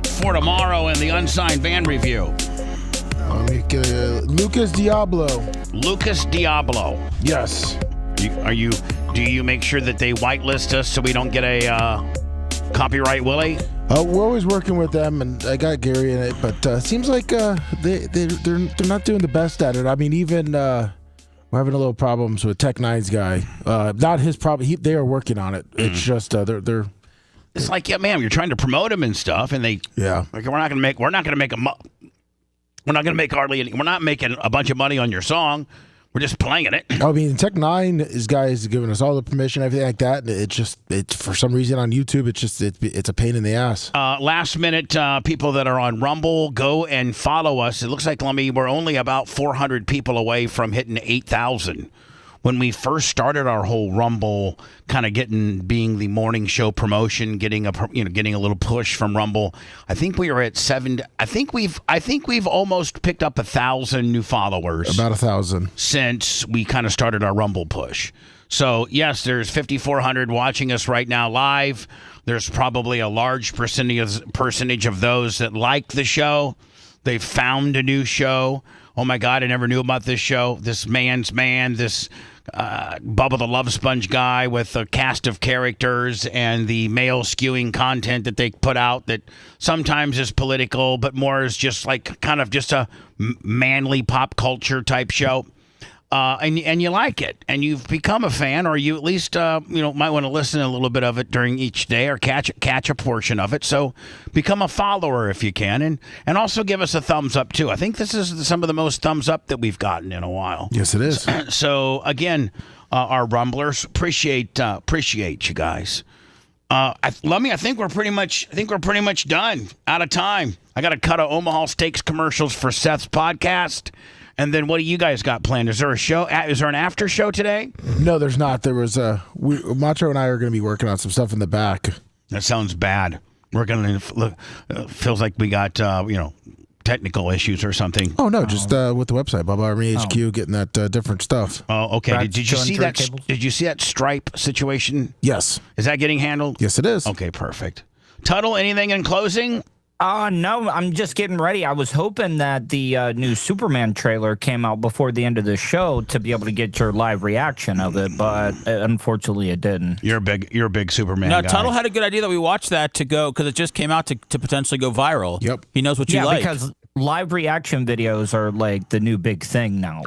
for tomorrow in the unsigned band review? Lucas Diablo. Lucas Diablo. Yes. Do you make sure that they whitelist us so we don't get a copyright Willie? We're always working with them, and I got Gary in it, but seems like they're not doing the best at it. I mean, even we're having a little problems with Tech Nine's guy. Not his problem. They are working on it. It's just they're. It's like, yeah, man, you're trying to promote him and stuff, and they like we're not making a bunch of money on your song. We're just playing it. I mean, Tech Nine is giving us all the permission, everything like that. And it's for some reason on YouTube, it's a pain in the ass. Last minute, people that are on Rumble, go and follow us. It looks like, Lummy, we're only about 400 people away from hitting 8,000. When we first started our whole Rumble, kind of being the morning show promotion, getting a little push from Rumble, I think we were at 7. I think we've almost picked up 1,000 new followers. About 1,000 since we kind of started our Rumble push. So yes, there's 5,400 watching us right now live. There's probably a large percentage of those that like the show. They've found a new show. Oh my God, I never knew about this show. This man's man, this Bubba the Love Sponge guy with a cast of characters and the male skewing content that they put out that sometimes is political, but more is just like kind of just a manly pop culture type show. and you like it, and you've become a fan, or you at least might want to listen a little bit of it during each day, or catch a portion of it. So become a follower if you can, and also give us a thumbs up too. I think this is some of the most thumbs up that we've gotten in a while. Yes, it is. So again, our Rumblers, appreciate you guys. Lummy, I think we're pretty much done. Out of time. I got a cut of Omaha Steaks commercials for Seth's podcast. And then what do you guys got planned? Is there a show? Is there an after show today? No, there's not. There was Macho and I are going to be working on some stuff in the back. That sounds bad. We're going to feels like we got technical issues or something. Oh no, just with the website, Bubba Army HQ, getting that different stuff. Oh, okay. Did you see that? Did you see that Stripe situation? Yes. Is that getting handled? Yes, it is. Okay, perfect. Tuttle, anything in closing? No, I'm just getting ready. I was hoping that the new Superman trailer came out before the end of the show to be able to get your live reaction of it, but unfortunately it didn't. You're a big Superman guy. Tuttle had a good idea that we watched that to go, because it just came out to potentially go viral. Yep. He knows what you like. Yeah, because live reaction videos are like the new big thing now.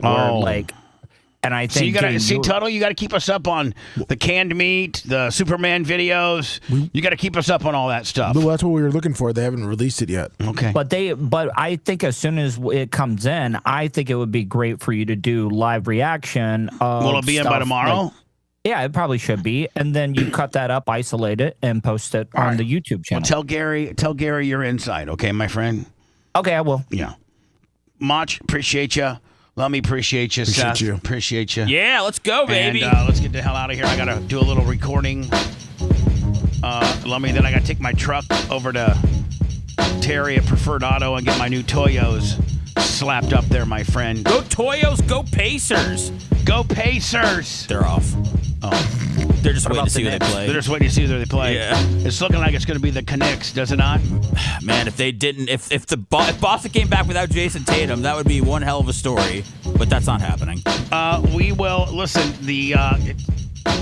And I think so. You got to Tuttle. You got to keep us up on the canned meat, the Superman videos. You got to keep us up on all that stuff. Well, that's what we were looking for. They haven't released it yet. Okay. But I think as soon as it comes in, I think it would be great for you to do live reaction. Will it be in by tomorrow? Yeah, it probably should be. And then you cut that up, isolate it, and post it on the YouTube channel. Well, tell Gary your insight, okay, my friend? Okay, I will. Yeah. Mach, appreciate you. Lummy, appreciate you. Seth, appreciate you. Yeah, let's go, baby. And let's get the hell out of here. I got to do a little recording. Lummy, then I got to take my truck over to Terry at Preferred Auto and get my new Toyos slapped up there, my friend. Go Toyos, go Pacers. Go Pacers. They're off. Oh. They're just waiting to see who they play. They're just waiting to see who they play. Yeah. It's looking like it's going to be the Knicks, does it not? Man, if they didn't, if Boston came back without Jason Tatum, that would be one hell of a story. But that's not happening. We will listen.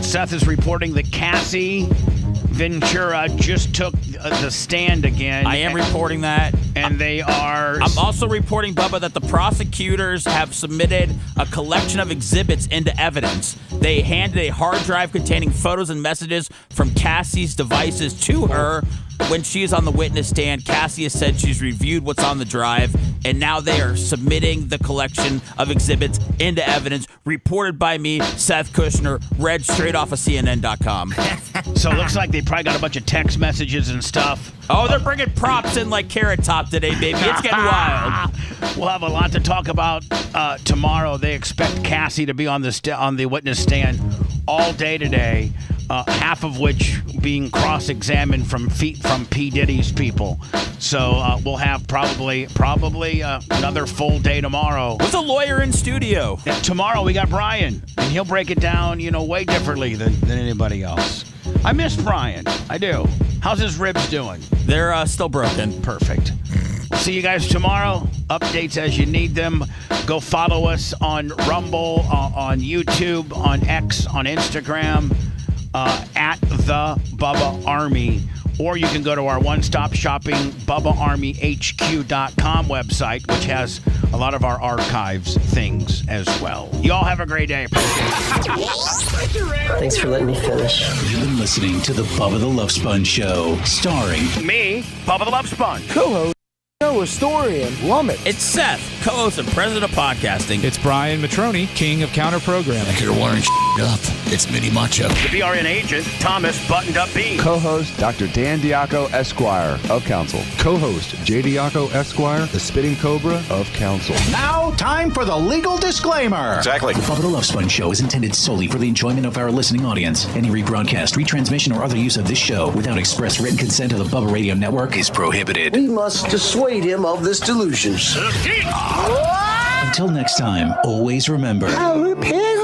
Seth is reporting that Cassie Ventura just took the stand again. I am reporting that. And they are... I'm also reporting, Bubba, that the prosecutors have submitted a collection of exhibits into evidence. They handed a hard drive containing photos and messages from Cassie's devices to her. When she is on the witness stand, Cassie has said she's reviewed what's on the drive, and now they are submitting the collection of exhibits into evidence, reported by me, Seth Kushner, read straight off of CNN.com. So it looks like they probably got a bunch of text messages and stuff. Oh, they're bringing props in like Carrot Top today, baby. It's getting wild. We'll have a lot to talk about tomorrow. They expect Cassie to be on the witness stand all day today. Half of which being cross-examined from P. Diddy's people. So we'll have probably another full day tomorrow. With a lawyer in studio. Yeah, tomorrow we got Brian, and he'll break it down, way differently than anybody else. I miss Brian. I do. How's his ribs doing? They're still broken. Perfect. See you guys tomorrow. Updates as you need them. Go follow us on Rumble, on YouTube, on X, on Instagram. At the Bubba Army, or you can go to our one-stop shopping BubbaArmyHQ.com website, which has a lot of our archives things as well. You all have a great day. Thanks for letting me finish. You've been listening to the Bubba the Love Sponge Show, starring me, Bubba the Love Sponge, co-host, historian, Lummit. It's Seth, co-host and president of podcasting. It's Brian Matroni, king of counter programming. If you're wiring up, it's Mini Macho. The BRN agent, Thomas Buttoned Up B. Co-host, Dr. Dan Diaco, Esquire of Council. Co-host, J. Diaco, Esquire, the Spitting Cobra of Council. Now, time for the legal disclaimer. Exactly. The Bubba the Love Sponge Show is intended solely for the enjoyment of our listening audience. Any rebroadcast, retransmission, or other use of this show without express written consent of the Bubba Radio Network is prohibited. We must dissuade him of this delusion. Until next time, always remember... I'll repent.